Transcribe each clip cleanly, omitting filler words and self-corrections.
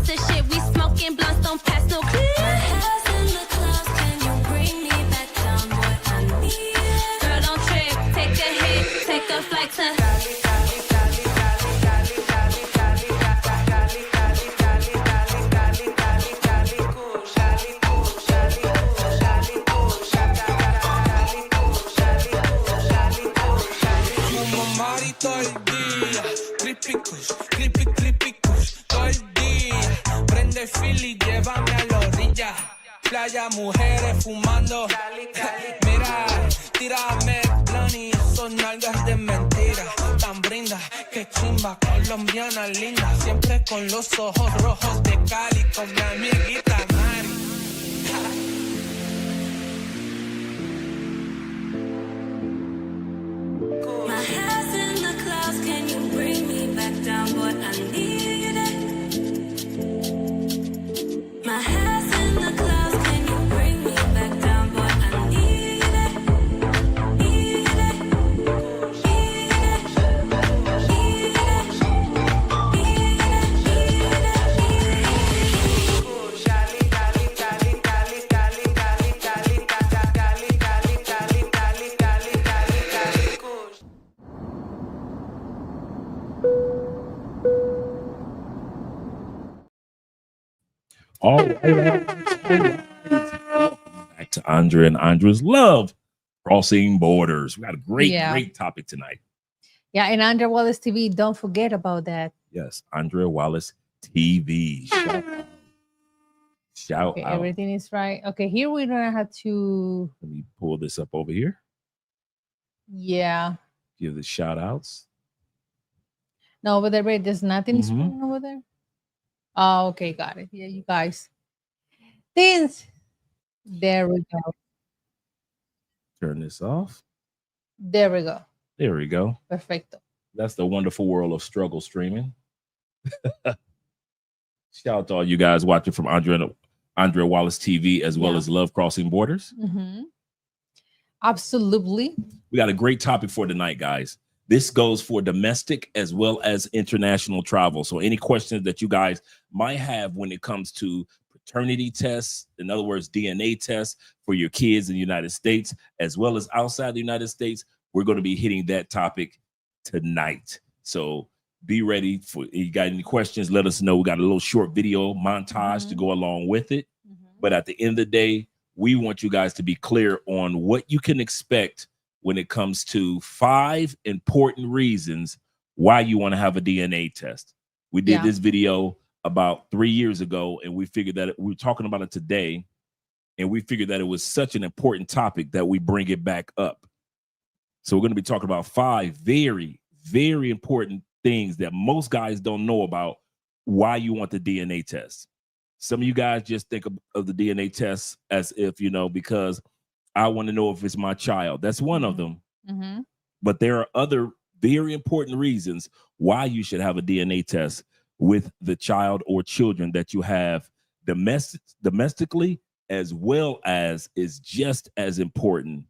monster shit. We smoking blunts, don't pass no clear. My house in the clouds, can you bring me back down, boy? I need it. Girl, don't trip, take a hit, take a flight to Cali, Cali, Cali, Cali, Cali, Cali, Cali, Cali, Cali, Cali, Cali, Cali, Cali, Cali, Kush, Cali, Kush, Cali, Kush, Cali, Kush, Cali, Kush, Cali, Kush, Cali, Kush, Cali. Fumo mari todo el día, creepy kush, creepy, creepy kush, todo el día. Prende Philly, llévame a la orilla. Playa, mujeres fumando. Mira, tírame plan y esos nalgas de mentira. Tan brinda, que chimba, colombiana linda. Siempre con los ojos rojos de Cali, con mi amiguita Mari. My house in the clouds, can you bring me back down, boy? I need it. My house in the clouds, can you bring me back down, boy? I need it. Need it. Need it. Need it. Cali, Cali, Cali, Cali, Cali, Cali, Cali, Cali, Cali, Cali, Cali, Cali, Cali, Cali, Kush. All right. Back to Andrea and Andrea's Love Crossing Borders. We got a great topic tonight. Yeah, and Andrea Wallace TV, don't forget about that. Yes, Andrea Wallace TV. Shout Okay, out. everything is right. Okay, here we're gonna have to, Let me pull this up over here. yeah. Give the shout outs. No, over there, wait, there's nothing Mhm. scrolling over there. Oh, okay, got it. Yeah, you guys. Things. There we go. Turn this off. There we go. There we go. Perfecto. That's the wonderful world of struggle streaming. Shout out to all you guys watching from Andrea Wallace TV as well Yeah. as Love Crossing Borders. Mm-hmm. Absolutely. We got a great topic for tonight, guys. This goes for domestic as well as international travel. So any questions that you guys might have when it comes to paternity tests, in other words, DNA tests for your kids in the United States, as well as outside the United States, we're going to be hitting that topic tonight. So be ready for, you got any questions, let us know. We got a little short video montage to go along with it. But at the end of the day, we want you guys to be clear on what you can expect when it comes to 5 important reasons why you want to have a DNA test. We did this video about 3 years ago, and we figured that we were talking about it today, and we figured that it was such an important topic that we bring it back up. So we're going to be talking about 5 very, very important things that most guys don't know about why you want the DNA test. Some of you guys just think of the DNA test as if, because I want to know if it's my child. That's one of them. Mm-hmm. But there are other very important reasons why you should have a DNA test with the child or children that you have domestically, as well as is just as important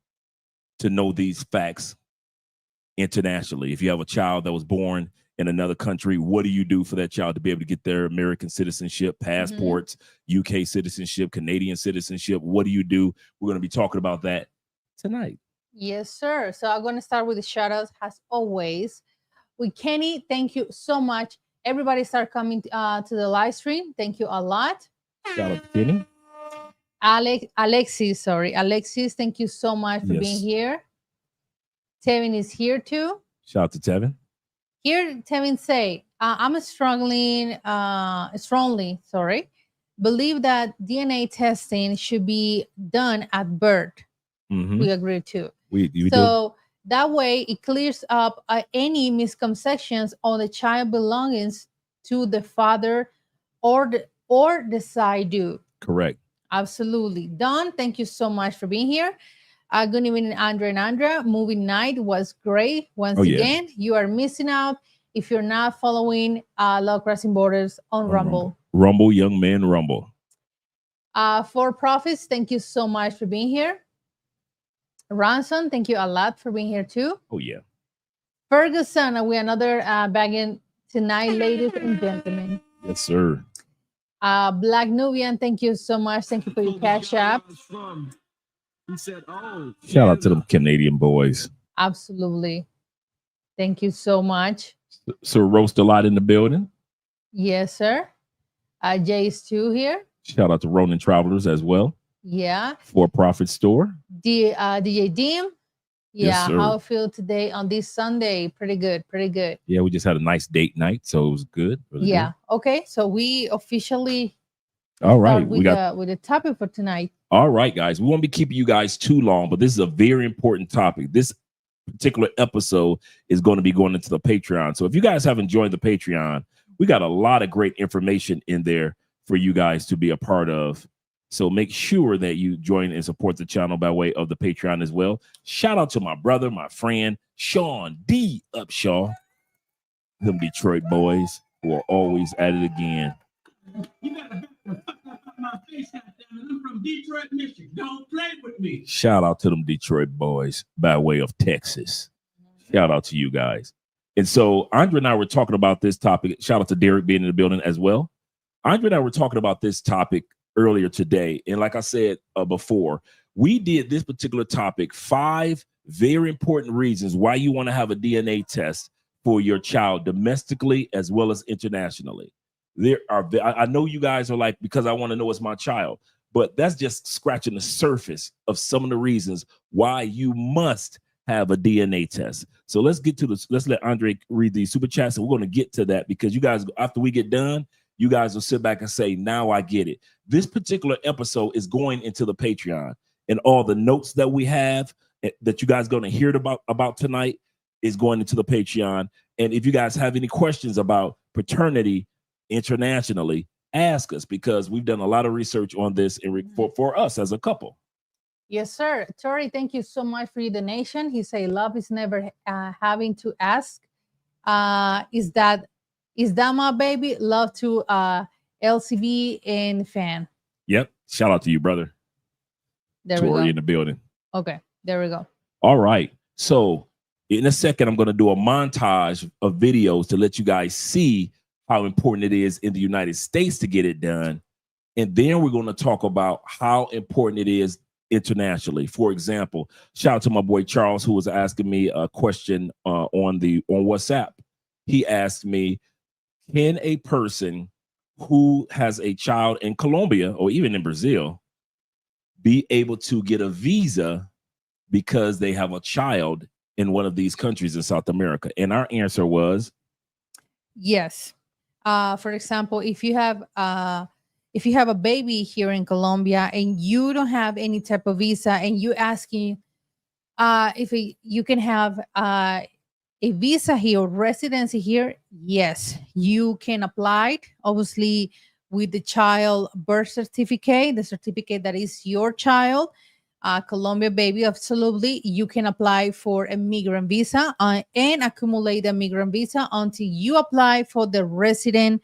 to know these facts internationally. If you have a child that was born in another country, what do you do for that child to be able to get their American citizenship, passports, UK citizenship, Canadian citizenship? What do you do? We're going to be talking about that tonight. Yes, sir. So I'm going to start with the shout outs as always. With Kenny, thank you so much. Everybody start coming to the live stream. Thank you a lot. Shout out to Kenny. Alexis, thank you so much for being here. Tevin is here too. Shout out to Tevin. Here, Tevin say, I'm strongly, believe that DNA testing should be done at birth. Mm-hmm. We agree too. We so that way it clears up any misconceptions on the child belongings to the father or the side do. Correct. Absolutely. Don, thank you so much for being here. Good evening, Andrea and Andrea. Movie night was great. Once again, you are missing out if you're not following Love Crossing Borders on Rumble. Rumble, young man, Rumble. For Profits, thank you so much for being here. Ransom, thank you a lot for being here too. Oh, yeah. Ferguson, we another bagging tonight, ladies and gentlemen. Yes, sir. Black Nubian, thank you so much. Thank you for your cash app. He said, "Oh, Shout out to them Canadian boys. Absolutely. Thank you so much. So roast a lot in the building. Yes, sir. Jay's too here. Shout out to Ronin Travelers as well. Yeah. For-profit store. DJ Dim. Yes, Yeah, how I feel today on this Sunday. Pretty good. Pretty good. Yeah, we just had a nice date night, so it was good. Really yeah. Good. Okay. So we officially all right with the topic for tonight. All right, guys. We won't be keeping you guys too long, but this is a very important topic. This particular episode is going to be going into the Patreon. So if you guys haven't joined the Patreon, we got a lot of great information in there for you guys to be a part of. So make sure that you join and support the channel by way of the Patreon as well. Shout out to my brother, my friend, Sean D. Upshaw, them Detroit boys who are always at it again. You gotta my face, I'm from Detroit, Michigan. Don't play with me. Shout out to them Detroit boys by way of Texas. Shout out to you guys. And so Andre and I were talking about this topic. Shout out to Derek being in the building as well. Andre and I were talking about this topic earlier today. And like I said before, we did this particular topic, 5 very important reasons why you want to have a DNA test for your child domestically as well as internationally. I know you guys are like, because I want to know it's my child, but that's just scratching the surface of some of the reasons why you must have a DNA test. So let's get to this. Let's let Andre read the super chats, and we're going to get to that because you guys, after we get done, you guys will sit back and say, now I get it. This particular episode is going into the Patreon, and all the notes that we have that you guys are going to hear about tonight is going into the Patreon. And if you guys have any questions about paternity internationally, ask us, because we've done a lot of research on this for us as a couple. Yes, sir. Tori, thank you so much for your donation. He say love is never having to ask. Is that my baby? Love to LCB and fan. Yep. Shout out to you, brother. There we go. Tori in the building. Okay, there we go. All right. So in a second, I'm going to do a montage of videos to let you guys see how important it is in the United States to get it done. And then we're going to talk about how important it is internationally. For example, shout out to my boy Charles, who was asking me a question on WhatsApp. He asked me, can a person who has a child in Colombia or even in Brazil be able to get a visa because they have a child in one of these countries in South America? And our answer was yes. For example, if you have a baby here in Colombia and you don't have any type of visa, and you asking if you can have a visa here or residency here, yes, you can apply. Obviously, with the child birth certificate, the certificate that is your child, Colombia baby, absolutely, you can apply for a migrant visa and accumulate a migrant visa until you apply for the resident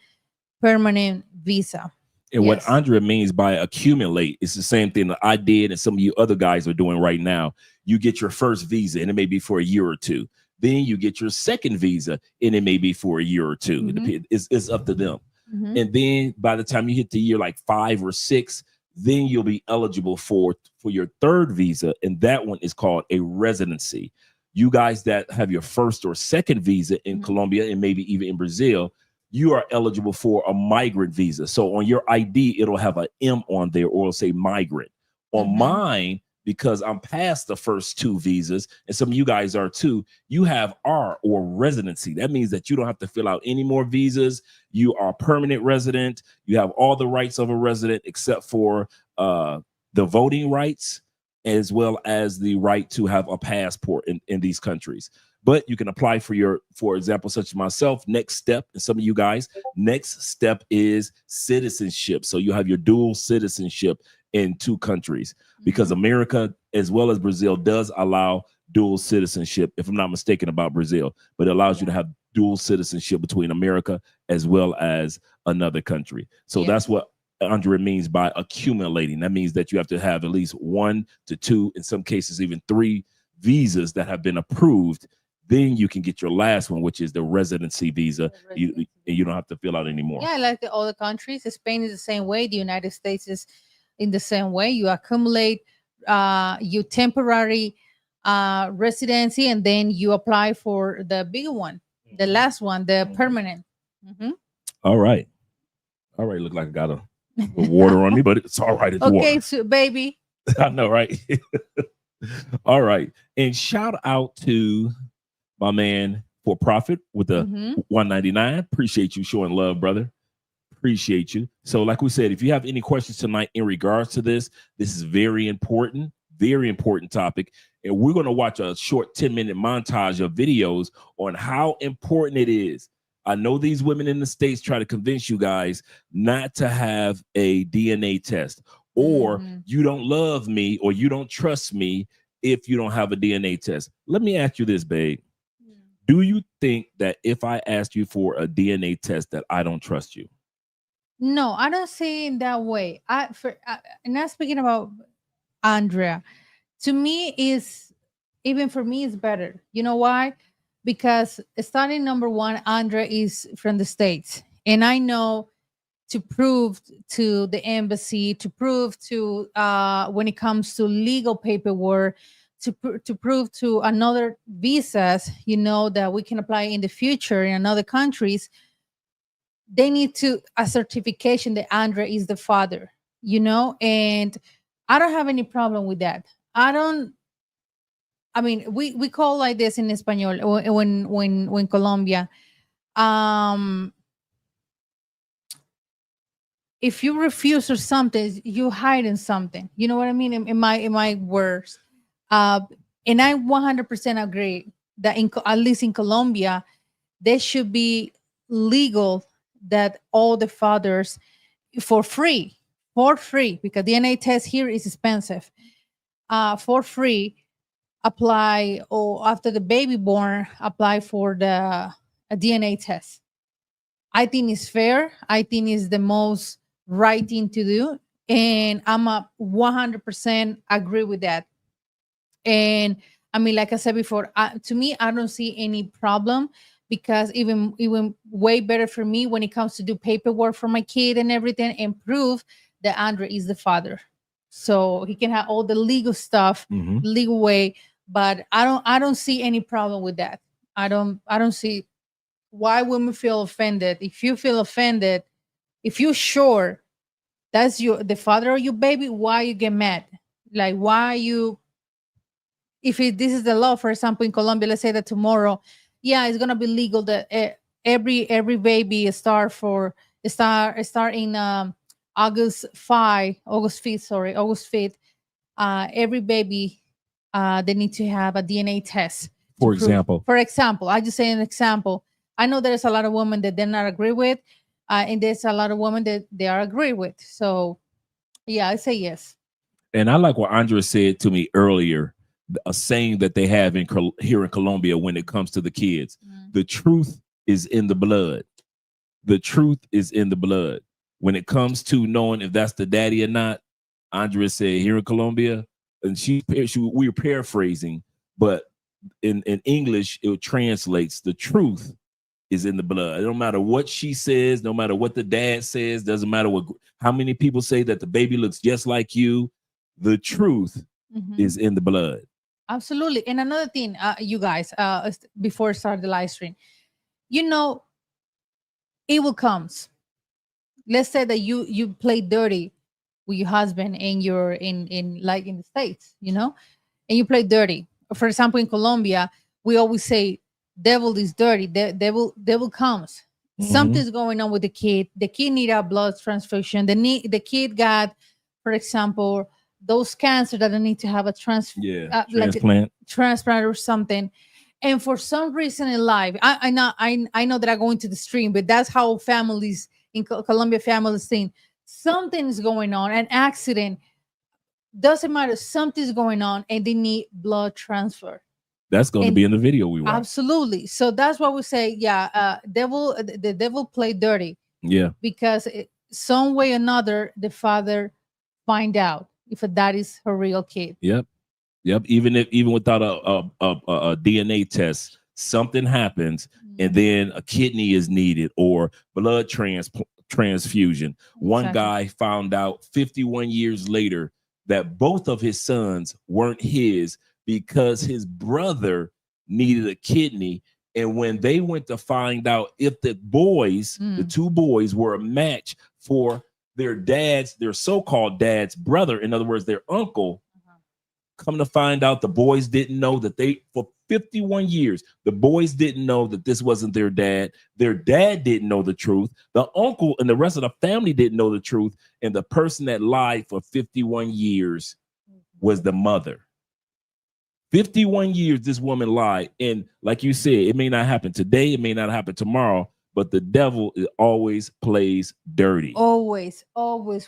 permanent visa. And yes, what Andrea means by accumulate is the same thing that I did and some of you other guys are doing right now. You get your first visa and it may be for a year or two. Then you get your second visa and it may be for a year or two. Mm-hmm. It's up to them. Mm-hmm. And then by the time you hit the year like 5 or 6, then you'll be eligible for your third visa. And that one is called a residency. You guys that have your first or second visa in Colombia and maybe even in Brazil, you are eligible for a migrant visa. So on your ID, it'll have an M on there or it'll say migrant. On mine, because I'm past the first 2 visas, and some of you guys are too, you have R or residency. That means that you don't have to fill out any more visas. You are a permanent resident. You have all the rights of a resident except for the voting rights, as well as the right to have a passport in these countries. But you can apply for example, such as myself, next step, and some of you guys, next step is citizenship. So you have your dual citizenship in 2 countries, because America as well as Brazil does allow dual citizenship, if I'm not mistaken about Brazil, but it allows you to have dual citizenship between America as well as another country. So that's what Andrea means by accumulating. That means that you have to have at least 1 to 2, in some cases even 3 visas that have been approved. then you can get your last one, which is the residency visa. And you don't have to fill out anymore. Yeah, like the other countries. Spain is the same way. The United States is in the same way. You accumulate your temporary residency, and then you apply for the bigger one, the last one, the permanent. Mhm. All right. Look like I got a water on me, but it's all right. It's Okay, water. so baby. I know, right? All right. And shout out to my man for profit with the Mhm. 199. Appreciate you showing love, brother. Appreciate you. So, like we said, if you have any questions tonight in regards to this is very important topic. And we're going to watch a short 10-minute montage of videos on how important it is. I know these women in the States try to convince you guys not to have a DNA test, or you don't love me or you don't trust me if you don't have a DNA test. Let me ask you this, babe. Do you think that if I asked you for a DNA test that I don't trust you? No, I don't see it that way. Not speaking about Andrea. To me, is even for me is better. You know why? Because starting number one, Andrea is from the States, and I know to prove to the embassy, to prove to when it comes to legal paperwork, to prove to another visas, that we can apply in the future in other countries, they need to a certification that Andrea is the father, and I don't have any problem with that. I mean, we call like this in Espanol when Colombia. If you refuse or something, you hiding something. You know what I mean? In my words, and I 100% agree that at least in Colombia, there should be legal that all the fathers for free, because DNA test here is expensive. For free, apply, or after the baby born, apply for a DNA test. I think it's fair. I think it's the most right thing to do, and I'm a 100% agree with that. And I mean, like I said before, to me, I don't see any problem, because even way better for me when it comes to do paperwork for my kid and everything, and prove that Andre is the father, so he can have all the legal stuff, legal way. But I don't see any problem with that. I don't see why women feel offended. If you feel offended, if you're sure that's the father of your baby, why you get mad? Like, why you, if this is the law, for example, in Colombia, let's say that tomorrow, yeah, it's gonna be legal that every baby start in August 5th. Every baby, they need to have a DNA test. For example, I just say an example. I know there's a lot of women that they're not agree with, and there's a lot of women that they are agree with. So, yeah, I say yes. And I like what Andrea said to me earlier, a saying that they have here in Colombia when it comes to the kids. The truth is in the blood. The truth is in the blood. When it comes to knowing if that's the daddy or not, Andrea said here in Colombia, and we were paraphrasing, but in English, it translates, the truth is in the blood. It don't matter what she says, no matter what the dad says, doesn't matter how many people say that the baby looks just like you. The truth is in the blood. Absolutely. And another thing, you guys, before I start the live stream, evil comes. Let's say that you play dirty with your husband, and you're in like in the States, and you play dirty. For example, in Colombia, we always say devil is dirty. Devil comes. Something's going on with the kid. The kid need a blood transfusion. The kid got, for example, those cancer that they need to have a transplant, like transplant or something. And for some reason in life, I know that I go into the stream, but that's how families in Colombia families think. Something's going on, an accident, doesn't matter. Something's going on, and they need blood transfer. That's going to be in the video we watch. Absolutely. So that's why we say, the devil played dirty. Yeah. Because some way or another, the father find out if that is her real kid. Yep. Even without a DNA test, something happens, and then a kidney is needed or blood transfusion. One guy found out 51 years later that both of his sons weren't his because his brother needed a kidney. And when they went to find out if the boys, the two boys, were a match for their so-called dad's brother, in other words, their uncle, come to find out the boys didn't know that for 51 years, the boys didn't know that this wasn't their dad. Their dad didn't know the truth. The uncle and the rest of the family didn't know the truth. And the person that lied for 51 years was the mother. 51 years this woman lied. And like you said, it may not happen today, it may not happen tomorrow, but the devil always plays dirty. Always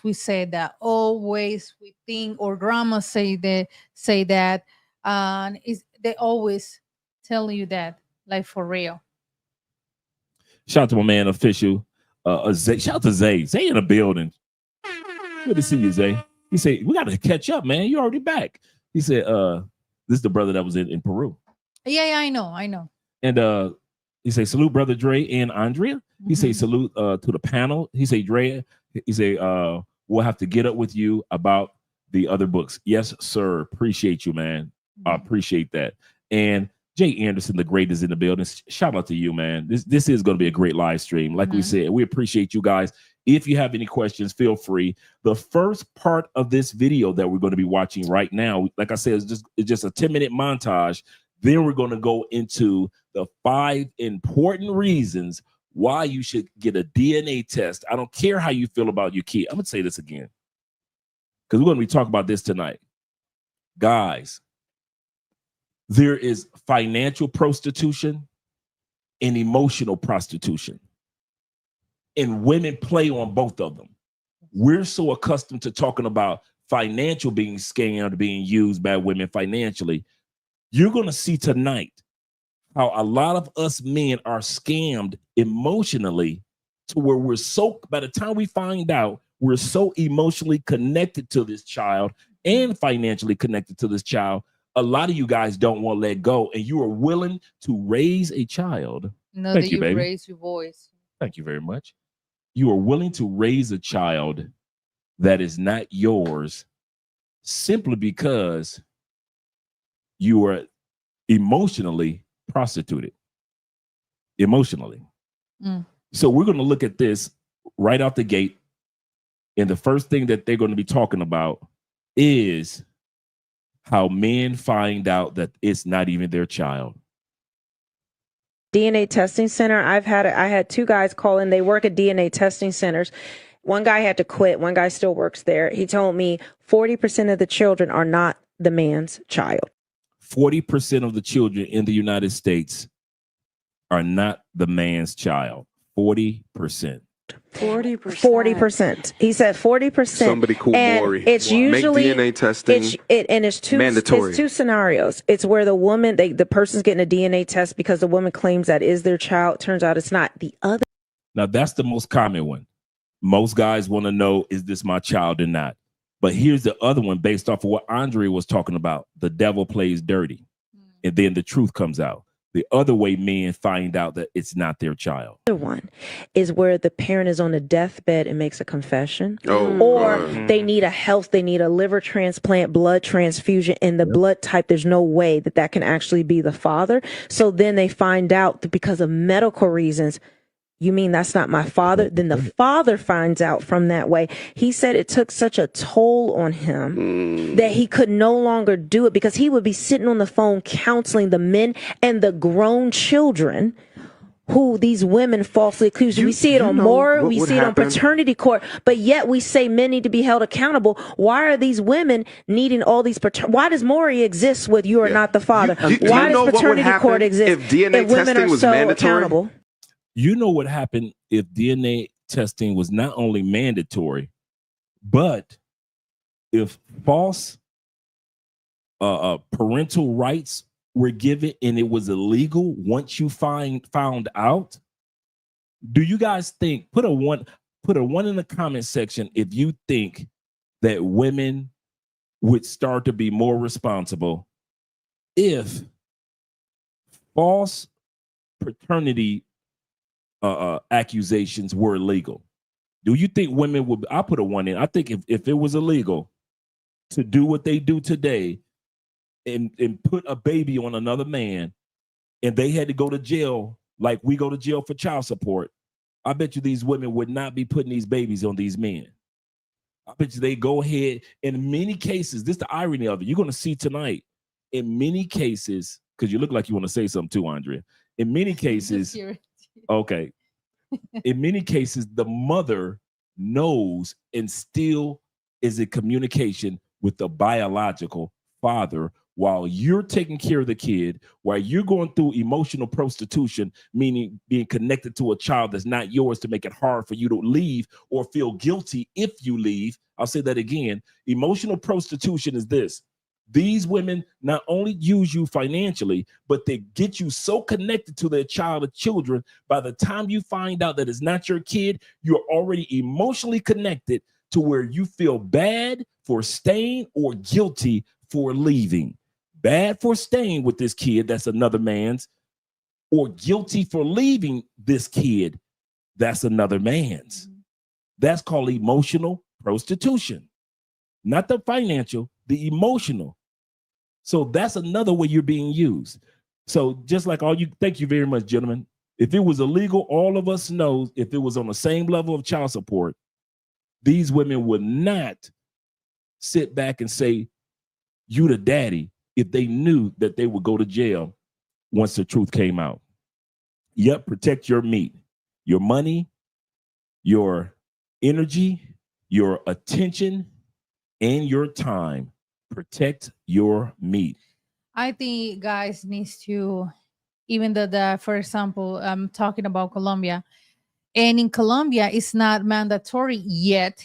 we say that. Always we think, or grandma say that, and they always tell you that, like for real. Shout out to my man official. Zay. Shout out to Zay. Zay in the building. Good to see you, Zay. He said, we got to catch up, man. You're already back. He said, this is the brother that was in Peru. Yeah, I know. And he say, salute brother Dre and Andrea. He say, salute to the panel. He say, Dre, he say, we'll have to get up with you about the other books. Yes, sir. Appreciate you, man. I appreciate that. And Jay Anderson, the great, is in the building. Shout out to you, man. This is going to be a great live stream. Like we said, we appreciate you guys. If you have any questions, feel free. The first part of this video that we're going to be watching right now, like I said, it's just a 10-minute montage. Then we're going to go into the 5 important reasons why you should get a DNA test. I don't care how you feel about your kid. I'm going to say this again, because we're going to be talking about this tonight. Guys, there is financial prostitution and emotional prostitution. And women play on both of them. We're so accustomed to talking about financial being scammed, being used by women financially. You're going to see tonight how a lot of us men are scammed emotionally, to where by the time we find out, we're so emotionally connected to this child and financially connected to this child. A lot of you guys don't want to let go, and you are willing to raise a child. No, that you raise your voice. Thank you very much. You are willing to raise a child that is not yours simply because you are emotionally prostituted. Emotionally. So we're going to look at this right out the gate. And the first thing that they're going to be talking about is how men find out that it's not even their child. DNA testing center. I had 2 guys call in. They work at DNA testing centers. One guy had to quit. One guy still works there. He told me 40% of the children are not the man's child. 40% of the children in the United States are not the man's child. 40%. 40%. He said 40%. Somebody call Maury. It's usually make DNA testing. It's mandatory. It's 2 scenarios. It's where the woman, the person's getting a DNA test because the woman claims that is their child. Turns out it's not. The other. Now that's the most common one. Most guys want to know, is this my child or not? But here's the other one based off of what Andre was talking about. The devil plays dirty, and then the truth comes out. The other way men find out that it's not their child. The other one is where the parent is on a deathbed and makes a confession, they need they need a liver transplant, blood transfusion, and the blood type, there's no way that can actually be the father. So then they find out that because of medical reasons, you mean that's not my father? Then the father finds out from that way. He said it took such a toll on him that he could no longer do it, because he would be sitting on the phone counseling the men and the grown children who these women falsely accused. We see it on Moore, we see it on paternity court, but yet we say men need to be held accountable. Why are these women needing all these why does Maury exist with you are not the father? Why does paternity court exist if DNA testing was mandatory? Accountable? You know what happened if DNA testing was not only mandatory, but if false parental rights were given and it was illegal once you found out? Do you guys think, put a one in the comment section if you think that women would start to be more responsible if false paternity accusations were illegal, do you think women would? I put a 1 in. I think if it was illegal to do what they do today and put a baby on another man, and they had to go to jail like we go to jail for child support, I bet you these women would not be putting these babies on these men. I bet you they go ahead. In many cases, this is the irony of it. You're going to see tonight, in many cases, because you look like you want to say something too, Andrea. In many cases, okay. In many cases, the mother knows and still is in communication with the biological father while you're taking care of the kid, while you're going through emotional prostitution, meaning being connected to a child that's not yours to make it hard for you to leave or feel guilty if you leave. I'll say that again. Emotional prostitution is this. These women not only use you financially, but they get you so connected to their child or children. By the time you find out that it's not your kid, you're already emotionally connected to where you feel bad for staying or guilty for leaving. Bad for staying with this kid that's another man's, or guilty for leaving this kid that's another man's. That's called emotional prostitution. Not the financial, the emotional. So that's another way you're being used. So just like thank you very much, gentlemen. If it was illegal, all of us know if it was on the same level of child support, these women would not sit back and say, you the daddy, if they knew that they would go to jail once the truth came out. Yep, protect your meat, your money, your energy, your attention, and your time. Protect your meat. I think guys needs to, even though for example, I'm talking about Colombia, and in Colombia it's not mandatory yet,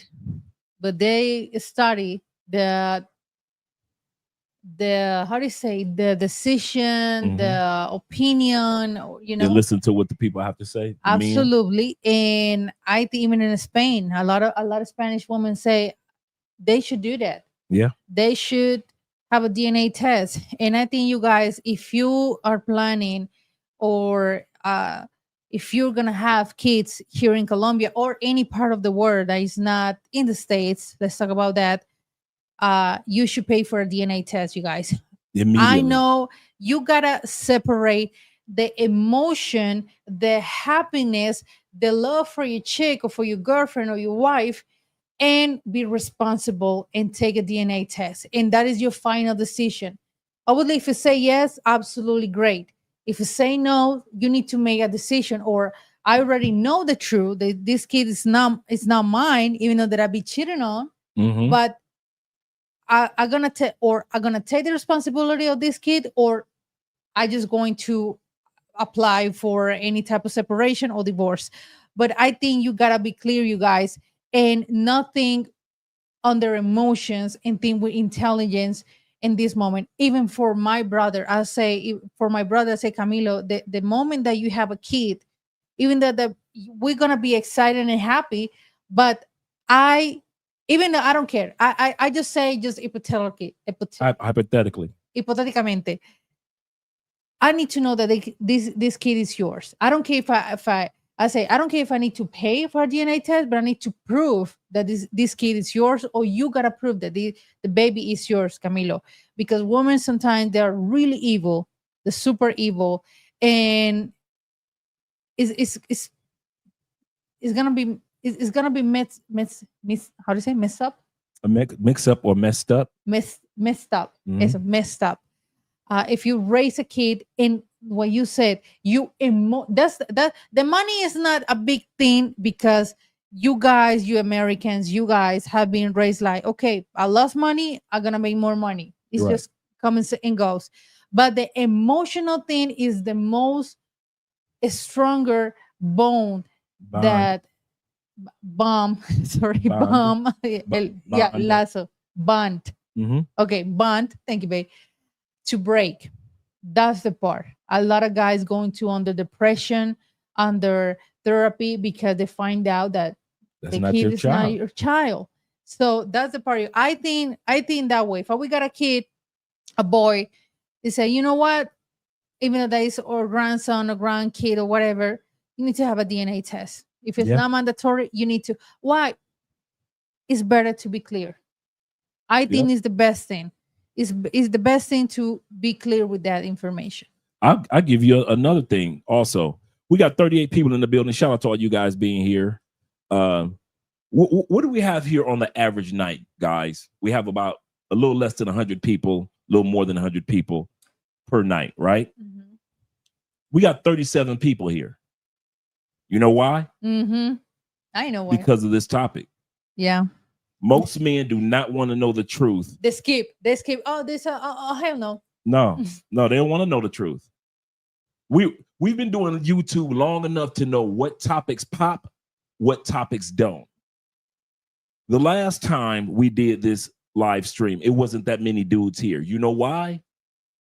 but they study the how do you say, the decision, the opinion, They listen to what the people have to say. Absolutely. And I think even in Spain, a lot of Spanish women say they should do that. Yeah. They should have a DNA test. And I think you guys, if you are planning or if you're going to have kids here in Colombia or any part of the world that is not in the States, let's talk about that. You should pay for a DNA test, you guys. I know you got to separate the emotion, the happiness, the love for your chick or for your girlfriend or your wife, and be responsible and take a DNA test. And that is your final decision. Obviously, if you say yes, absolutely great. If you say no, you need to make a decision. Or I already know the truth that this kid is not mine, even though that I be cheating on. But I'm gonna take the responsibility of this kid, or I just going to apply for any type of separation or divorce. But I think you gotta be clear, you guys, and nothing under emotions and think with intelligence in this moment. Even for my brother, I say Camilo, the moment that you have a kid, even that we're gonna be excited and happy, but even though I don't care, I just say just hypothetically, hypothetically, I need to know that this kid is yours. I don't care if I say I don't care if I need to pay for a DNA test, but I need to prove that this kid is yours, or you gotta prove that the baby is yours, Camilo. Because women sometimes they're really evil, they're super evil, and it's gonna be how do you say messed up? Mix up or messed up? Messed up. It's messed up. If you raise a kid in what you said, the money is not a big thing, because you Americans, you guys have been raised like, okay, I lost money, I'm gonna make more money. It's just comes and goes. But the emotional thing is the most stronger bond. That bomb. Sorry, bomb. Lasso. Bond. Okay, bond. Thank you, babe. To break. That's the part. A lot of guys going to under depression, under therapy, because they find out that the kid is not your child. So that's the part. I think that way. If we got a kid, a boy, they say, you know what? even though that is or grandson or grandkid or whatever, you need to have a DNA test. If it's not mandatory, you need to. Why? It's better to be clear. I think it's the best thing. It's the best thing to be clear with that information. I'll give you another thing also. We got 38 people in the building. Shout out to all you guys being here. What do we have here on the average night, guys? We have about a little less than 100 people, a little more than 100 people per night, right? Mm-hmm. We got 37 people here. You know why? Mm-hmm. I know why. Because of this topic. Yeah. Most men do not want to know the truth. They skip. Oh, this. Oh, hell no. No, they don't want to know the truth. We've been doing YouTube long enough to know what topics pop, what topics don't. The last time we did this live stream, it wasn't that many dudes here. You know why?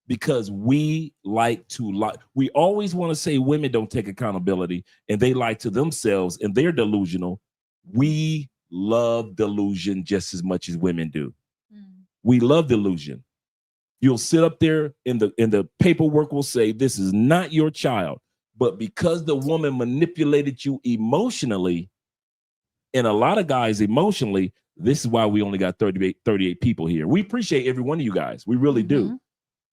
Because we like to we always want to say women don't take accountability and they lie to themselves and they're delusional. We love delusion just as much as women do. We love delusion. You'll sit up there and the paperwork will say this is not your child, but because the woman manipulated you emotionally, and a lot of guys emotionally, this is why we only got 38 people here. We appreciate every one of you guys. We really do.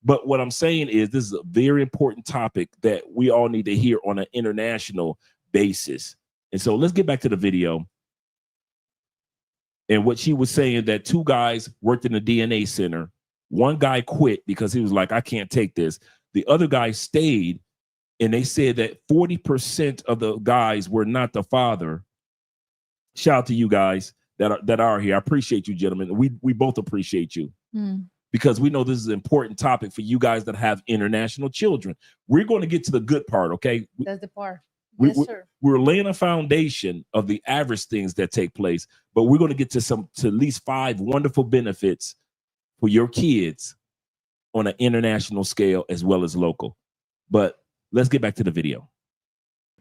But what I'm saying is this is a very important topic that we all need to hear on an international basis. And so let's get back to the video. And what she was saying, that two guys worked in the DNA center. One guy quit because he was like, I can't take this. The other guy stayed, and they said that 40% of the guys were not the father. Shout out to you guys that are here. I appreciate you, gentlemen. We both appreciate you because we know this is an important topic for you guys that have international children. We're going to get to the good part, okay? That's the part. Yes, sir. We're laying a foundation of the average things that take place, but we're going to get to at least 5 wonderful benefits for your kids on an international scale as well as local. But let's get back to the video.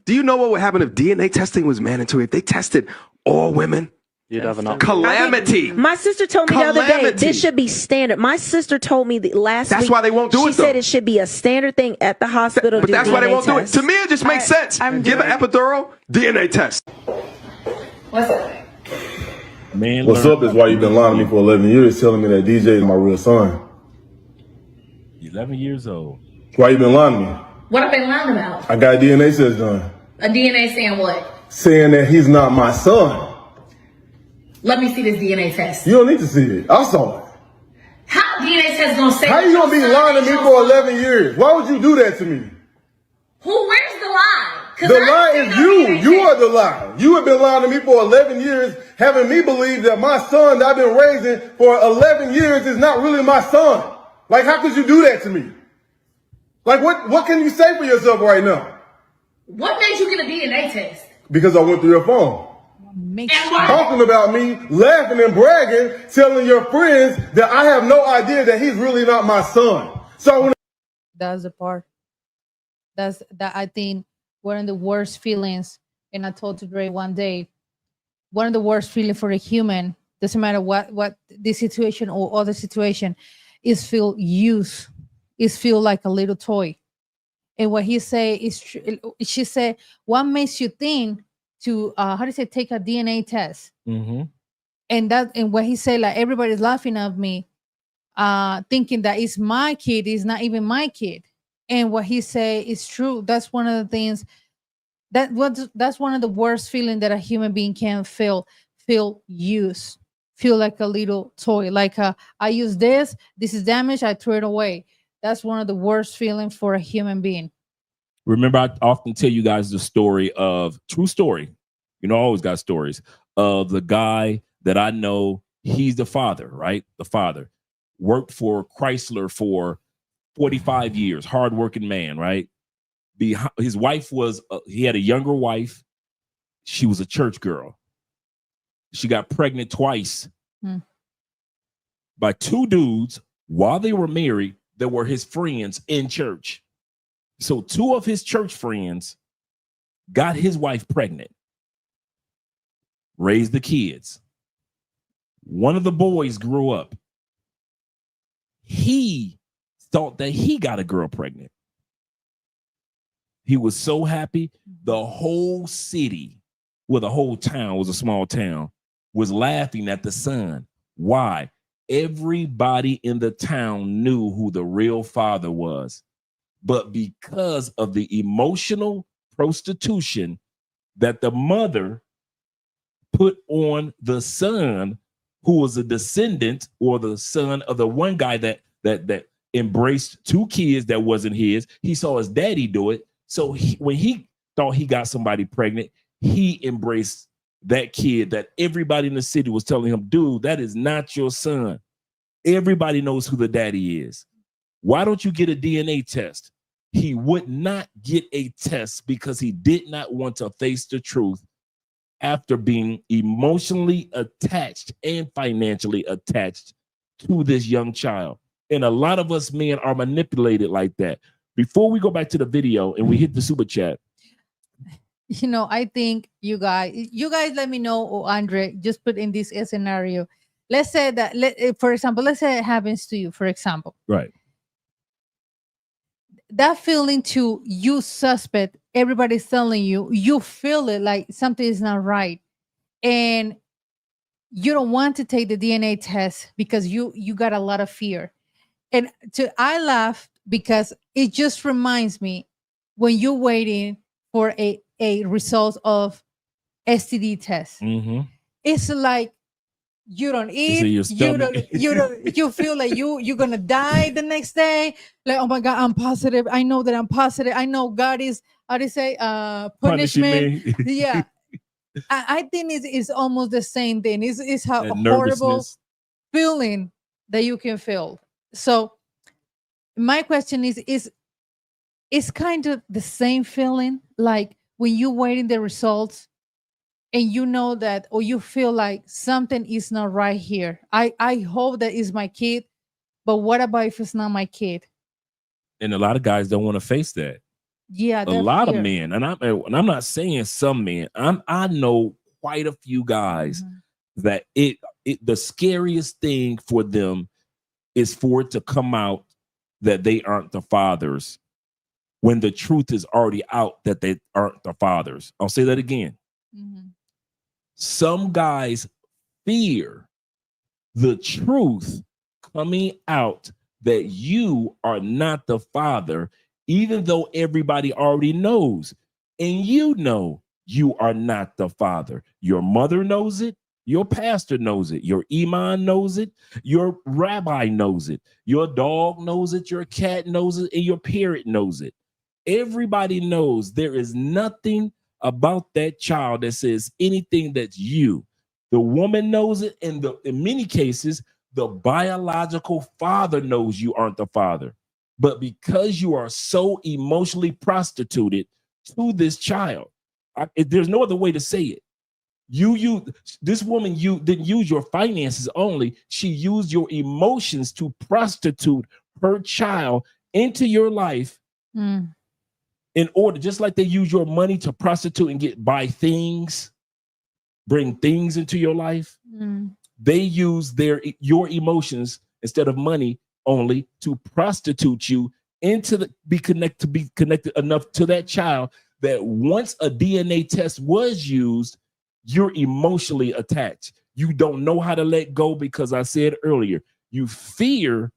Do you know what would happen if DNA testing was mandatory? If they tested all women? You'd have an calamity. My sister told me the other day this should be standard. My sister told me last week. That's why they won't do it. She said it should be a standard thing at the hospital. But that's why they won't do it. To me, it just makes sense. Give an epidural, DNA test. What's up? Man, what's up is why you've been lying to me for 11 years, telling me that DJ is my real son. 11 years old. Why you been lying to me? What have I been lying about? I got a DNA test done. A DNA saying what? Saying that he's not my son. Let me see this DNA test. You don't need to see it. I saw it. How DNA test gonna say? How you gonna be lying to me for 11 years? Why would you do that to me? Where's the lie? The lie is you. You are the lie. You have been lying to me for 11 years, having me believe that my son that I've been raising for 11 years is not really my son. Like, how could you do that to me? Like, what can you say for yourself right now? What made you get a DNA test? Because I went through your phone. Talking about me, laughing and bragging, telling your friends that I have no idea that he's really not my son. So that's the part. That I think one of the worst feelings, and I told to Dre one day, one of the worst feelings for a human, doesn't matter what this situation or other situation, is feel used, is feel like a little toy. And what he say is, she said, what makes you think to take a DNA test? Mm-hmm. And what he said, like, everybody's laughing at me, thinking that it's my kid, it's not even my kid. And what he say is true. That's one of the things that's one of the worst feelings that a human being can feel used, feel like a little toy, like I use this is damaged, I throw it away. That's one of the worst feelings for a human being. Remember, I often tell you guys the story of, true story, you know, I always got stories of the guy that I know. He's the father, right? The father worked for Chrysler for 45 years, hardworking man, right? His wife was, he had a younger wife. She was a church girl. She got pregnant twice by 2 dudes while they were married that were his friends in church. So 2 of his church friends got his wife pregnant, raised the kids. One of the boys grew up. He thought that he got a girl pregnant. He was so happy. The whole city, well, the whole town was a small town, was laughing at the son. Why? Everybody in the town knew who the real father was. But because of the emotional prostitution that the mother put on the son, who was a descendant or the son of the one guy that embraced two kids that wasn't his. He saw his daddy do it. So when he thought he got somebody pregnant, he embraced that kid that everybody in the city was telling him, dude, that is not your son. Everybody knows who the daddy is. Why don't you get a DNA test? He would not get a test because he did not want to face the truth after being emotionally attached and financially attached to this young child. And a lot of us men are manipulated like that. Before we go back to the video and we hit the super chat. I think you guys let me know, or Andre, just put in this scenario. Let's say that, for example, let's say it happens to you, for example. Right. That feeling to you suspect, everybody's telling you, you feel it like something is not right. And you don't want to take the DNA test because you got a lot of fear. And I laugh because it just reminds me when you're waiting for a result of STD test. Mm-hmm. It's like you don't eat, you feel like you're gonna die the next day. Like, oh my God, I'm positive. I know that I'm positive. I know God is, how do you say, punishment. Yeah. I think it's almost the same thing. It's a horrible feeling that you can feel. So my question is kind of the same feeling like when you're waiting the results and you know that, or you feel like something is not right here. I hope that is my kid, but what about if it's not my kid? And a lot of guys don't want to face that. Yeah, a lot of men, and I'm not saying some men. I know quite a few guys that the scariest thing for them is for it to come out that they aren't the fathers, when the truth is already out that they aren't the fathers. I'll say that again. Some guys fear the truth coming out that you are not the father, even though everybody already knows. And you know you are not the father. Your mother knows it. Your pastor knows it. Your imam knows it. Your rabbi knows it. Your dog knows it. Your cat knows it. And your parent knows it. Everybody knows there is nothing about that child that says anything that's you. The woman knows it. And in many cases, the biological father knows you aren't the father. But because you are so emotionally prostituted to this child, there's no other way to say it. This woman, you didn't use your finances only. She used your emotions to prostitute her child into your life in order, just like they use your money to prostitute and buy things, bring things into your life. They use your emotions instead of money only to prostitute you into be connected enough to that child that once a DNA test was used, you're emotionally attached. You don't know how to let go because I said earlier, you fear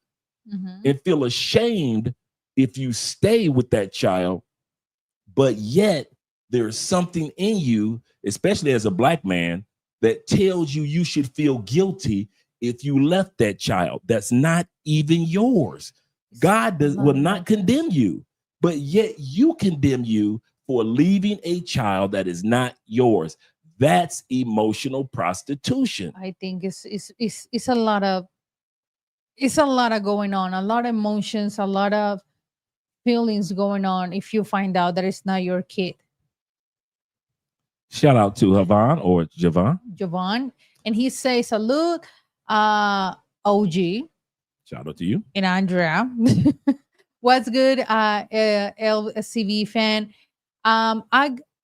and feel ashamed if you stay with that child, but yet there's something in you, especially as a Black man, that tells you should feel guilty if you left that child. That's not even yours. God will not condemn you, but yet you condemn you for leaving a child that is not yours. That's emotional prostitution. I think it's a lot of going on, a lot of emotions, a lot of feelings going on if you find out that it's not your kid. Shout out to Javon or Javon. And he says, salute, OG. Shout out to you. And Andrea. What's good, LCV fan?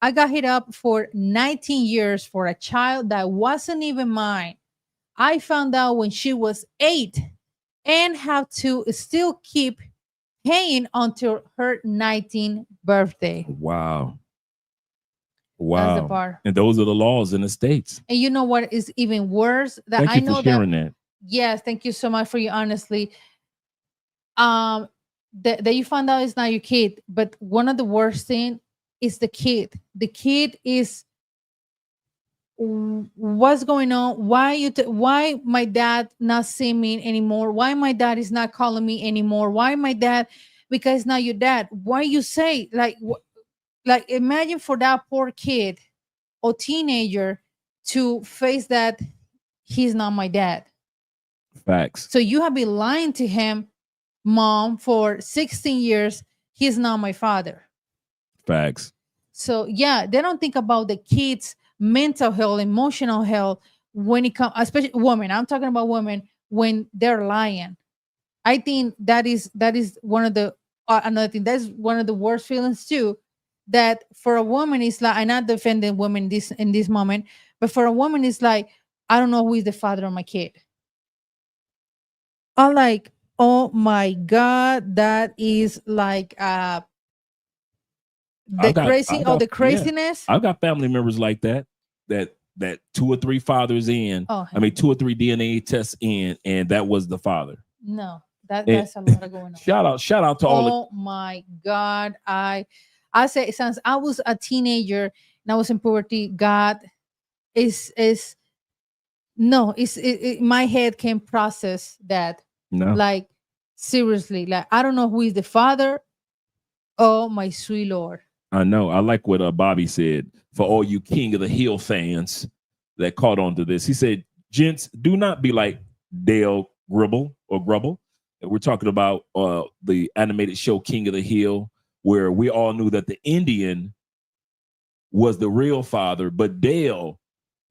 I got hit up for 19 years for a child that wasn't even mine. I found out when she was 8 and have to still keep paying until her 19th birthday. Wow. That's the part. And those are the laws in the States. And you know what is even worse? That Thank I you know for sharing that. Yes, thank you so much for you. Honestly, that you found out it's not your kid, but one of the worst thing is the kid. The kid is what's going on? Why my dad not seeing me anymore? Why my dad is not calling me anymore? Why my dad? Because it's not your dad. Why you say like imagine for that poor kid or teenager to face that he's not my dad. Facts. So you have been lying to him, mom, for 16 years. He's not my father. Facts. So yeah, they don't think about the kids' mental health, emotional health when it comes, especially women. I'm talking about women when they're lying. I think that is one of the another thing. That's one of the worst feelings too. That for a woman is like, I'm not defending women in this moment, but for a woman it's like, I don't know who is the father of my kid. I'm like, oh my God, that is like the craziness. I've got family members like that 2 or 3 fathers in. Oh, 2 or 3 DNA tests in, and that was the father. No, that's a lot of going on. Shout out to all. Oh my God, I say since I was a teenager and I was in puberty, God is no, my head can process that. No. Like seriously, like I don't know who is the father. Oh my sweet Lord. I know. I like what Bobby said. For all you King of the Hill fans that caught on to this, he said, "Gents, do not be like Dale Gribble or Grubble." And we're talking about the animated show King of the Hill, where we all knew that the Indian was the real father, but Dale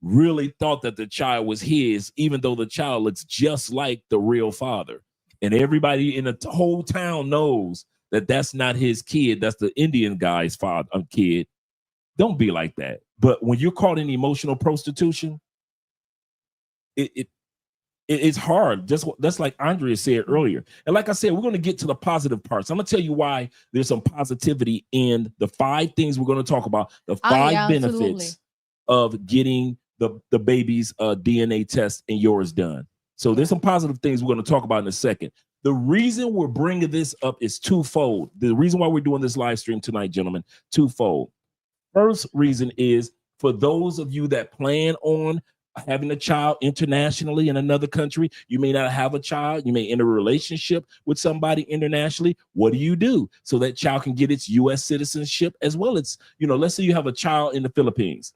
really thought that the child was his, even though the child looks just like the real father. And everybody in the whole town knows that that's not his kid. That's the Indian guy's father, kid. Don't be like that. But when you're caught in emotional prostitution, it's hard. That's like Andrea said earlier. And like I said, we're going to get to the positive parts. I'm going to tell you why there's some positivity in the 5 things we're going to talk about, the 5 benefits of getting the baby's DNA test and yours done. So there's some positive things we're going to talk about in a second. The reason we're bringing this up is twofold. The reason why we're doing this live stream tonight, gentlemen, twofold. First reason is for those of you that plan on having a child internationally in another country. You may not have a child. You may enter a relationship with somebody internationally. What do you do so that child can get its U.S. citizenship as well as, let's say you have a child in the Philippines.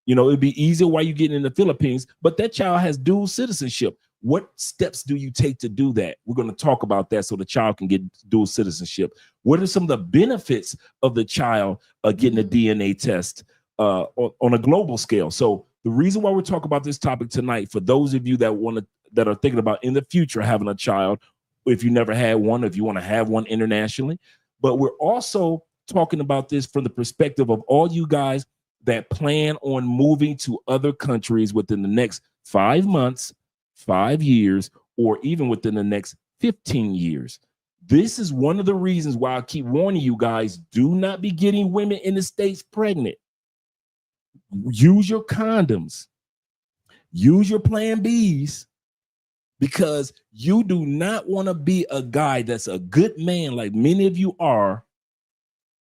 It'd be easier while you're getting in the Philippines, but that child has dual citizenship. What steps do you take to do that? We're going to talk about that so the child can get dual citizenship. What are some of the benefits of the child getting a DNA test on a global scale? So the reason why we're talking about this topic tonight, for those of you that are thinking about in the future having a child, if you never had one, if you want to have one internationally, but we're also talking about this from the perspective of all you guys that plan on moving to other countries within the next 5 months, 5 years, or even within the next 15 years. This is one of the reasons why I keep warning you guys, do not be getting women in the States pregnant. Use your condoms. Use your plan Bs, because you do not want to be a guy that's a good man like many of you are.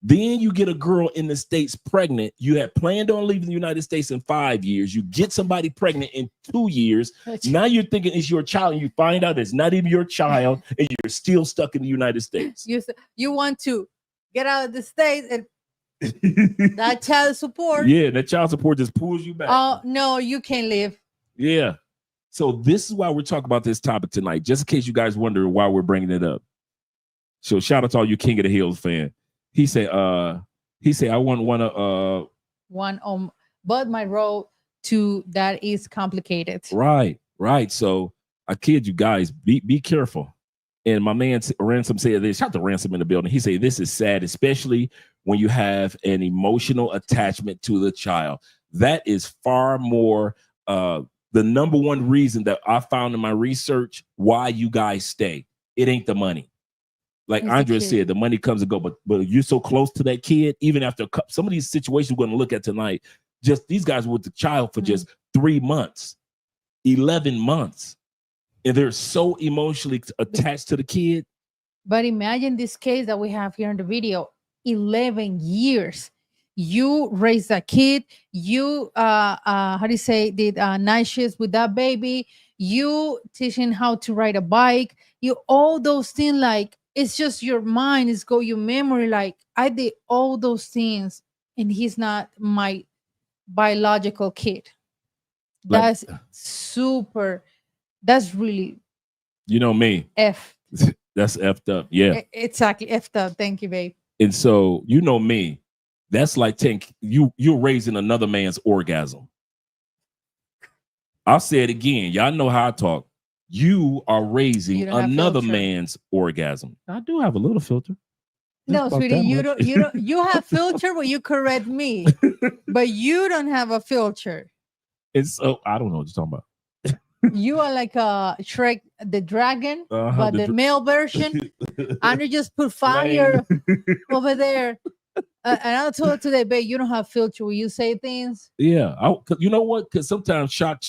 Then you get a girl in the States pregnant. You had planned on leaving the United States in 5 years. You get somebody pregnant in 2 years. Now you're thinking it's your child, and you find out it's not even your child, and you're still stuck in the United States. You want to get out of the States, and that child support. Yeah, that child support just pulls you back. Oh, no, you can't live. Yeah. So this is why we're talking about this topic tonight, just in case you guys wonder why we're bringing it up. So shout out to all you King of the Hills fan. He said, I want one on, but my road to that is complicated. Right. So I kid you guys, be careful. And my man Ransom said this. Shout out to Ransom in the building. He said this is sad, especially when you have an emotional attachment to the child. That is far more the number one reason that I found in my research why you guys stay. It ain't the money. Like Andrea said, the money comes and go, but you're so close to that kid. Even after some of these situations we're going to look at tonight, just these guys were with the child for just 3 months, 11 months, and they're so emotionally attached to the kid. But imagine this case that we have here in the video: 11 years. You raised that kid. You how do you say, did night shifts with that baby. You teaching how to ride a bike. You all those things, like, it's just your mind is your memory. Like, I did all those things, and he's not my biological kid. That's super. That's really. You know me. That's effed up. Yeah. Exactly. Effed up. Thank you, babe. And so, you know me. That's like you're raising another man's orgasm. I'll say it again. Y'all know how I talk. You are raising another man's orgasm. I do have a little filter. No, sweetie, you have filter, but you correct me. But you don't have a filter. I don't know what you're talking about. You are like a Shrek the dragon, but the male version. And you just put fire over there. And I told her today, babe, you don't have filter when you say things. Yeah, you know what? Because sometimes shock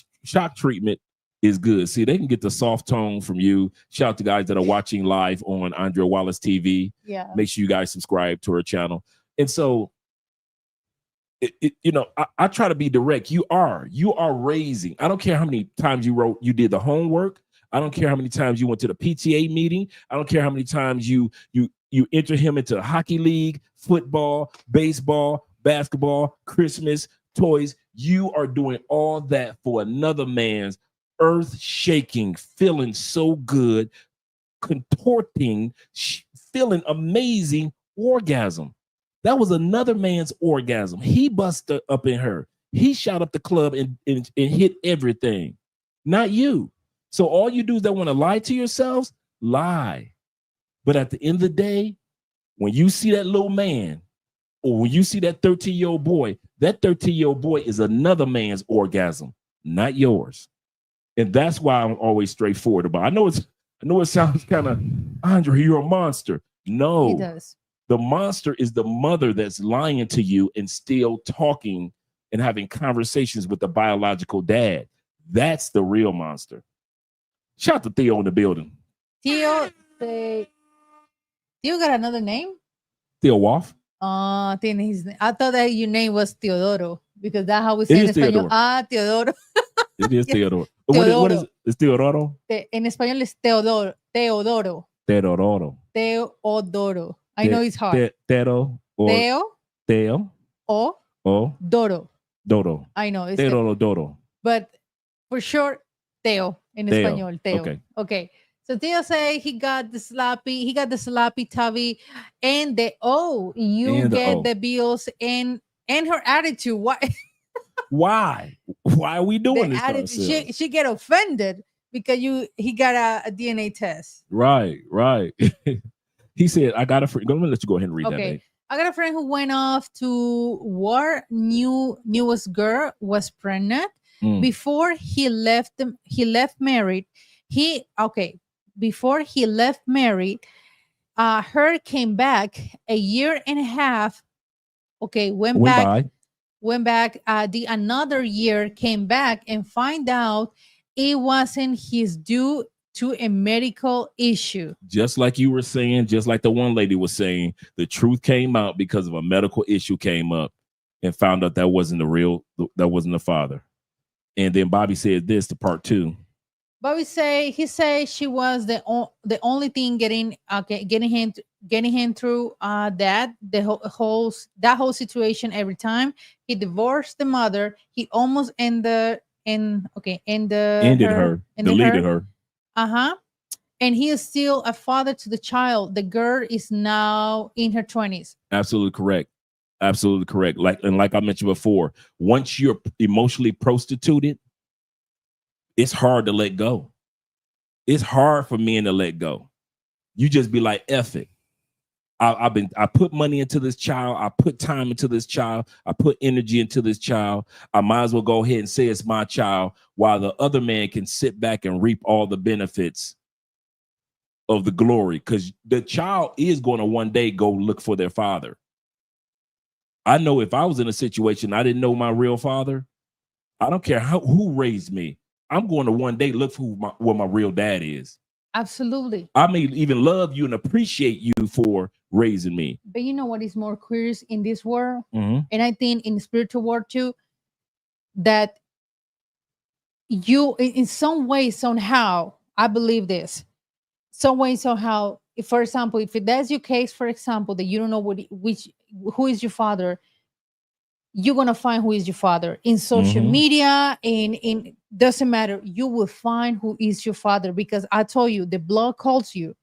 treatment is good. See, they can get the soft tone from you. Shout out to guys that are watching live on Andrea Wallace TV. Yeah. Make sure you guys subscribe to her channel. And so, I try to be direct. You are raising. I don't care how many times you did the homework. I don't care how many times you went to the PTA meeting. I don't care how many times you enter him into a hockey league, football, baseball, basketball, Christmas, toys. You are doing all that for another man's earth-shaking, feeling so good, contorting, feeling amazing orgasm. That was another man's orgasm. He busted up in her. He shot up the club and hit everything, not you. So all you do is that want to lie to yourselves, lie. But at the end of the day, when you see that little man, or when you see that 13-year-old boy, that 13-year-old boy is another man's orgasm, not yours. And that's why I'm always straightforward about it. I know it sounds kind of, Andre, you're a monster. No, he does. The monster is the mother that's lying to you and still talking and having conversations with the biological dad. That's the real monster. Shout out to Theo in the building. Theo got another name? Theo Waff. I thought that your name was Teodoro, because that's how we say in Espanol. Teodoro. It is Teodoro. What is it? It's Teodoro? En español es Teodoro. Teodoro. Teodoro. Teodoro. I know it's hard. Teo. O. Doro. Doro. I know. It's Doro. But for short, Teo in español. Teo. Okay. So Theo say he got the sloppy tubby, and the the bills and her attitude. Why? Why are we doing this? Attitude, she get offended because he got a DNA test. Right. He said, I got a friend. I'm gonna let you go ahead and read that. Babe. I got a friend who went off to war. Newest girl was pregnant. Before he left married. Before he left married, her came back a year and a half. Went back. The another year came back and find out it wasn't his due to a medical issue. Just like you were saying, just like the one lady was saying, the truth came out because of a medical issue came up and found out that wasn't the father. And then Bobby said this to part two. Bobby he said she was the only thing getting him through that whole situation. Every time he divorced the mother, he almost deleted her. And he is still a father to the child. The girl is now in her 20s. Absolutely correct. Like I mentioned before, once you're emotionally prostituted, it's hard to let go. It's hard for men to let go. You just be like, F it. I put money into this child. I put time into this child. I put energy into this child. I might as well go ahead and say it's my child, while the other man can sit back and reap all the benefits of the glory, because the child is going to one day go look for their father. I know if I was in a situation I didn't know my real father, I don't care who raised me, I'm going to one day look for what my real dad is. Absolutely. I may even love you and appreciate you for raising me. But you know what is more curious in this world? Mm-hmm. And I think in the spiritual world too, that you, in some way, somehow, I believe this, some way, somehow, if, for example, if that's your case, for example, that you don't know who is your father, you're gonna find who is your father in social media, in doesn't matter. You will find who is your father, because I told you the blood calls you,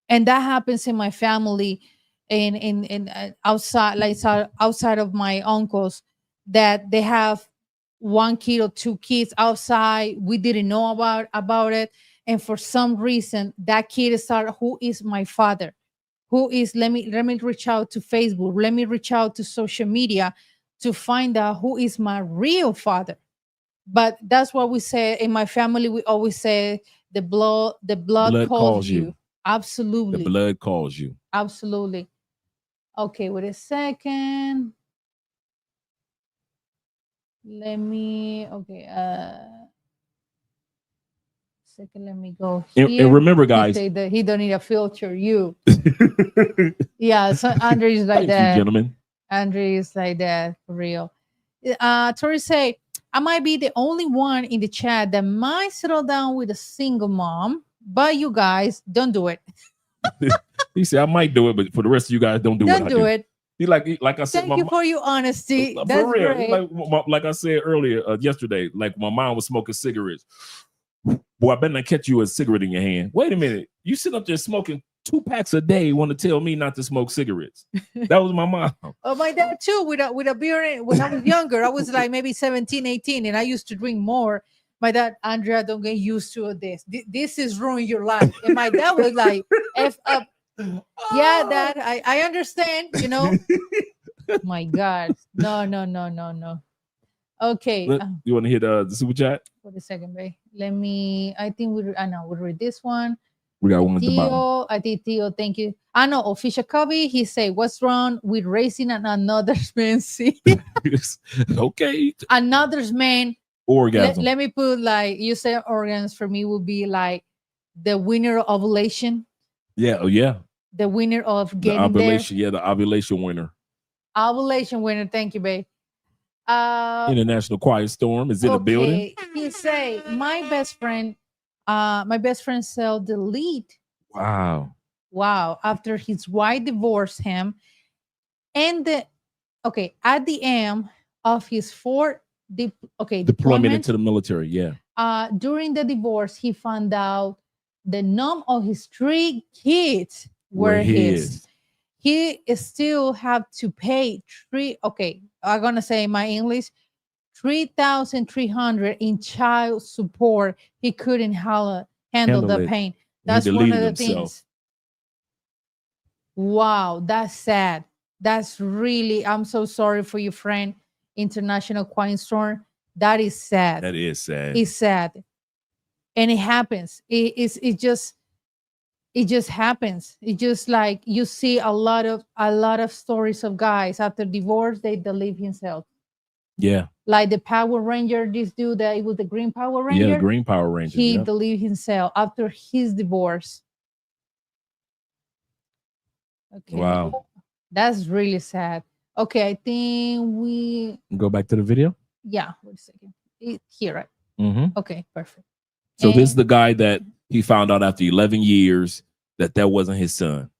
and that happens in my family, in outside, like outside of my uncles, that they have 1 kid or 2 kids outside. We didn't know about it, and for some reason that kid started, who is my father? Who is, let me reach out to Facebook, let me reach out to social media to find out who is my real father. But that's what we say in my family. We always say the blood calls you. Absolutely. The blood calls you. Absolutely. Okay, wait a second. Let me, okay, second, let me go here. And remember, guys, he say that he don't need a filter. You. Yeah, so Andre is like thank that. you, gentlemen. Andre is like that for real. Tori say, I might be the only one in the chat that might settle down with a single mom, but you guys don't do it. He said, I might do it, but for the rest of you guys, don't do Don't what do I do. it. He like I said, Thank you for your honesty. That's for real. great. Like I said earlier, yesterday, like my mom was smoking cigarettes. Boy, I better not catch you with a cigarette in your hand. Wait a minute. You sit up there smoking 2 packs a day, want to tell me not to smoke cigarettes. That was my mom. Oh, my dad too, with a beer. When I was younger, I was like maybe 17, 18, and I used to drink more. My dad, Andrea, don't get used to this. This is ruining your life. And my dad was like, F up. Yeah, Dad, I understand, you know. My God. No. Okay. You want to hit the super chat? Wait a second, babe. Let me, I think we'll read this one. We got one at the bottom. I think Theo, thank you. I know, Official Cubby, he say, what's wrong with racing another man's seat? Okay. Another's man. Orgasm. Let me put, like, you say organs for me would be like the winner of ovulation. Yeah, oh yeah. The winner of getting the ovulation, there. Yeah, the ovulation winner. Ovulation winner, thank you, babe. International Quiet Storm is in the building. He say, my best friend sell the lead. Wow. After his wife divorced him. And at the end of his deployment into the military, yeah. During the divorce, he found out the name of his 3 kids were his. He still have to pay I'm gonna say in my English, 3,300 in child support. He couldn't handle the pain. That's one of the things. Wow, that's sad. That's really, I'm so sorry for your friend, International Quiet Storm. That is sad. That is sad. It's sad. And it happens. It just happens. It just, like, you see a lot of stories of guys after divorce, they delete himself. Yeah. Like the Power Ranger, this dude that it was the Green Power Ranger. Yeah, the Green Power Ranger. He deleted himself after his divorce. Okay. Wow. That's really sad. Okay, I think we go back to the video. Yeah, wait a second. Here, right? Mm-hmm. Okay, perfect. So this is the guy that he found out after 11 years that wasn't his son.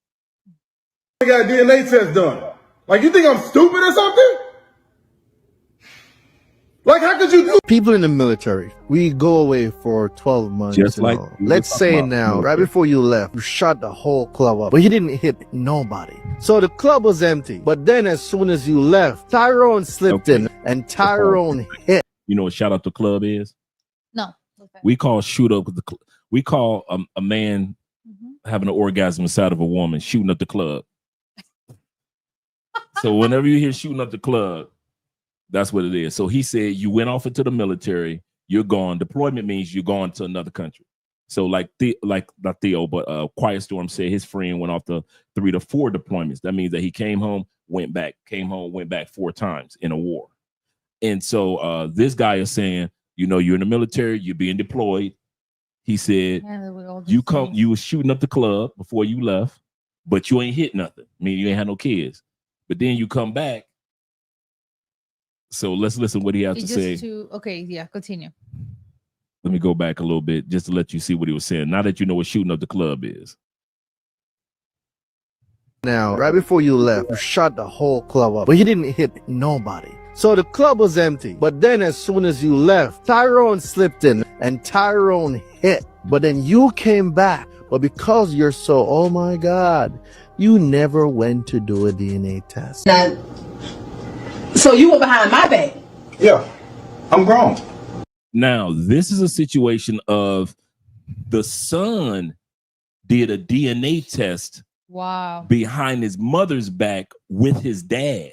I got a DNA test done. Like, you think I'm stupid or something? Like, how could you do? People in the military, we go away for 12 months. Just like let's say now, right before you left, you shot the whole club up, but you didn't hit nobody. So the club was empty. But then as soon as you left, Tyrone slipped in and Tyrone hit. You know what shout out the club is? No. Okay. We call shoot up the club. We call a man having an orgasm inside of a woman shooting up the club. So whenever you hear shooting up the club, that's what it is. So he said, you went off into the military, you're gone. Deployment means you're gone to another country. So like not Theo, but Quiet Storm said his friend went off the 3 to 4 deployments. That means that he came home, went back, 4 times in a war. And so this guy is saying, you know, you're in the military, you're being deployed. He said, you was shooting up the club before you left, but you ain't hit nothing. I mean, you ain't had no kids. But then you come back. So let's listen what he has to say. Continue. Let me go back a little bit just to let you see what he was saying. Now that you know what shooting up the club is. Now, right before you left, you shot the whole club up, but you didn't hit nobody. So the club was empty. But then as soon as you left, Tyrone slipped in and Tyrone hit. But then you came back. But because you're so, oh my God, you never went to do a DNA test. Now, so you were behind my back? Yeah, I'm grown. Now, this is a situation of the son did a DNA test behind his mother's back with his dad.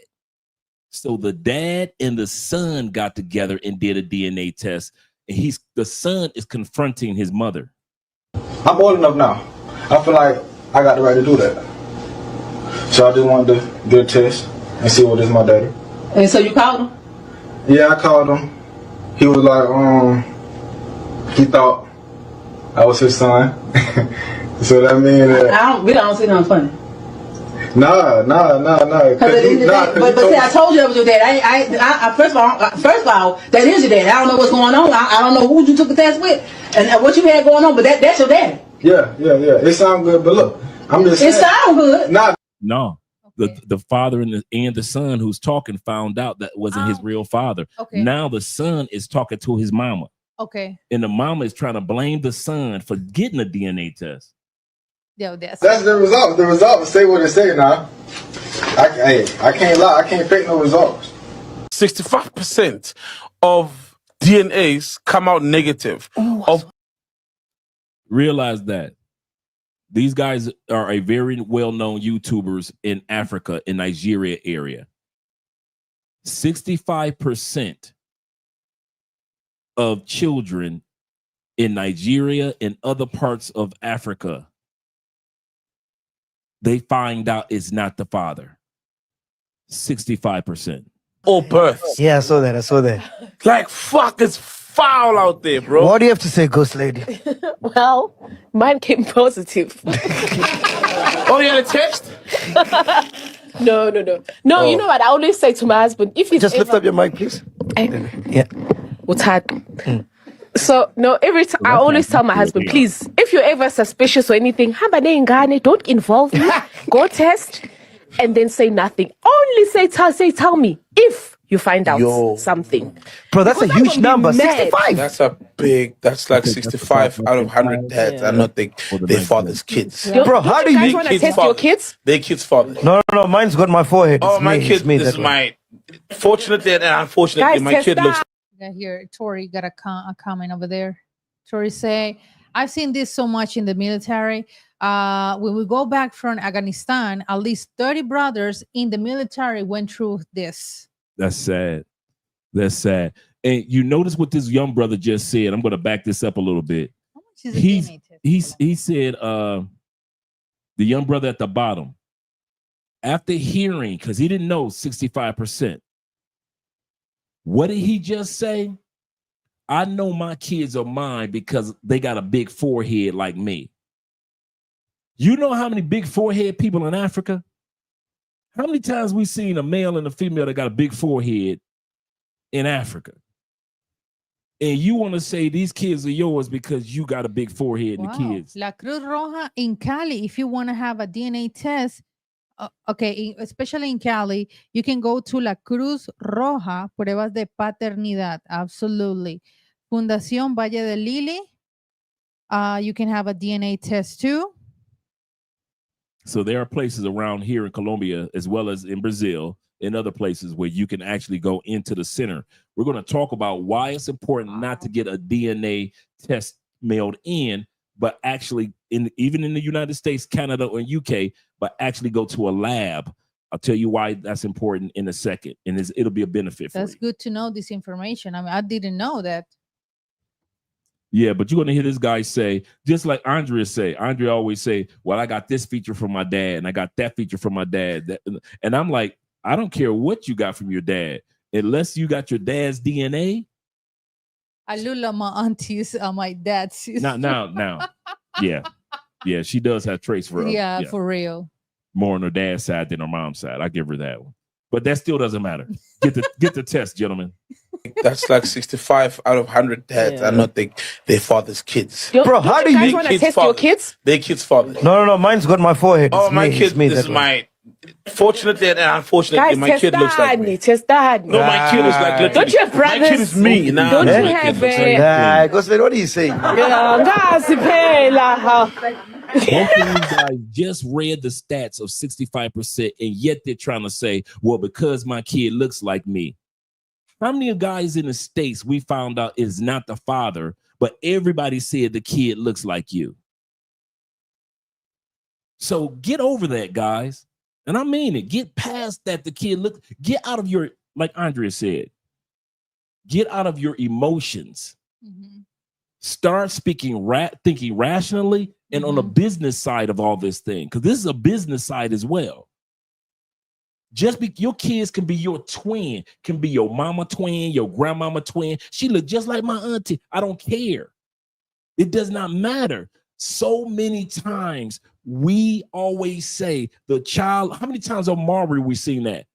So the dad and the son got together and did a DNA test. And the son is confronting his mother. I'm old enough now. I feel like I got the right to do that. So I just wanted to get a test and see what is my daddy. And so you called him? Yeah, I called him. He was like, he thought I was his son. So that means that we don't see nothing funny. Nah. But see, I told you that was your dad. I first of all, that is your dad. I don't know what's going on. I don't know who you took the test with and what you had going on, but that's your daddy. Yeah. It sounds good, but look, I'm just saying. It sounds good. No. The father and the son who's talking found out that wasn't his real father. Okay. Now the son is talking to his mama. Okay. And the mama is trying to blame the son for getting a DNA test. That's the result. The results say what it say now. I can't lie. I can't fake no results. 65% of DNAs come out negative. Realize that these guys are a very well-known YouTubers in Africa, in Nigeria area. 65% of children in Nigeria and other parts of Africa, they find out it's not the father. 65%. All births. Yeah, I saw that. Like, fuck, it's foul out there, bro. What do you have to say, Ghost Lady? Well, mine came positive. Oh, you had a test? No. No, you know what? I always say to my husband, if you just lift up your mic, please. Yeah. What's hard? So no, every time I always tell my husband, please, if you're ever suspicious or anything, don't involve me. Go test and then say nothing. Only tell me if you find out something. Bro, that's a huge number. 65. That's like 65 out of 100 dads. I don't think their father's kids. Bro, how do you want to test your kids? Their kids' father. No, mine's got my forehead. Oh, my kid, this is my, fortunately and unfortunately, Guys, my kid looks. Here, Tori got a comment over there. Tori say, I've seen this so much in the military. When we go back from Afghanistan, at least 30 brothers in the military went through this. That's sad. And you notice what this young brother just said. I'm going to back this up a little bit. He said, the young brother at the bottom, after hearing, because he didn't know 65%. What did he just say? I know my kids are mine because they got a big forehead like me. You know how many big forehead people in Africa? How many times we seen a male and a female that got a big forehead in Africa? And you want to say these kids are yours because you got a big forehead in the kids. La Cruz Roja in Cali, if you want to have a DNA test, especially in Cali, you can go to La Cruz Roja, pruebas de paternidad, absolutely. Fundación Valle de Lili, you can have a DNA test too. So there are places around here in Colombia, as well as in Brazil, and other places where you can actually go into the center. We're going to talk about why it's important not to get a DNA test mailed in, but actually, even in the United States, Canada, or UK, but actually go to a lab. I'll tell you why that's important in a second, and it'll be a benefit for you. That's good to know this information. I mean, I didn't know that. Yeah, but you're gonna hear this guy say, just like Andrea say. Andrea always say, "Well, I got this feature from my dad, and I got that feature from my dad." And I'm like, I don't care what you got from your dad, unless you got your dad's DNA. I love my aunties, my dad's. Now, yeah, she does have traits for yeah, for real. More on her dad's side than her mom's side. I give her that one, but that still doesn't matter. Get the test, gentlemen. That's like 65 out of 100 dads are not their father's kids. Bro, how do you guys want to test your kids? Their kids' fathers. No, mine's got my forehead. Oh, It's my me, kid, it's me, this that's is why. my... Fortunately and unfortunately, Guys, my kid looks like me. test that. No, my kid is like... literally- Don't you have brothers? My kid is me. Nah, Don't my you kid have looks like me. Nah, Gosling, what are you saying? Both of these guys just read the stats of 65%, and yet they're trying to say, well, because my kid looks like me. How many guys in the States we found out is not the father, but everybody said the kid looks like you? So get over that, guys. And I mean it. Get past that the kid look. Get out of your, like Andrea said, get out of your emotions. Mm-hmm. Start thinking rationally and on the business side of all this thing, because this is a business side as well. Your kids can be your twin, can be your mama twin, your grandmama twin. She look just like my auntie. I don't care. It does not matter. So many times we always say the child. How many times on Marbury we seen that?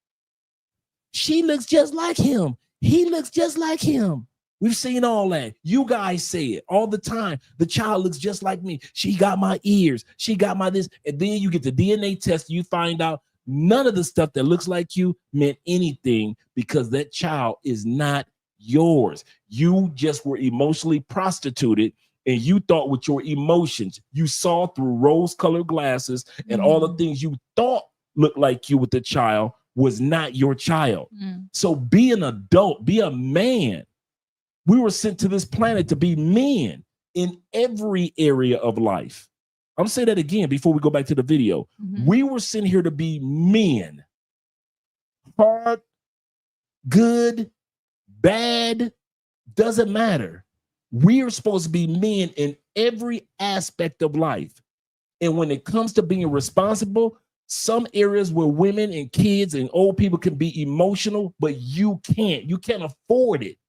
She looks just like him. He looks just like him. We've seen all that. You guys say it all the time. The child looks just like me. She got my ears. She got my this. And then you get the DNA test. You find out none of the stuff that looks like you meant anything, because that child is not yours. You just were emotionally prostituted, and you thought with your emotions, you saw through rose-colored glasses, and all the things you thought looked like you with the child was not your child. So be an adult, be a man. We were sent to this planet to be men in every area of life. I'm saying that again before we go back to the video. We were sent here to be men. Hard, good, bad, doesn't matter. We are supposed to be men in every aspect of life. And when it comes to being responsible, some areas where women and kids and old people can be emotional, but you can't. You can't afford it.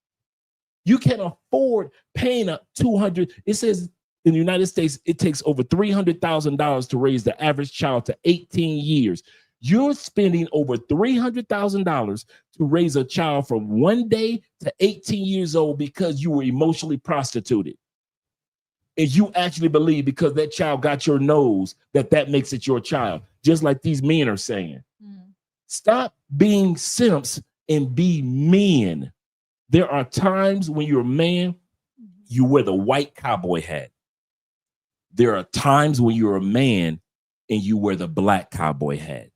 You can't afford paying a $200. It says in the United States, it takes over $300,000 to raise the average child to 18 years. You're spending over $300,000 to raise a child from 1 day to 18 years old because you were emotionally prostituted. And you actually believe because that child got your nose that makes it your child, just like these men are saying. Stop being simps and be men. There are times when you're a man, you wear the white cowboy hat. There are times when you're a man and you wear the black cowboy hat.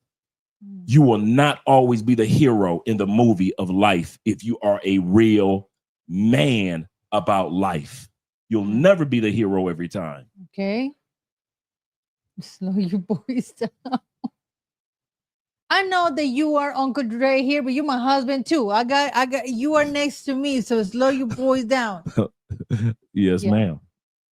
You will not always be the hero in the movie of life if you are a real man about life. You'll never be the hero every time. Okay. Slow you boys down. I know that you are Uncle Dre here, but you're my husband too. I got you are next to me, so slow you boys down. Yes, ma'am.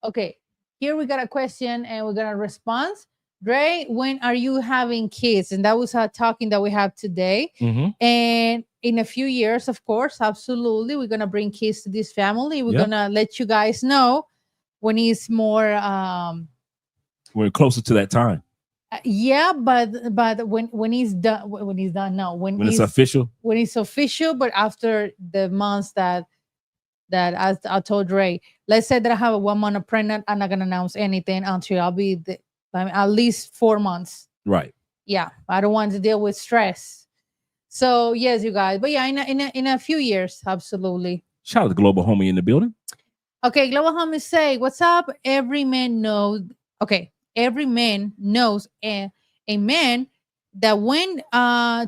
Okay, here we got a question and we're gonna respond. Dre, when are you having kids? And that was our talking that we have today. And in a few years, of course, absolutely, we're gonna bring kids to this family. We're gonna let you guys know when it's more. We're closer to that time. Yeah, but when he's done, when it's official, but after the months that I told Ray, let's say that I have a 1 month pregnant, I'm not gonna announce anything until I'll be at least 4 months. Right. Yeah, I don't want to deal with stress. So yes, you guys, but yeah, in a few years, absolutely. Shout out to Global Homie in the building. Okay, Global Homie say, what's up? Every man knows. Okay. Every man knows a man that when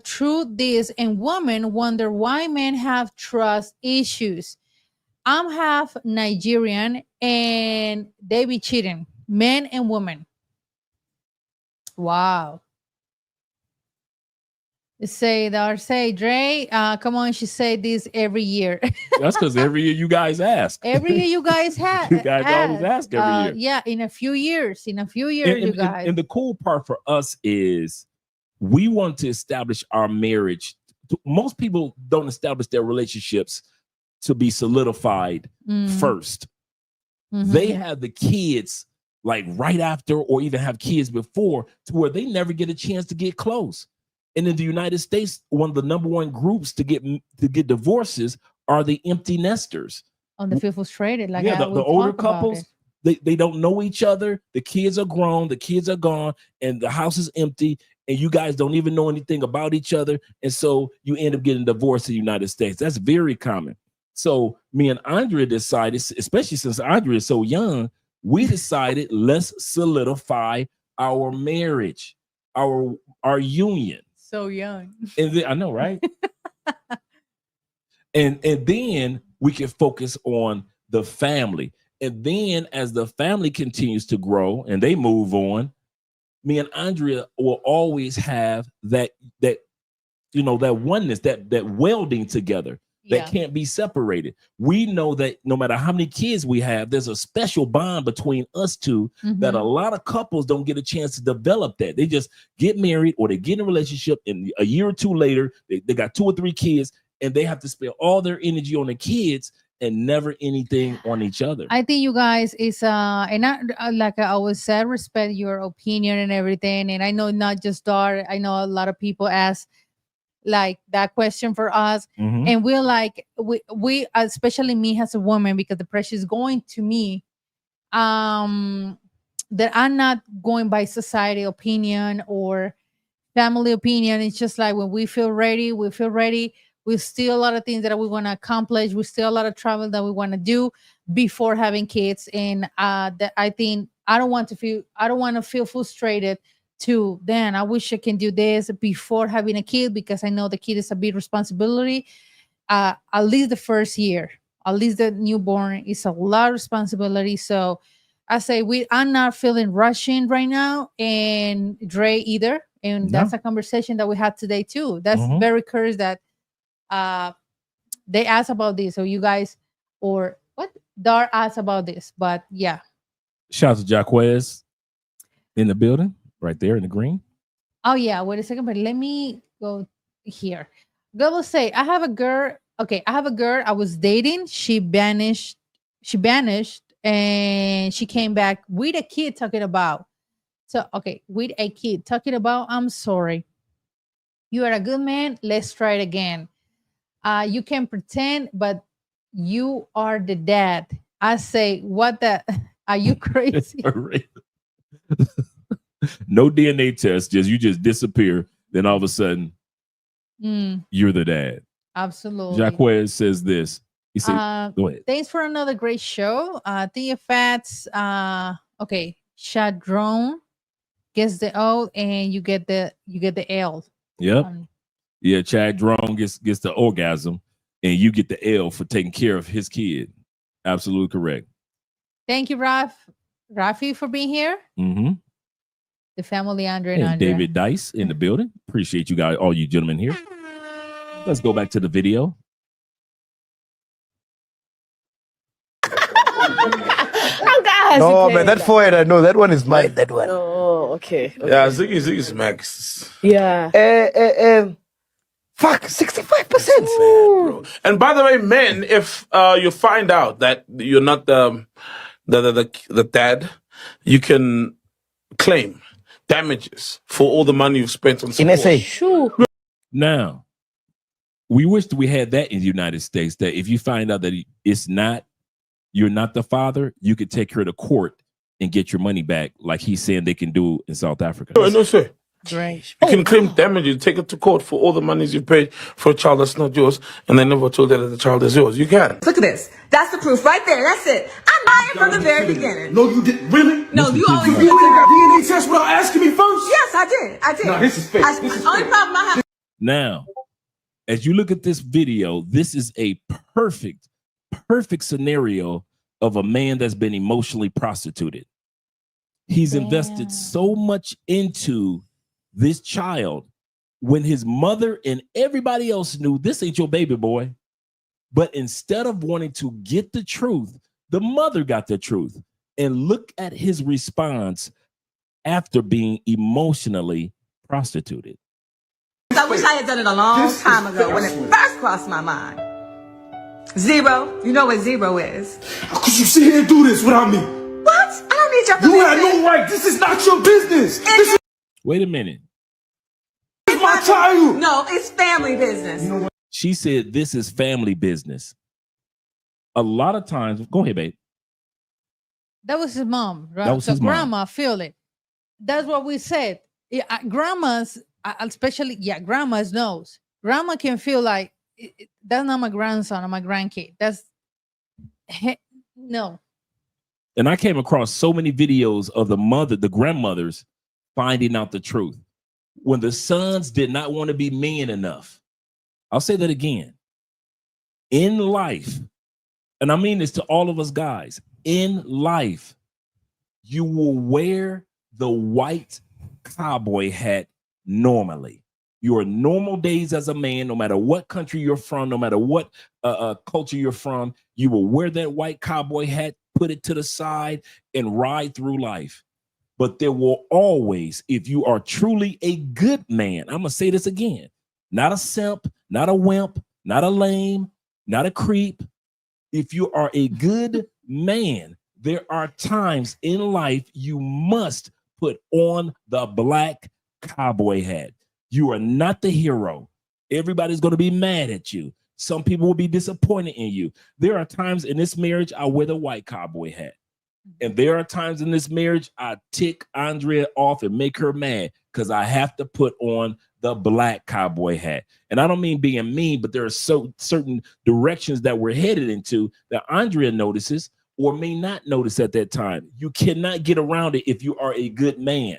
through this, and women wonder why men have trust issues. I'm half Nigerian and they be cheating, men and women. Wow. Say, Dre, come on, she said this every year. That's because every year you guys ask. Every year you guys have. You guys always ask every year. Yeah, in a few years, you guys. And the cool part for us is we want to establish our marriage. Most people don't establish their relationships to be solidified first. They have the kids like right after, or even have kids before, to where they never get a chance to get close. And in the United States, one of the number one groups to get divorces are the empty nesters. The feel frustrated, like the older couples. They don't know each other. The kids are grown. The kids are gone, and the house is empty. And you guys don't even know anything about each other, and so you end up getting divorced in the United States. That's very common. So me and Andrea decided, especially since Andrea is so young, we decided let's solidify our marriage, our union. So young. And then, I know, right? and then we can focus on the family. And then as the family continues to grow and they move on, me and Andrea will always have that oneness, that welding together that can't be separated. We know that no matter how many kids we have, there's a special bond between us two that a lot of couples don't get a chance to develop that. They just get married or they get in a relationship, and a year or two later, they got 2 or 3 kids, and they have to spend all their energy on the kids and never anything on each other. I think you guys is and like I always said, respect your opinion and everything. And I know not just Dar, I know a lot of people ask like that question for us, and we're like, we especially me as a woman, because the pressure is going to me, that I'm not going by society opinion or family opinion. It's just like when we feel ready, we feel ready. We still a lot of things that we want to accomplish. We still a lot of travel that we want to do before having kids. And that I think I don't want to feel frustrated to then I wish I can do this before having a kid, because I know the kid is a big responsibility. At least the first year, at least the newborn is a lot of responsibility. So I say I'm not feeling rushing right now, and Dre either. And that's a conversation that we had today too. That's very curious that they asked about this, or you guys, or what Dar asked about this. But yeah, shout out to Jaquez in the building, right there in the green. Oh yeah, wait a second, but let me go here. Girl will say, I have a girl. Okay, I have a girl I was dating. She vanished, and she came back with a kid talking about. So okay, with a kid talking about, I'm sorry. You are a good man. Let's try it again. You can pretend, but you are the dad. I say, what the? Are you crazy? No DNA test, you just disappear. Then all of a sudden, you're the dad. Absolutely. Jaquez says this. He said, go ahead. Thanks for another great show. Thea Fats, okay, Shadron gets the O and you get the L. Yep. Yeah, Chad Drone gets the orgasm, and you get the L for taking care of his kid. Absolutely correct. Thank you, Rafi, for being here. The family, Andre and Andre. David Dice in the building. Appreciate you guys, all you gentlemen here. Let's go back to the video. Oh, guys. No, man, that forehead, I know. That one is mine, that one. Oh, okay. Yeah, Ziggy's max. Yeah. Fuck, 65%. Bad, bro. And by the way, men, if you find out that you're not the dad, you can claim damages for all the money you've spent on support. In SA. Sure. Now, we wish that we had that in the United States, that if you find out that you're not the father, you could take her to court and get your money back, like he's saying they can do in South Africa. No, sir. Right. You can claim damages, take it to court for all the monies you paid for a child that's not yours, and they never told you that the child is yours. You can. Look at this. That's the proof right there. That's it. I'm lying from the very beginning. No, you didn't. Really? No, you always You did a DNA test without asking me first? Yes, I did. No, this is fake. Only problem I have. Now, as you look at this video, this is a perfect scenario of a man that's been emotionally prostituted. He's invested so much into this child when his mother and everybody else knew this ain't your baby boy. But instead of wanting to get the truth, the mother got the truth. And look at his response after being emotionally prostituted. I wish I had done it a long time ago when it first crossed my mind. Zero. You know what zero is. How could you sit here and do this without me? What? I don't need your permission. You had no right. This is not your business. This is Wait a minute. my child. No, it's family business. You know what? She said this is family business. A lot of times, go ahead, babe. That was his mom, right? That was so his mom. grandma feel it. That's what we said. Yeah, grandmas, especially, grandmas knows. Grandma can feel like, that's not my grandson or my grandkid. That's, no. And I came across so many videos of the grandmothers finding out the truth. When the sons did not want to be men enough. I'll say that again. In life, and I mean this to all of us guys, in life, you will wear the white cowboy hat normally. Your normal days as a man, no matter what country you're from, no matter what culture you're from, you will wear that white cowboy hat, put it to the side, and ride through life. But there will always, if you are truly a good man, I'm going to say this again, not a simp, not a wimp, not a lame, not a creep. If you are a good man, there are times in life you must put on the black cowboy hat. You are not the hero. Everybody's going to be mad at you. Some people will be disappointed in you. There are times in this marriage I wear the white cowboy hat. And there are times in this marriage I tick Andrea off and make her mad because I have to put on the black cowboy hat. And I don't mean being mean, but there are certain directions that we're headed into that Andrea notices or may not notice at that time. You cannot get around it if you are a good man.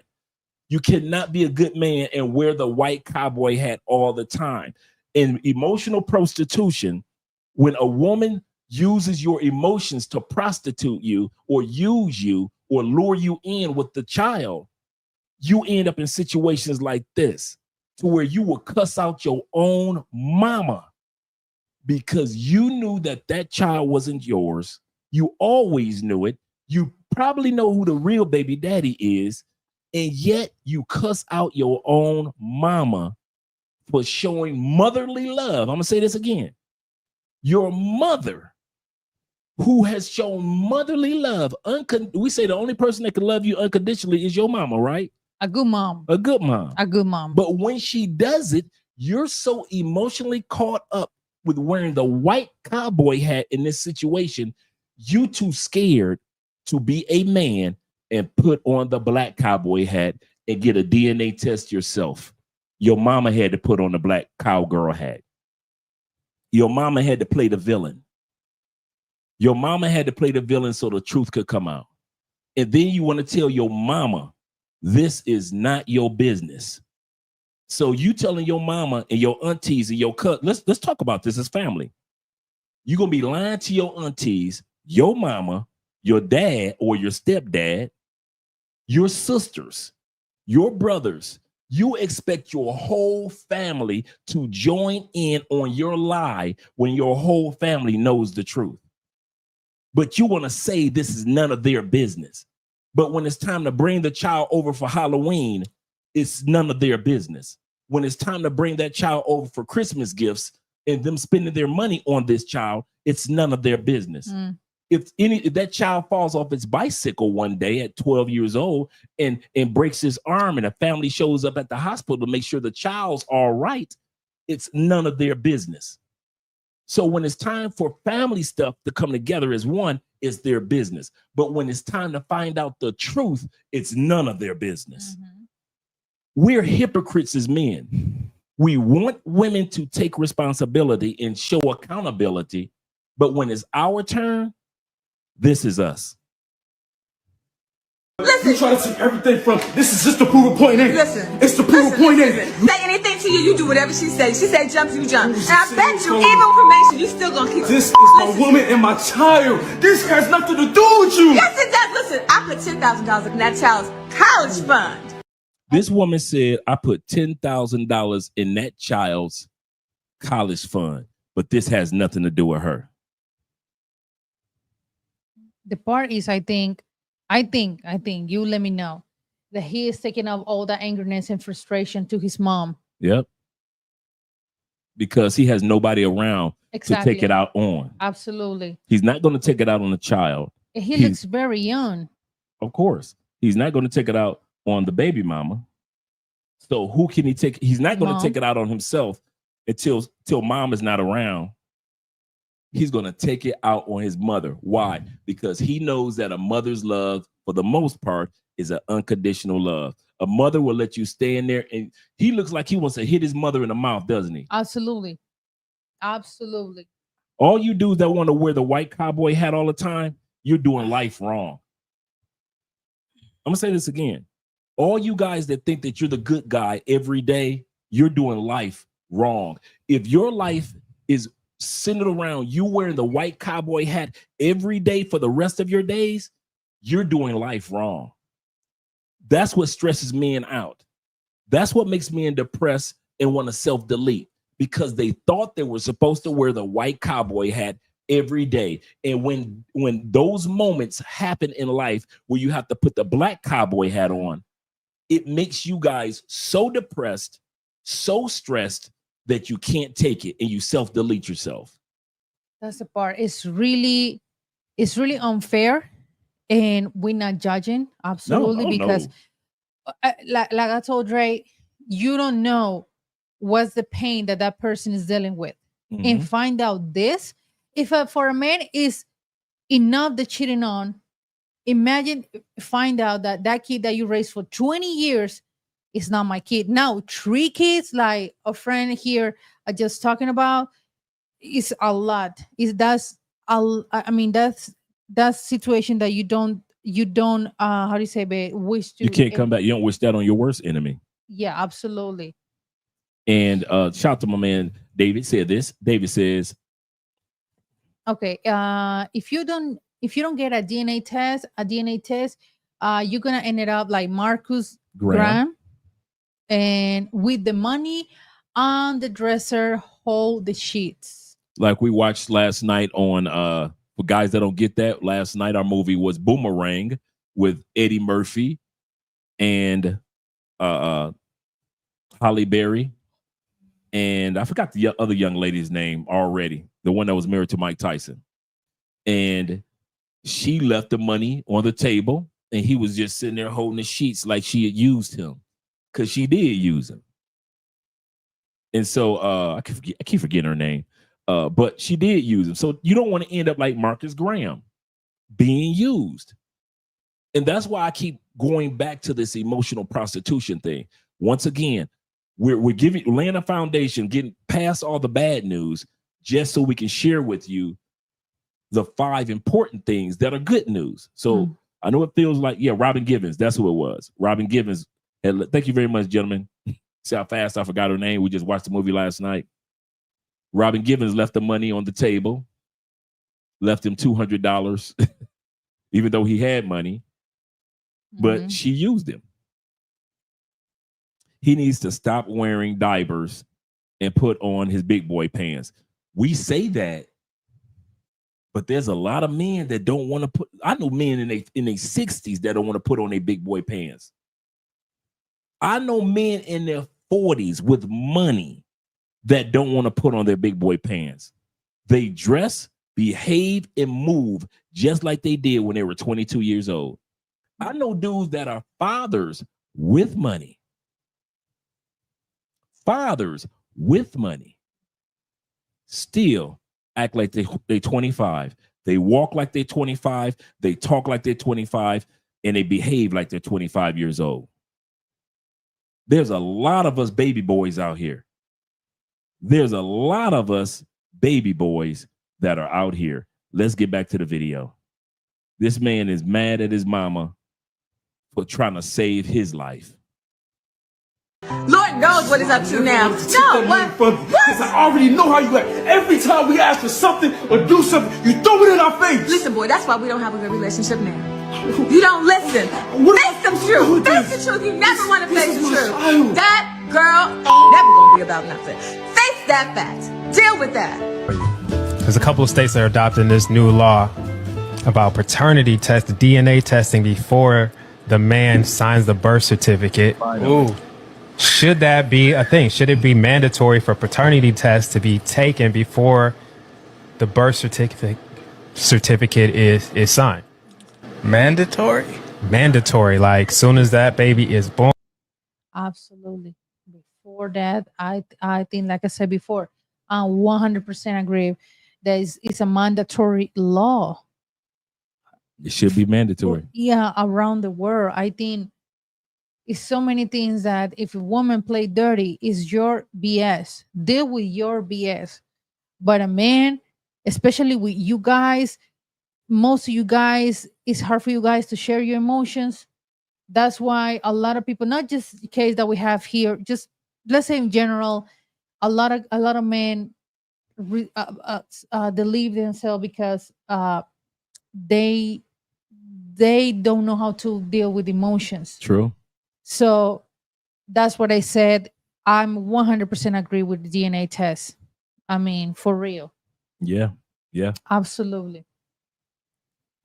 You cannot be a good man and wear the white cowboy hat all the time. In emotional prostitution, when a woman uses your emotions to prostitute you or use you or lure you in with the child, you end up in situations like this to where you will cuss out your own mama because you knew that that child wasn't yours. You always knew it. You probably know who the real baby daddy is, and yet you cuss out your own mama for showing motherly love. I'm going to say this again. Your mother, who has shown motherly love. We say the only person that can love you unconditionally is your mama, right? A good mom. A good mom. A good mom. But when she does it, you're so emotionally caught up with wearing the white cowboy hat in this situation, you too scared to be a man and put on the black cowboy hat and get a DNA test yourself. Your mama had to put on the black cowgirl hat. Your mama had to play the villain. Your mama had to play the villain so the truth could come out. And then you want to tell your mama, this is not your business. So you telling your mama and your aunties and your cousins, let's talk about this as family. You're going to be lying to your aunties, your mama, your dad or your stepdad, your sisters, your brothers. You expect your whole family to join in on your lie when your whole family knows the truth. But you want to say this is none of their business. But when it's time to bring the child over for Halloween, it's none of their business. When it's time to bring that child over for Christmas gifts and them spending their money on this child, it's none of their business. If that child falls off its bicycle one day at 12 years old and breaks his arm and a family shows up at the hospital to make sure the child's all right, it's none of their business. So when it's time for family stuff to come together as one, it's their business. But when it's time to find out the truth, it's none of their business. We're hypocrites as men. We want women to take responsibility and show accountability. But when it's our turn, this is us. Listen. You try to see everything from this is just to prove a point A. Listen. It's to prove a point A. Say anything to you, you do whatever she says. She say jump, you jump. And I bet you evil information, you still gonna keep it. This is my woman and my child. This has nothing to do with you. Yes, it does. Listen, I put $10,000 in that child's college fund. This woman said, I put $10,000 in that child's college fund, but this has nothing to do with her. The part is, I think, you let me know that he is taking up all the angerness and frustration to his mom. Yep. Because he has nobody around to take it out on. Absolutely. He's not going to take it out on the child. He looks very young. Of course. He's not going to take it out on the baby mama. So who can he take? He's not going to take it out on himself until mom is not around. He's going to take it out on his mother. Why? Because he knows that a mother's love, for the most part, is an unconditional love. A mother will let you stay in there, and he looks like he wants to hit his mother in the mouth, doesn't he? Absolutely. Absolutely. All you dudes that want to wear the white cowboy hat all the time, you're doing life wrong. I'm going to say this again. All you guys that think that you're the good guy every day, you're doing life wrong. If your life is centered around you wearing the white cowboy hat every day for the rest of your days, you're doing life wrong. That's what stresses men out. That's what makes men depressed and want to self-delete, because they thought they were supposed to wear the white cowboy hat every day. And when those moments happen in life where you have to put the black cowboy hat on, it makes you guys so depressed, so stressed that you can't take it and you self-delete yourself. That's the part. It's really unfair, and we're not judging. Absolutely. Because like I told Dre, you don't know what's the pain that person is dealing with. And find out this. If for a man is enough the cheating on, imagine find out that kid that you raised for 20 years is not my kid. Now 3 kids, like a friend here are just talking about, is a lot. That's situation that you don't how do you say, babe, wish to. You can't come back. You don't wish that on your worst enemy. Yeah, absolutely. And shout out to my man David said this. David says, okay, if you don't get a DNA test, you're gonna end it up like Marcus Graham, and with the money on the dresser, hold the sheets. Like we watched last night on for guys that don't get that, last night our movie was Boomerang with Eddie Murphy and Halle Berry, and I forgot the other young lady's name already, the one that was married to Mike Tyson. And she left the money on the table, and he was just sitting there holding the sheets like she had used him, because she did use him. And so I keep forgetting her name, but she did use him. So you don't want to end up like Marcus Graham being used. And that's why I keep going back to this emotional prostitution thing. Once again, we're laying a foundation, getting past all the bad news, just so we can share with you the 5 important things that are good news. So I know it feels like, Robin Givens, that's who it was. Robin Givens. And thank you very much, gentlemen. See how fast I forgot her name. We just watched the movie last night. Robin Givens left the money on the table, left him $200, even though he had money, but she used him. He needs to stop wearing diapers and put on his big boy pants. We say that, but there's a lot of men that don't want to put. I know men in their 60s that don't want to put on their big boy pants. I know men in their 40s with money that don't want to put on their big boy pants. They dress, behave, and move just like they did when they were 22 years old. I know dudes that are fathers with money. Fathers with money still act like they 25. They walk like they're 25. They talk like they're 25, and they behave like they're 25 years old. There's a lot of us baby boys out here. There's a lot of us baby boys that are out here. Let's get back to the video. This man is mad at his mama for trying to save his life. Lord knows what he's up to now. No, what? Because I already know how you act. Every time we ask for something or do something, you throw it in our face. Listen, boy, that's why we don't have a good relationship now. You don't listen. Face the truth. Face the truth. You never want to face the truth. That girl ain't never gonna be about nothing. Face that fact. Deal with that. There's a couple of states that are adopting this new law about paternity test, DNA testing before the man signs the birth certificate. Ooh. Should that be a thing? Should it be mandatory for paternity tests to be taken before the birth certificate is signed? Mandatory? Mandatory, like soon as that baby is born. Absolutely. Before that, I think, like I said before, I 100% agree that it's a mandatory law. It should be mandatory. Yeah, around the world. I think it's so many things that if a woman play dirty, it's your BS. Deal with your BS. But a man, especially with you guys, most of you guys, it's hard for you guys to share your emotions. That's why a lot of people, not just the case that we have here, just let's say in general, a lot of men they leave themselves because they don't know how to deal with emotions. True. So that's what I said. I'm 100% agree with the DNA test. I mean, for real. Yeah. Absolutely.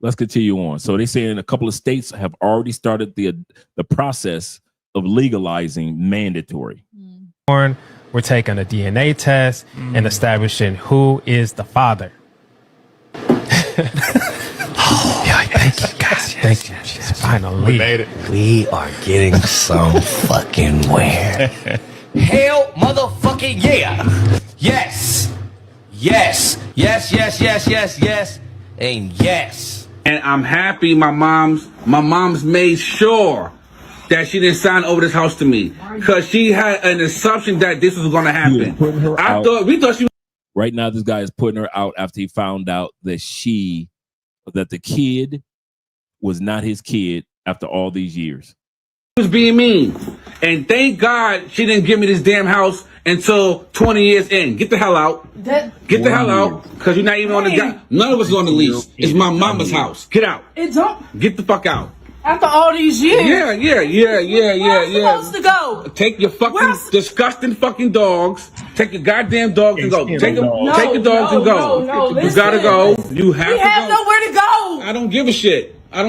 Let's continue on. So they say in a couple of states have already started the process of legalizing mandatory. We're taking a DNA test and establishing who is the father. Thank you, guys. Thank you. Finally. We made it. We are getting some fucking where. Hell motherfucking yeah. Yes. Yes. Yes, yes, yes, yes, yes. And yes. And I'm happy my mom's made sure that she didn't sign over this house to me. Because she had an assumption that this was going to happen. We thought she was. Right now, this guy is putting her out after he found out that the kid was not his kid after all these years. She was being mean. And thank God she didn't give me this damn house until 20 years in. Get the hell out. Get the hell out. Because you're not even on the guy. None of us is on the lease. It's my mama's house. Get out. Get the fuck out. After all these years. Yeah. Where am I supposed to go? Take your fucking disgusting fucking dogs. Take your goddamn dogs and go. Take your dogs and go. You gotta go. You have to go. We have nowhere to go. I don't give a shit. I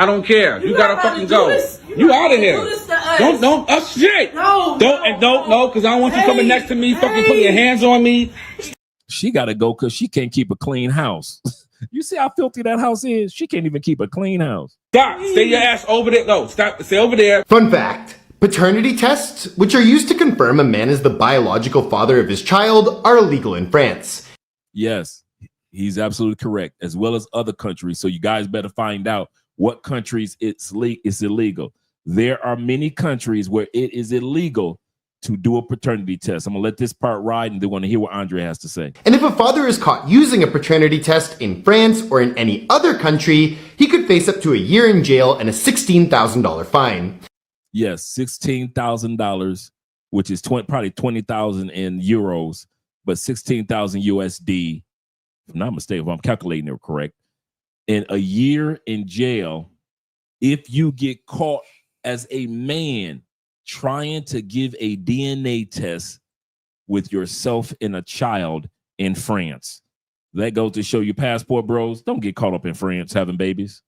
don't care. You gotta fucking go. You out of here. Don't shit. No, because I don't want you coming next to me, fucking putting your hands on me. She gotta go because she can't keep a clean house. You see how filthy that house is? She can't even keep a clean house. Stop. Stay your ass over there. No, stop. Stay over there. Fun fact. Paternity tests, which are used to confirm a man is the biological father of his child, are illegal in France. Yes, he's absolutely correct, as well as other countries. So you guys better find out what countries it's illegal. There are many countries where it is illegal to do a paternity test. I'm gonna let this part ride and then want to hear what Andre has to say. And if a father is caught using a paternity test in France or in any other country, he could face up to a year in jail and a $16,000 fine. Yes, $16,000, which is probably 20,000 in euros, but 16,000 USD. If I'm not mistaken, if I'm calculating it correct, and a year in jail if you get caught as a man trying to give a DNA test with yourself and a child in France. That goes to show you, passport bros, don't get caught up in France having babies.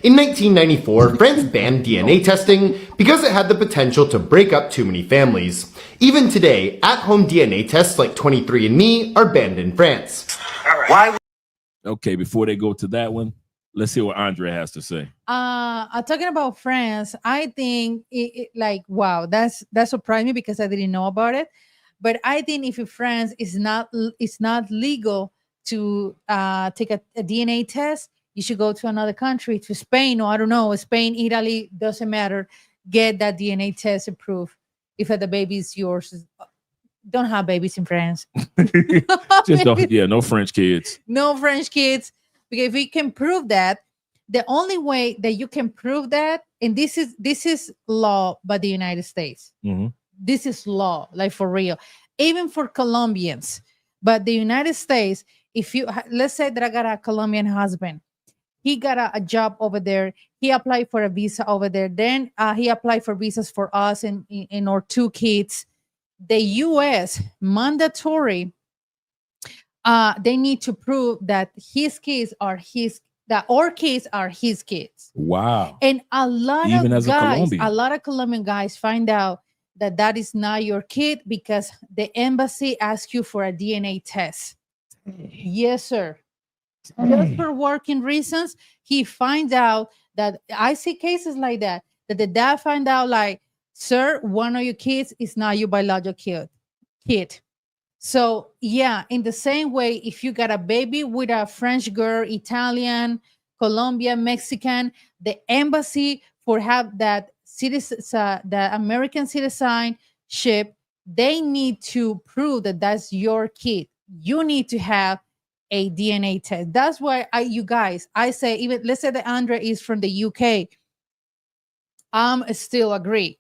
In 1994, France banned DNA testing because it had the potential to break up too many families. Even today, at-home DNA tests like 23andMe are banned in France. Why? Okay, before they go to that one, let's hear what Andre has to say. Talking about France, I think wow, that's surprised me because I didn't know about it. But I think if in France it's not legal to take a DNA test, you should go to another country, to Spain, or I don't know, Spain, Italy, doesn't matter. Get that DNA test approved. If the baby is yours, don't have babies in France. Just don't, no French kids. No French kids. Because if we can prove that, the only way that you can prove that, and this is law by the United States. Mm-hmm. This is law, like for real, even for Colombians. But the United States, if you let's say that I got a Colombian husband, He got a job over there. He applied for a visa over there. Then he applied for visas for us and our 2 kids. The U.S. mandatory. They need to prove that his kids are that our kids are his kids. Wow. And a lot Even of as guys, a lot of Colombian guys find out that is not your kid because the embassy asks you for a DNA test. Yes, sir. Just for working reasons, he finds out that I see cases like that the dad find out like, sir, one of your kids is not your biological kid. So yeah, in the same way, if you got a baby with a French girl, Italian, Colombian, Mexican, the embassy for have that citizen, the American citizenship, they need to prove that that's your kid. You need to have a DNA test. That's why I say, even let's say that Andre is from the UK. I'm still agree.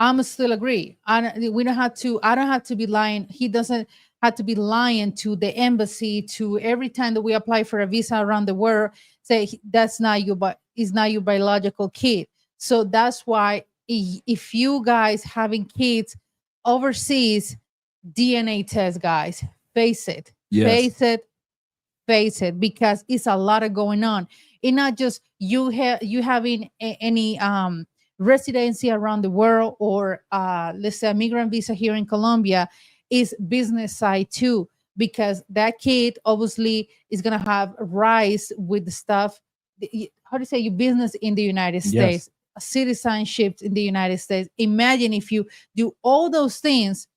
I don't have to be lying. He doesn't have to be lying to the embassy to every time that we apply for a visa around the world, say that's not you, but is not your biological kid. So that's why if you guys having kids overseas, DNA test, guys, face it. Yes. Face it, because it's a lot of going on. It's not just you having any residency around the world or let's say a migrant visa here in Colombia. Is business side too, because that kid obviously is gonna have rights with the stuff. How do you say your business in the United States, citizenship in the United States? Imagine if you do all those things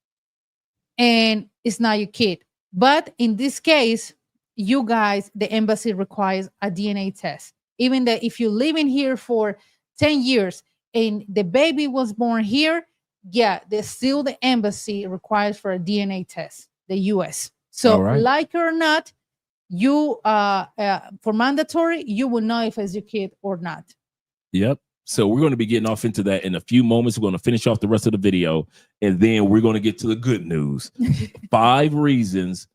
and it's not your kid. But in this case, you guys, the embassy requires a DNA test. Even that if you live in here for 10 years and the baby was born here, there's still the embassy requires for a DNA test, the US. So like it or not, you for mandatory, you will know if it's your kid or not. Yep. So we're going to be getting off into that in a few moments. We're going to finish off the rest of the video, and then we're going to get to the good news. 5 reasons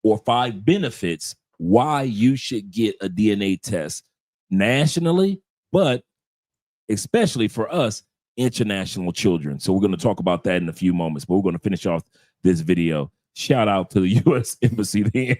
or 5 benefits why you should get a DNA test nationally, but especially for us, international children. So we're going to talk about that in a few moments, but we're going to finish off this video. Shout out to the U.S. Embassy then.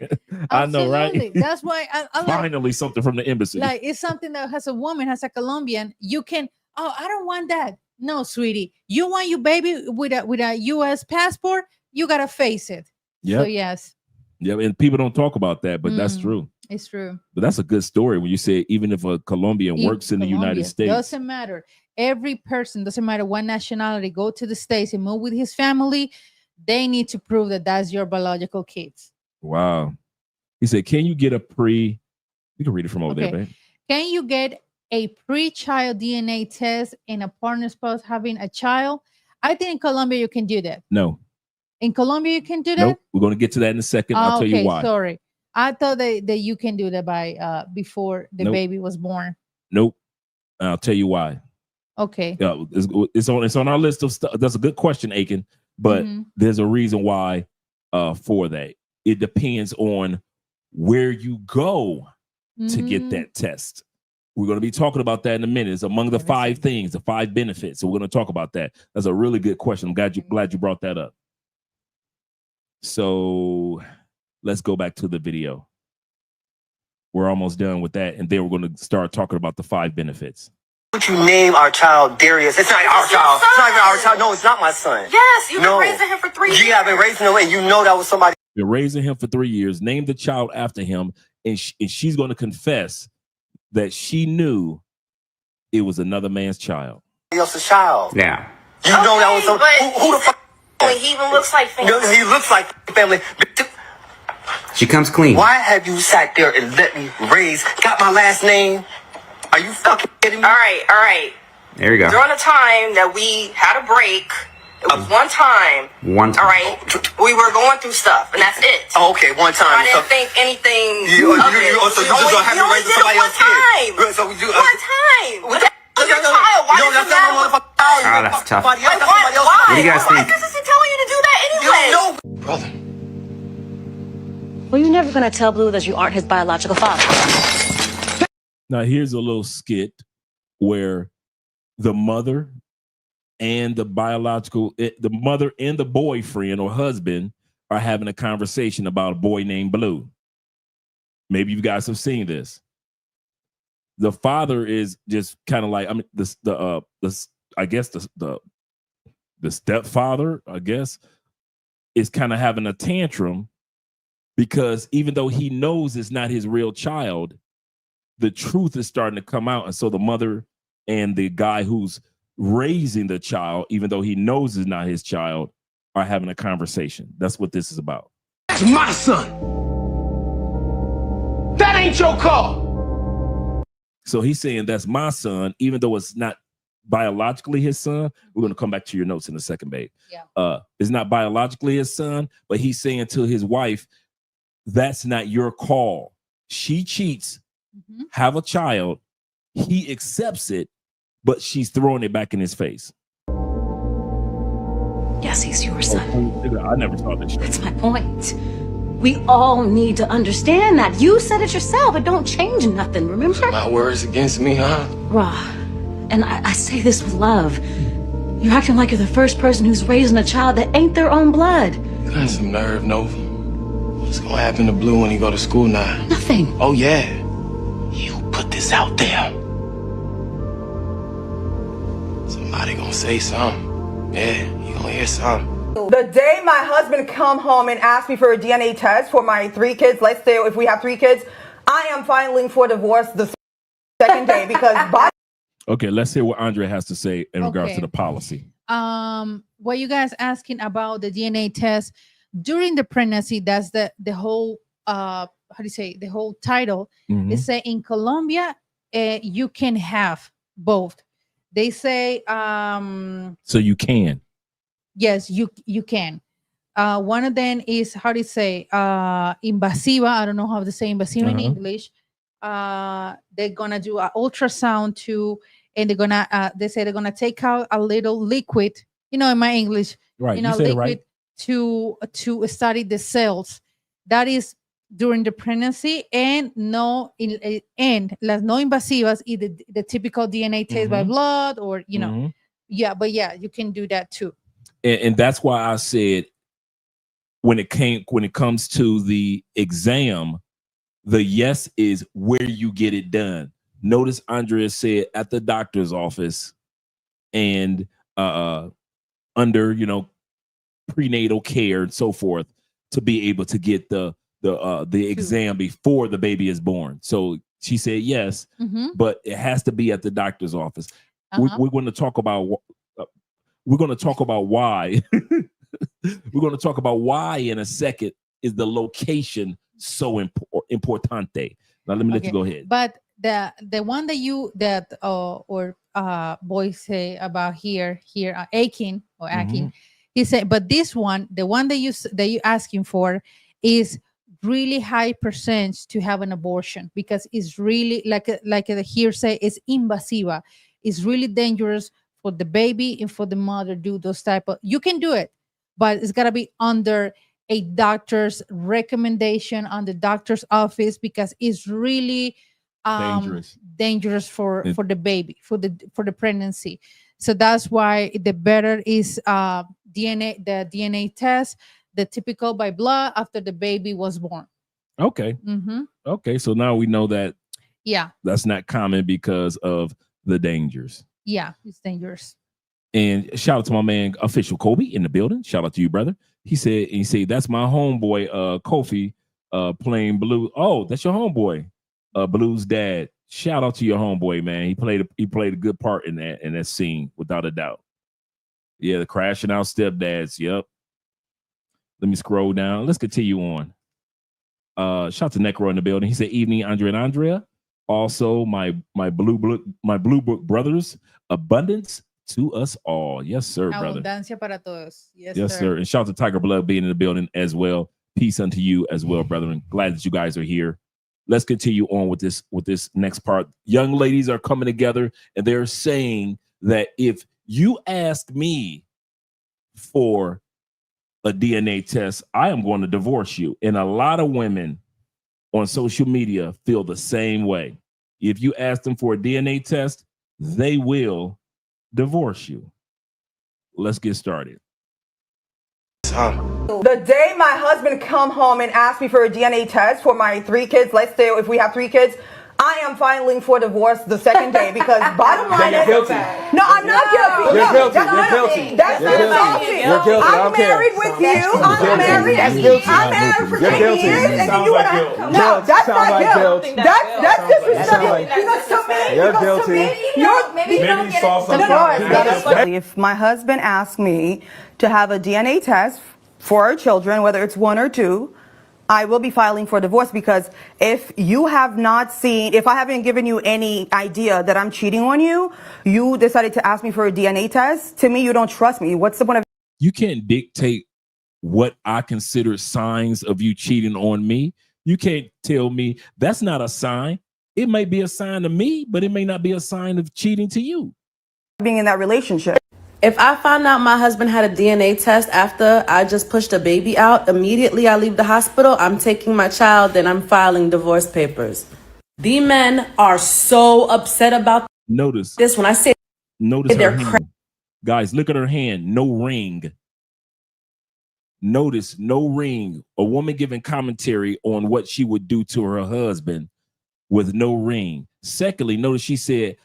I know, right? That's why I finally something from the embassy. Like it's something that has a woman, has a Colombian. You can, I don't want that. No, sweetie. You want your baby with a U.S. passport, you got to face it. Yep. So yes. Yeah, and people don't talk about that, but that's true. It's true. But that's a good story when you say even if a Colombian works in the United States. Doesn't matter. Every person, doesn't matter what nationality, go to the States and move with his family, they need to prove that that's your biological kids. Wow. He said, can you get a you can read it from over there, babe. Can you get a pre-child DNA test and a partner spouse having a child? I think in Colombia you can do that. No. In Colombia you can do that? Nope. We're going to get to that in a second. I'll tell you why. Sorry. I thought that you can do that by before the baby was born. Nope. I'll tell you why. Okay. Yeah, it's on our list of stuff. That's a good question, Aiken. But there's a reason why for that. It depends on where you go to get that test. We're going to be talking about that in a minute. It's among the 5 things, the 5 benefits. So we're going to talk about that. That's a really good question. I'm glad you brought that up. So let's go back to the video. We're almost done with that. And then we're going to start talking about the 5 benefits. Would you name our child Darius? It's not our child. It's not even our child. No, it's not my son. Yes, you've been raising him for 3 years. Yeah, I've been raising him, and you know that was somebody. Been raising him for 3 years. Named the child after him, and she's going to confess that she knew it was another man's child. Else's child. Yeah. You know that was who the fuck? He even looks like family. No, he looks like family. She comes clean. Why have you sat there and let me got my last name? Are you fucking kidding me? All right. There you go. During the time that we had a break, it was one time. All right. We were going through stuff, and that's it. Oh, okay, one time. I didn't think anything You just gonna have to raise somebody else's kid. One time. But that's your child. Why does it matter? That's tough. Why? What do you guys think? Why is he telling you to do that anyway? Brother. Well, you're never gonna tell Blue that you aren't his biological father. Now here's a little skit where the mother and the mother and the boyfriend or husband are having a conversation about a boy named Blue. Maybe you guys have seen this. The father is just kind of like, I mean, the stepfather, I guess, is kind of having a tantrum because even though he knows it's not his real child, the truth is starting to come out. And so the mother and the guy who's raising the child, even though he knows it's not his child, are having a conversation. That's what this is about. That's my son. That ain't your car. So he's saying that's my son, even though it's not biologically his son. We're going to come back to your notes in a second, babe. Yeah. It's not biologically his son, but he's saying to his wife, that's not your call. She cheats, have a child. He accepts it, but she's throwing it back in his face. Yes, he's your son. I never saw this show. That's my point. We all need to understand that. You said it yourself. It don't change nothing, remember? My words against me, huh? Raw. And I say this with love. You're acting like you're the first person who's raising a child that ain't their own blood. You got some nerve, Nova. What's gonna happen to Blue when he go to school now? Nothing. Oh, yeah. You put this out there. Somebody gonna say something. Yeah, you gonna hear something. The day my husband come home and ask me for a DNA test for my 3 kids, let's say if we have 3 kids, I am filing for divorce the second day because Okay, let's hear what Andre has to say in regards to the policy. What you guys asking about the DNA test during the pregnancy? That's the whole how do you say, the whole title. They say in Colombia you can have both. They say so you can. Yes, you can. One of them is, how do you say, invasiva. I don't know how to say invasiva in English. They're gonna do an ultrasound too, and they're gonna they say they're gonna take out a little liquid, in my English, right? Liquid, right. to study the cells. That is during the pregnancy, and no invasivas, either the typical DNA test by blood or yeah, but yeah, you can do that too. And that's why I said when it comes to the exam, the yes is where you get it done. Notice Andrea said at the doctor's office and under prenatal care and so forth, to be able to get the exam before the baby is born. So she said yes, but it has to be at the doctor's office. We're going to talk about why. We're going to talk about why in a second is the location so importante. Now let me let you go ahead. But the one that boys say about here Akin, he said, but this one, the one that you asking for, is really high percentage to have an abortion, because it's really like the hearsay, it's invasiva. It's really dangerous for the baby and for the mother. Do those type of, you can do it, but it's got to be under a doctor's recommendation, on the doctor's office, because it's really dangerous for the baby, for the pregnancy. So that's why the better is the DNA test, the typical by blood after the baby was born. Okay. Okay, so now we know that that's not common because of the dangers. Yeah, it's dangerous. And shout out to my man Official Kobe in the building. Shout out to you, brother. He said that's my homeboy Kofi playing Blue. Oh, that's your homeboy, Blue's dad. Shout out to your homeboy, man. He played a good part in that scene, without a doubt. Yeah, the crashing out stepdads. Yep. Let me scroll down. Let's continue on. Shout out to Necro in the building. He said, "Evening, Andre and Andrea. Also, my blue book brothers, abundance to us all." Yes, sir, brother. Abundancia para todos. Yes, sir. And shout out to Tiger Blood being in the building as well. Peace unto you as well, brethren. Glad that you guys are here. Let's continue on with this next part. Young ladies are coming together and they're saying that if you ask me for a DNA test, I am going to divorce you. And a lot of women on social media feel the same way. if you ask them for a DNA test, they will divorce you. Let's get started. The day my husband come home and ask me for a DNA test for my 3 kids, let's say if we have 3 kids, I am filing for divorce the second day because bottom line is guilty. No, I'm not guilty. You're guilty. That's You're guilty. That's You're guilty. insulting. You're guilty. I I'm don't care. married with you. I'm Guilty. married. That's guilty. I'm married for You're 10 guilty. years, and Sounds you like and I. guilt. No, that's Sounds not like guilt. guilt. That's disrespectful. like- Because to me, You're because guilty. to me, Maybe you saw something. if my husband asks me to have a DNA test for our children, whether it's 1 or 2, I will be filing for divorce because if you have not seen, if I haven't given you any idea that I'm cheating on you, you decided to ask me for a DNA test, to me, you don't trust me. What's the point of... You can't dictate what I consider signs of you cheating on me. You can't tell me that's not a sign. It may be a sign to me, but it may not be a sign of cheating to you. Being in that relationship. If I found out my husband had a DNA test after I just pushed a baby out, immediately I leave the hospital, I'm taking my child, and I'm filing divorce papers. The men are so upset about this. When I say notice they're her hand. Guys, look at her hand. No ring. Notice no ring. A woman giving commentary on what she would do to her husband with no ring. Secondly, notice she said,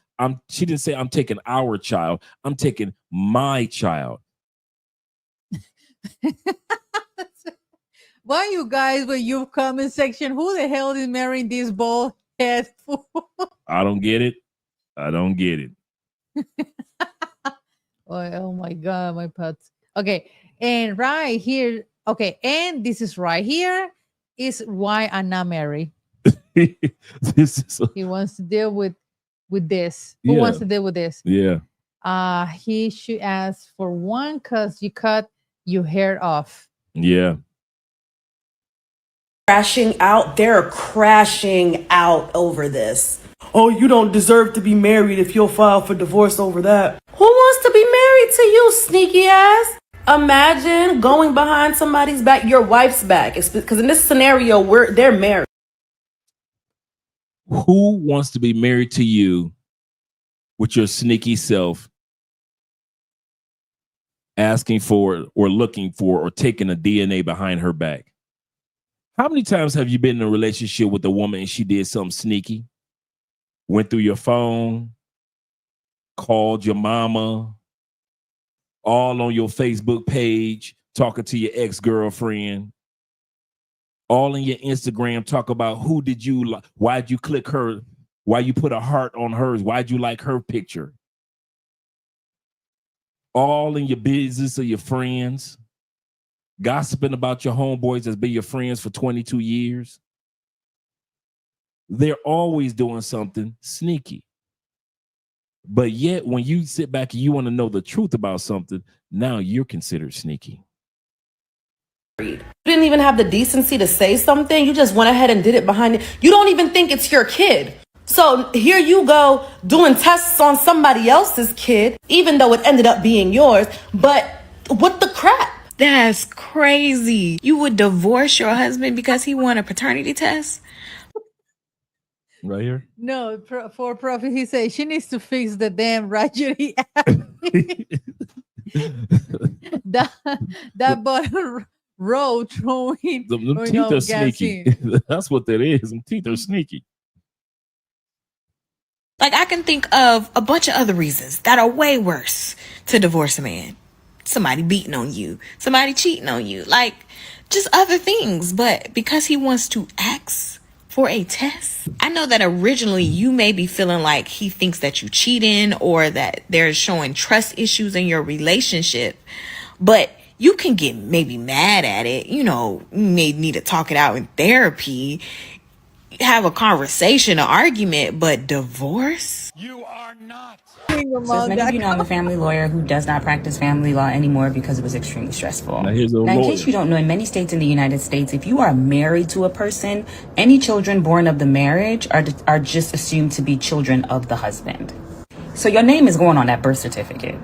she didn't say I'm taking our child. I'm taking my child. Why you guys, with your comment section, who the hell is marrying this bald head fool? I don't get it. I don't get it. Oh my God, my pets. Okay, and right here, okay, and this is right here is why I'm not married. He wants to deal with this. Who wants to deal with this? Yeah. He should ask for one because you cut your hair off. Yeah. crashing out, they're crashing out over this. Oh, you don't deserve to be married if you'll file for divorce over that. Who wants to be married to you, sneaky ass? Imagine going behind somebody's back, your wife's back. Because in this scenario, they're married. Who wants to be married to you with your sneaky self asking for or looking for or taking a DNA behind her back? How many times have you been in a relationship with a woman and she did something sneaky? Went through your phone, called your mama, all on your Facebook page, talking to your ex-girlfriend, all in your Instagram, talk about who did you like, why'd you click her, why you put a heart on hers, why'd you like her picture? All in your business of your friends, gossiping about your homeboys that's been your friends for 22 years. They're always doing something sneaky. But yet, when you sit back and you want to know the truth about something, now you're considered sneaky. You didn't even have the decency to say something. You just went ahead and did it behind it. You don't even think it's your kid. So here you go doing tests on somebody else's kid, even though it ended up being yours. But what the crap? That's crazy. You would divorce your husband because he won a paternity test? Right here? No, for profit, he said she needs to fix the damn Raggedy app. that button road throwing. Them teeth are sneaky. That's what that is. Them teeth are sneaky. Like, I can think of a bunch of other reasons that are way worse to divorce a man. Somebody beating on you, somebody cheating on you, like just other things. But because he wants to ask for a test, I know that originally you may be feeling like he thinks that you cheating or that they're showing trust issues in your relationship, but you can get maybe mad at it. You know, you may need to talk it out in therapy, have a conversation, an argument, but divorce? So as many of you know, I'm a family lawyer who does not practice family law anymore because it was extremely stressful. Now, in case you don't know, in many states in the United States, if you are married to a person, any children born of the marriage are just assumed to be children of the husband. So your name is going on that birth certificate.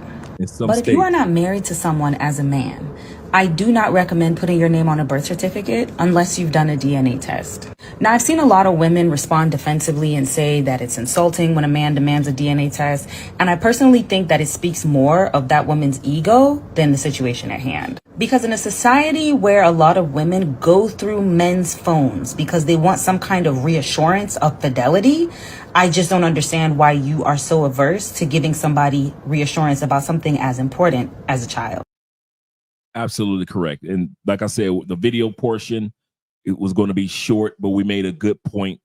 But if you are not married to someone as a man, I do not recommend putting your name on a birth certificate unless you've done a DNA test. Now, I've seen a lot of women respond defensively and say that it's insulting when a man demands a DNA test. And I personally think that it speaks more of that woman's ego than the situation at hand. Because in a society where a lot of women go through men's phones because they want some kind of reassurance of fidelity, I just don't understand why you are so averse to giving somebody reassurance about something as important as a child. Absolutely correct. And like I said, the video portion, it was going to be short, but we made a good point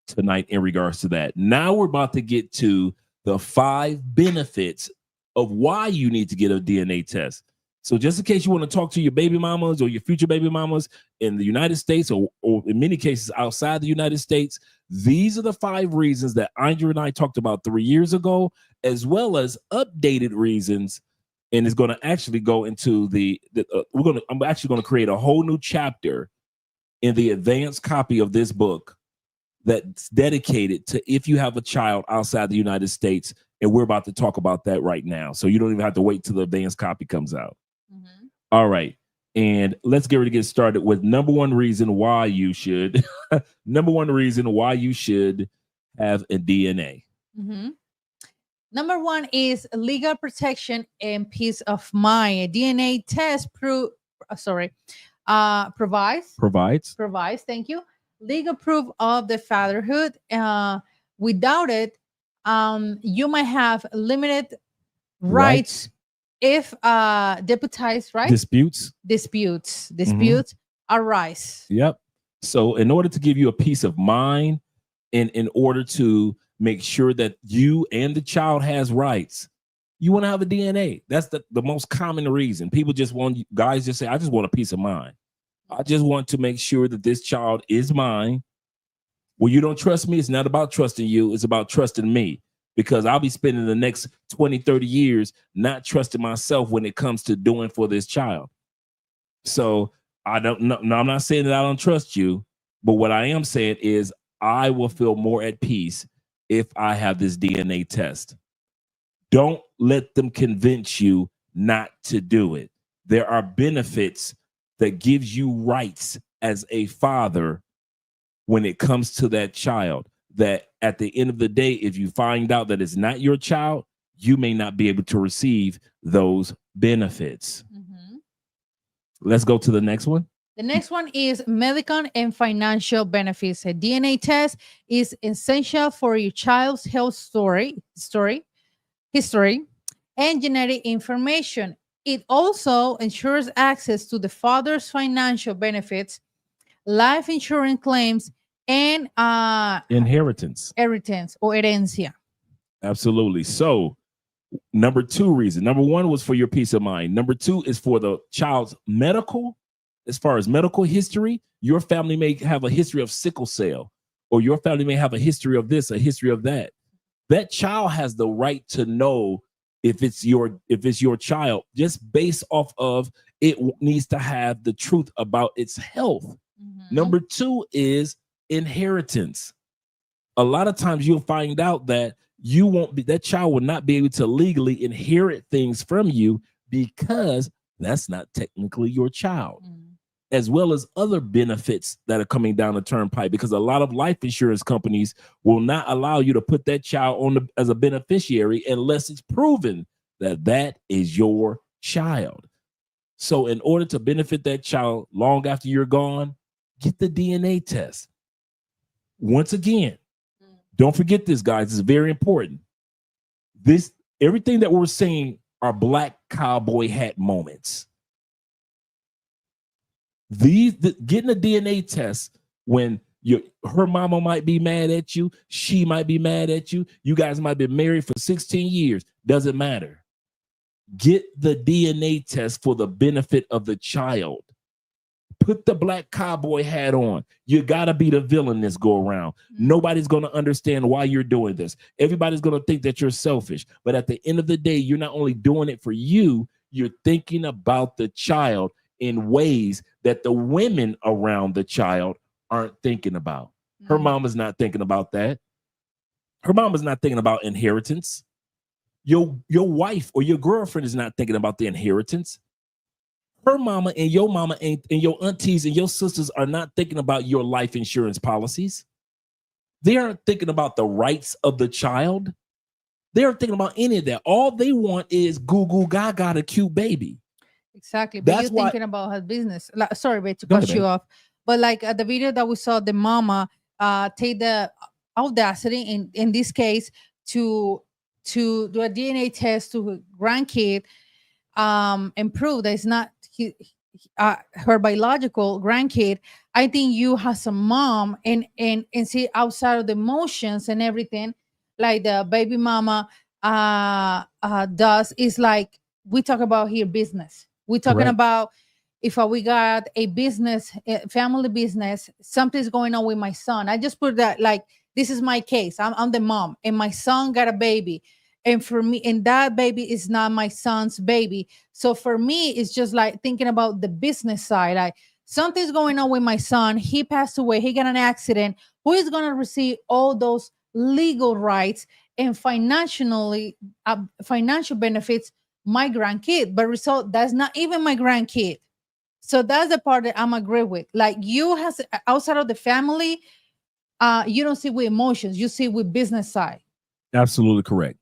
tonight in regards to that. Now we're about to get to the 5 benefits of why you need to get a DNA test. So just in case you want to talk to your baby mamas or your future baby mamas in the United States or in many cases outside the United States, these are the 5 reasons that Andrew and I talked about 3 years ago, as well as updated reasons. And it's going to actually go into I'm actually going to create a whole new chapter in the advanced copy of this book that's dedicated to if you have a child outside the United States. And we're about to talk about that right now. So you don't even have to wait till the advanced copy comes out. Mm-hmm. All right. And let's get ready to get started with number 1 reason why you should, number 1 reason why you should have a DNA. Mm-hmm. Number 1 is legal protection and peace of mind. A DNA test provides, thank you, legal proof of the fatherhood. Without it, you might have limited rights if deputized disputes arise. Yep. So in order to give you a peace of mind and in order to make sure that you and the child has rights, you want to have a DNA. That's the most common reason. People just guys just say, I just want a peace of mind. I just want to make sure that this child is mine. Well, you don't trust me. It's not about trusting you. It's about trusting me, because I'll be spending the next 20, 30 years not trusting myself when it comes to doing for this child. So I don't know. No, I'm not saying that I don't trust you, but what I am saying is I will feel more at peace if I have this DNA test. Don't let them convince you not to do it. There are benefits that gives you rights as a father when it comes to that child, that at the end of the day, if you find out that it's not your child, you may not be able to receive those benefits. Mm-hmm. Let's go to the next one. The next one is medical and financial benefits. A DNA test is essential for your child's health history, and genetic information. It also ensures access to the father's financial benefits, life insurance claims, and inheritance or herencia. Absolutely. So number 2 reason. Number 1 was for your peace of mind. Number 2 is for the child's medical. As far as medical history, your family may have a history of sickle cell, or your family may have a history of this, a history of that. That child has the right to know if it's your child, just based off of it needs to have the truth about its health. Mm-hmm. Number 2 is inheritance. A lot of times you'll find out that that child will not be able to legally inherit things from you because that's not technically your child. Mm-hmm. As well as other benefits that are coming down the turnpike, because a lot of life insurance companies will not allow you to put that child as a beneficiary unless it's proven that that is your child. So in order to benefit that child long after you're gone, get the DNA test. Once again, don't forget this, guys. This is very important. Everything that we're saying are black cowboy hat moments. Getting a DNA test when her mama might be mad at you, she might be mad at you, you guys might be married for 16 years, doesn't matter. Get the DNA test for the benefit of the child. Put the black cowboy hat on. You gotta be the villain this go around. Nobody's gonna understand why you're doing this. Everybody's gonna think that you're selfish. But at the end of the day, you're not only doing it for you, you're thinking about the child in ways that the women around the child aren't thinking about. Her mama's not thinking about that. Her mama's not thinking about inheritance. Your wife or your girlfriend is not thinking about the inheritance. Her mama and your aunties and your sisters are not thinking about your life insurance policies. They aren't thinking about the rights of the child. They aren't thinking about any of that. All they want is goo goo gaga, the cute baby. Exactly. But That's you're why, thinking about her business. Like, sorry, babe, to Go cut ahead, you babe. off. But like the video that we saw, the mama take the audacity in this case to do a DNA test to her grandkid and prove that it's not her biological grandkid. I think you as a mom and see outside of the emotions and everything, like the baby mama does, is like we talk about here business. We're talking Correct. about if we got a business, a family business, something's going on with my son. I just put that like this is my case. I'm the mom, and my son got a baby. And for me, and that baby is not my son's baby. So for me, it's just like thinking about the business side. Like something's going on with my son. He passed away. He got an accident. Who is going to receive all those legal rights and financial benefits? My grandkid. But result, that's not even my grandkid. So that's the part that I'm agree with. Like you has outside of the family, you don't see with emotions. You see with business side. Absolutely correct.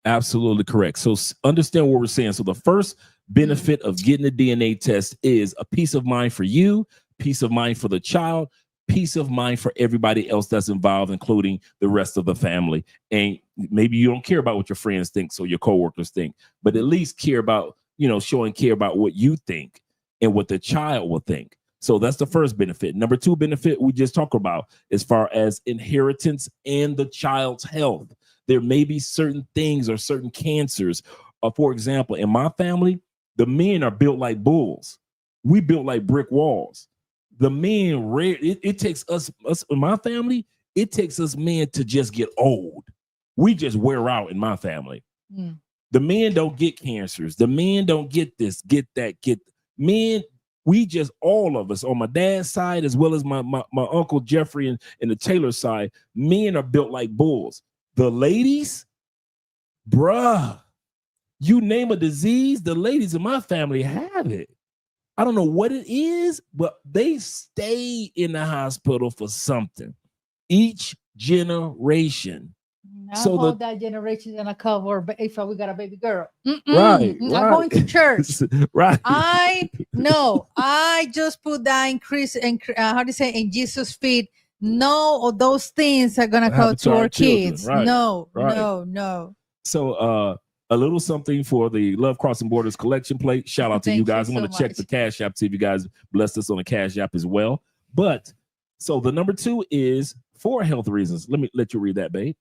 Absolutely correct. So understand what we're saying. So the first benefit of getting a DNA test is a peace of mind for you, peace of mind for the child, peace of mind for everybody else that's involved, including the rest of the family. And maybe you don't care about what your friends think, so your coworkers think, but at least care about, showing care about what you think and what the child will think. So that's the first benefit. Number two benefit we just talked about as far as inheritance and the child's health. There may be certain things or certain cancers. For example, in my family, the men are built like bulls. We built like brick walls. The men, it takes us in my family, it takes us men to just get old. We just wear out in my family. Mm. The men don't get cancers. The men don't get this, get that, men. We just, all of us on my dad's side, as well as my uncle Jeffrey and the Taylor side, men are built like bulls. The ladies, bruh, you name a disease, the ladies in my family have it. I don't know what it is, but they stay in the hospital for something each generation. So that generation is gonna cover if we got a baby girl. Right. I'm going to church. Right. I just put that increase in how do you say in Jesus' feet. No, of those things are gonna come to our kids. Right. No, Right. no. So a little something for the Love Crossing Borders collection plate. Shout out to you guys. I'm going to check the Cash App, see if you guys blessed us on the Cash App as well. But so the number two is for health reasons. Let you read that, babe.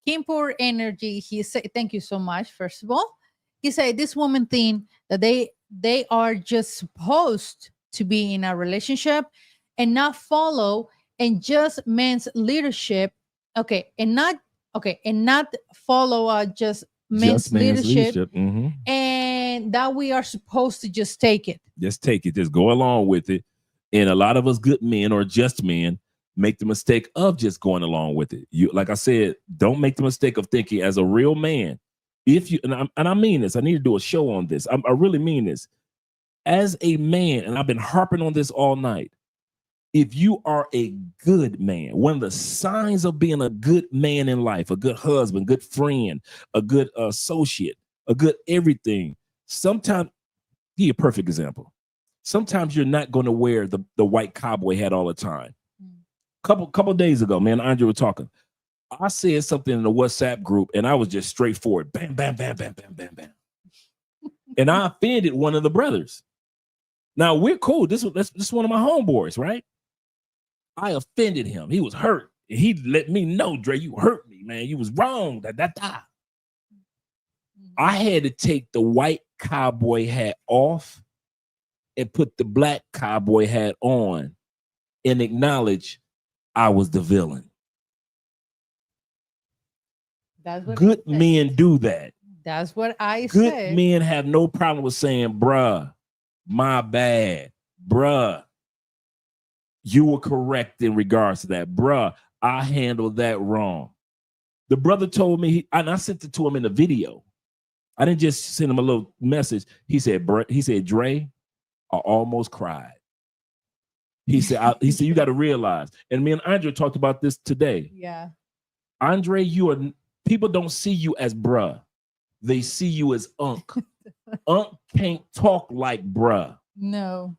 Kimpur Energy, he said, thank you so much. First of all, he said this woman think that they are just supposed to be in a relationship and not follow and just men's leadership. And not follow just men's leadership. Mm-hmm. And that we are supposed to just take it. Just take it. Just go along with it. And a lot of us good men or just men make the mistake of just going along with it. You, like I said, don't make the mistake of thinking as a real man. If you, and I mean this, I need to do a show on this. I really mean this. As a man, and I've been harping on this all night. If you are a good man, one of the signs of being a good man in life, a good husband, good friend, a good associate, a good everything, sometimes, give you a perfect example. Sometimes you're not going to wear the white cowboy hat all the time. Couple days ago, man, Andre was talking. I said something in the WhatsApp group, and I was just straightforward. Bam, bam, bam, bam, bam, bam, bam. And I offended one of the brothers. Now, we're cool. This is one of my homeboys, right? I offended him. He was hurt. He let me know, Dre, you hurt me, man. You was wrong. I had to take the white cowboy hat off and put the black cowboy hat on and acknowledge I was the villain. That's what good men do that. That's what I good said. Good men have no problem with saying, bruh, my bad. Bruh, you were correct in regards to that. Bruh, I handled that wrong. The brother told me, and I sent it to him in the video. I didn't just send him a little message. He said, Dre, I almost cried. He said, you got to realize, and me and Andre talked about this today. Yeah. Andre, people don't see you as bruh. They see you as Unc. Unc can't talk like bruh. No.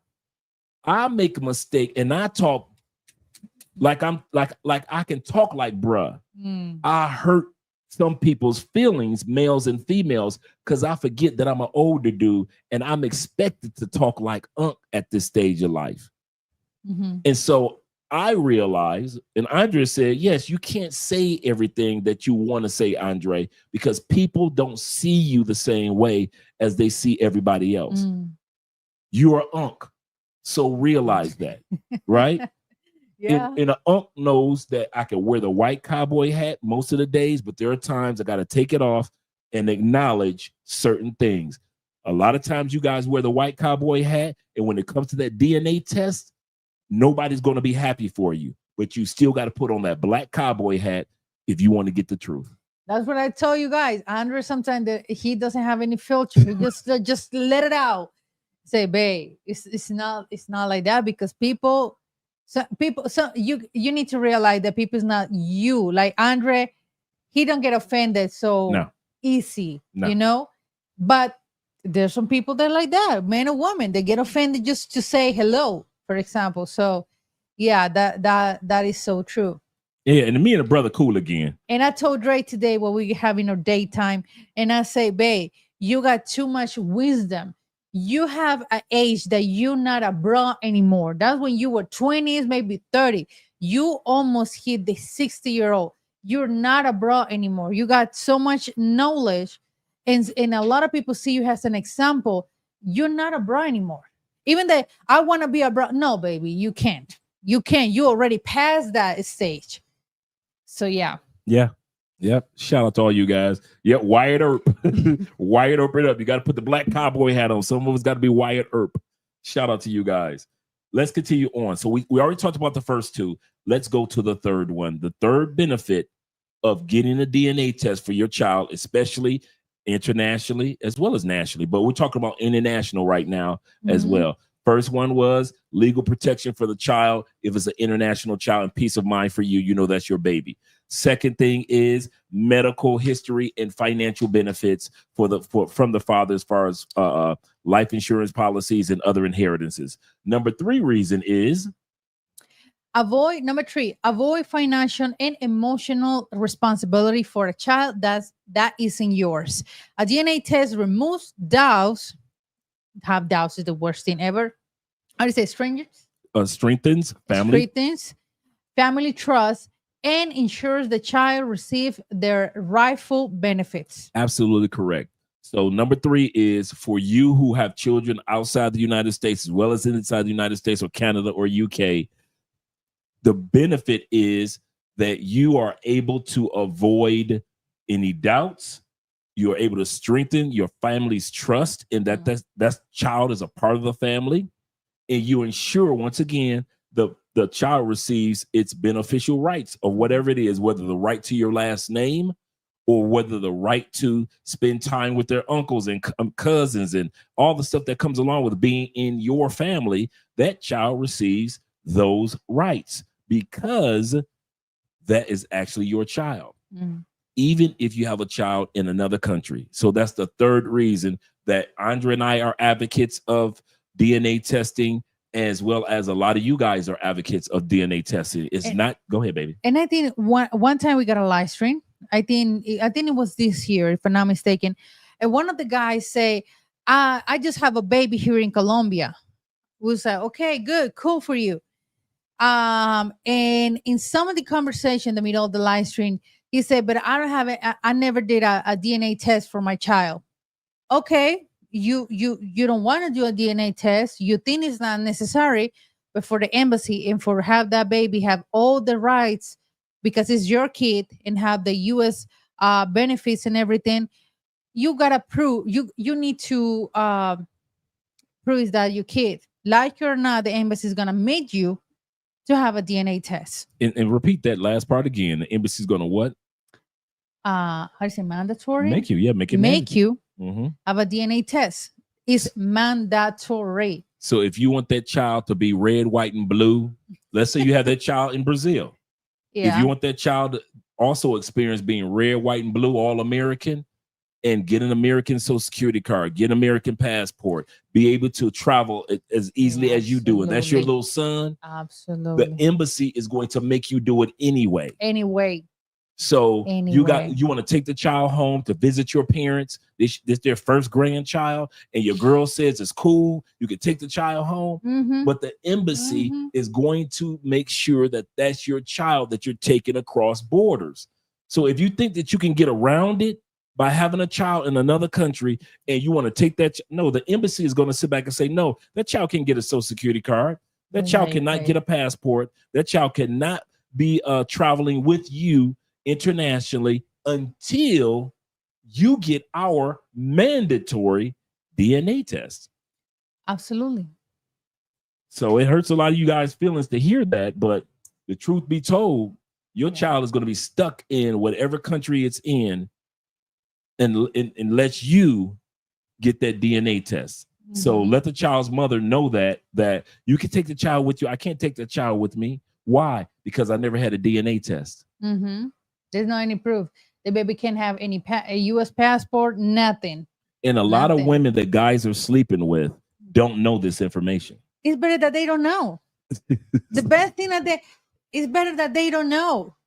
I make a mistake and I talk like I can talk like bruh. I hurt some people's feelings, males and females, because I forget that I'm an older dude and I'm expected to talk like Unc at this stage of life. And so I realized, and Andre said, yes, you can't say everything that you want to say, Andre, because people don't see you the same way as they see everybody else. You are Unc. So realize that, right? Yeah. And an Unc knows that I can wear the white cowboy hat most of the days, but there are times I got to take it off and acknowledge certain things. A lot of times you guys wear the white cowboy hat, and when it comes to that DNA test, nobody's going to be happy for you, but you still got to put on that black cowboy hat if you want to get the truth. That's what I tell you guys. Andre, sometimes he doesn't have any filter. He just let it out. Say, babe, it's not like that, because people, you need to realize that people is not you. Like Andre, he don't get offended so easy, you know. But there's some people that are like that, man or woman, they get offended just to say hello, for example. So yeah, that is so true. Yeah, and me and a brother cool again. And I told Dre today when we having our daytime, and I say, babe, you got too much wisdom. You have an age that you're not a bro anymore. That's when you were 20s, maybe 30. You almost hit the 60-year-old. You're not a bro anymore. You got so much knowledge, and a lot of people see you as an example. You're not a bro anymore. Even that I want to be a bro. No, baby, you can't. You can't. You already passed that stage. So yeah. Yeah. Yep. Shout out to all you guys. Yep. Wyatt Earp. Wyatt Earp it up. You got to put the black cowboy hat on. Some of us got to be Wyatt Earp. Shout out to you guys. Let's continue on. So we already talked about the first two. Let's go to the third one. The third benefit of getting a DNA test for your child, especially internationally as well as nationally, but we're talking about international right now as well. First one was legal protection for the child. If it's an international child, and peace of mind for you, you know that's your baby. Second thing is medical history and financial benefits from the father as far as life insurance policies and other inheritances. Number three reason is avoid financial and emotional responsibility for a child that isn't yours. A DNA test removes doubts. Have doubts is the worst thing ever. How do you say strengthens family trust and ensures the child receive their rightful benefits. Absolutely correct. So number three is for you who have children outside the United States as well as inside the United States or Canada or UK. The benefit is that you are able to avoid any doubts. You are able to strengthen your family's trust in that child is a part of the family. And you ensure, once again, the child receives its beneficial rights of whatever it is, whether the right to your last name or whether the right to spend time with their uncles and cousins and all the stuff that comes along with being in your family. That child receives those rights because that is actually your child. Even if you have a child in another country. So that's the third reason that Andre and I are advocates of DNA testing, as well as a lot of you guys are advocates of DNA testing. Go ahead, baby. And I think one time we got a live stream. I think it was this year, if I'm not mistaken. And one of the guys say, I just have a baby here in Colombia. We was like, okay, good, cool for you. And in some of the conversation in the middle of the live stream, he said, but I don't have it. I never did a DNA test for my child. Okay, you don't want to do a DNA test. You think it's not necessary, but for the embassy and for have that baby have all the rights because it's your kid and have the U.S. Benefits and everything, you gotta prove. You need to prove that your kid, like it or not, the embassy is gonna make you to have a DNA test. And repeat that last part again. The embassy's gonna what? How do you say mandatory? Make you, have a DNA test. It's mandatory. So if you want that child to be red, white, and blue, let's say you have that child in Brazil. If you want that child to also experience being red, white, and blue, all American, and get an American Social Security card, get an American passport, be able to travel as easily as you do, and that's your little son. Absolutely. The embassy is going to make you do it anyway. Anyway. So you want to take the child home to visit your parents. This their first grandchild, and your girl says it's cool. You can take the child home, but the embassy is going to make sure that that's your child that you're taking across borders. So if you think that you can get around it by having a child in another country and you want to take that, no, the embassy is going to sit back and say, no, that child can't get a Social Security card. That child cannot get a passport. That child cannot be traveling with you internationally until you get our mandatory DNA test. Absolutely. So it hurts a lot of you guys' feelings to hear that, but the truth be told, your child is going to be stuck in whatever country it's in and let you get that DNA test. So let the child's mother know that you can take the child with you. I can't take the child with me. Why? Because I never had a DNA test. There's no any proof. The baby can't have any a U.S. passport, nothing. And a lot of women that guys are sleeping with don't know this information. It's better that they don't know. The best thing it's better that they don't know.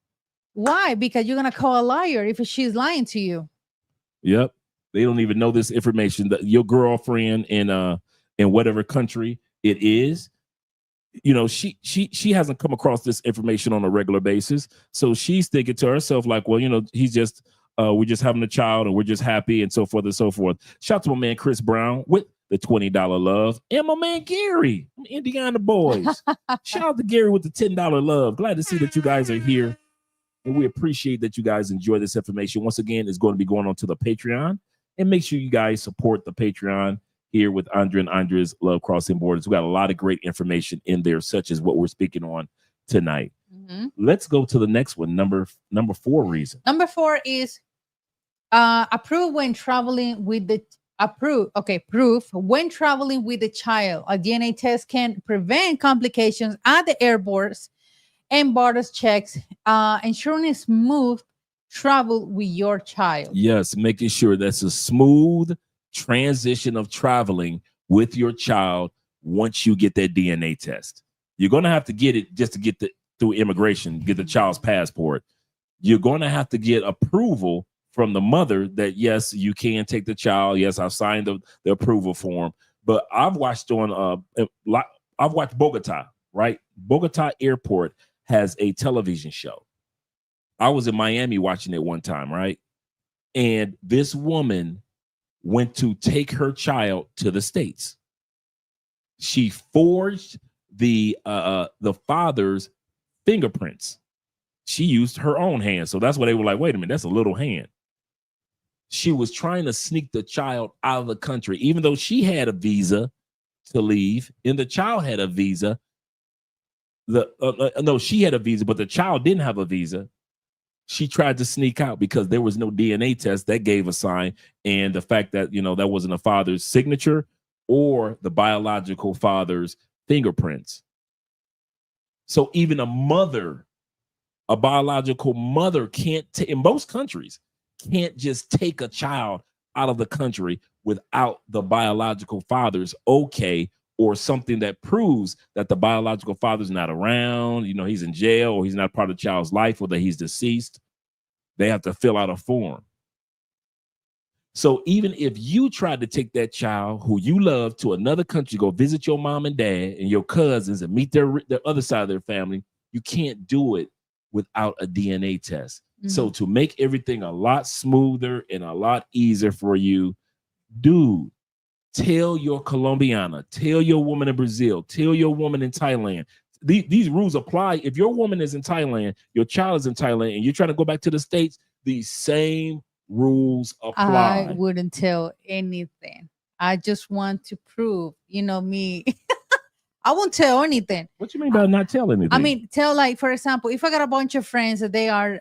Why? Because you're going to call a liar if she's lying to you. Yep. They don't even know this information. That your girlfriend in whatever country it is, she hasn't come across this information on a regular basis. So she's thinking to herself like, well, he's just we're just having a child and we're just happy and so forth and so forth. Shout out to my man Chris Brown with the $20 love, and my man Gary from Indiana Boys. Shout out to Gary with the $10 love. Glad to see that you guys are here. And we appreciate that you guys enjoy this information. Once again, it's going to be going on to the Patreon. And make sure you guys support the Patreon here with Andre and Andre's Love Crossing Borders. We got a lot of great information in there, such as what we're speaking on tonight. Let's go to the next one. Number 4 reason. Number 4 is proof when traveling with the proof when traveling with the child. A DNA test can prevent complications at the airports and borders checks, ensuring a smooth travel with your child. Yes, making sure that's a smooth transition of traveling with your child once you get that DNA test. You're going to have to get it just to get through immigration, get the child's passport. You're going to have to get approval from the mother that, yes, you can take the child. Yes, I've signed the approval form. But I've watched Bogota, right? Bogota Airport has a television show. I was in Miami watching it one time, right? And this woman went to take her child to the States. She forged the father's fingerprints. She used her own hand. So that's why they were like, wait a minute, that's a little hand. She was trying to sneak the child out of the country, even though she had a visa to leave and the child had a visa. No, she had a visa, but the child didn't have a visa. She tried to sneak out because there was no DNA test that gave a sign, and the fact that that wasn't a father's signature or the biological father's fingerprints. So even a biological mother can't in most countries can't just take a child out of the country without the biological father's okay, or something that proves that the biological father's not around, he's in jail, or he's not part of the child's life, or that he's deceased. They have to fill out a form. So even if you tried to take that child who you love to another country, go visit your mom and dad and your cousins and meet their other side of their family, you can't do it without a DNA test. So to make everything a lot smoother and a lot easier for you, dude, tell your Colombiana, tell your woman in Brazil, tell your woman in Thailand. These rules apply. If your woman is in Thailand, your child is in Thailand, and you're trying to go back to the States, these same rules apply. I wouldn't tell anything. I just want to prove, me. I won't tell anything. What you mean by not telling anything? I mean, tell, like, for example, if I got a bunch of friends that they are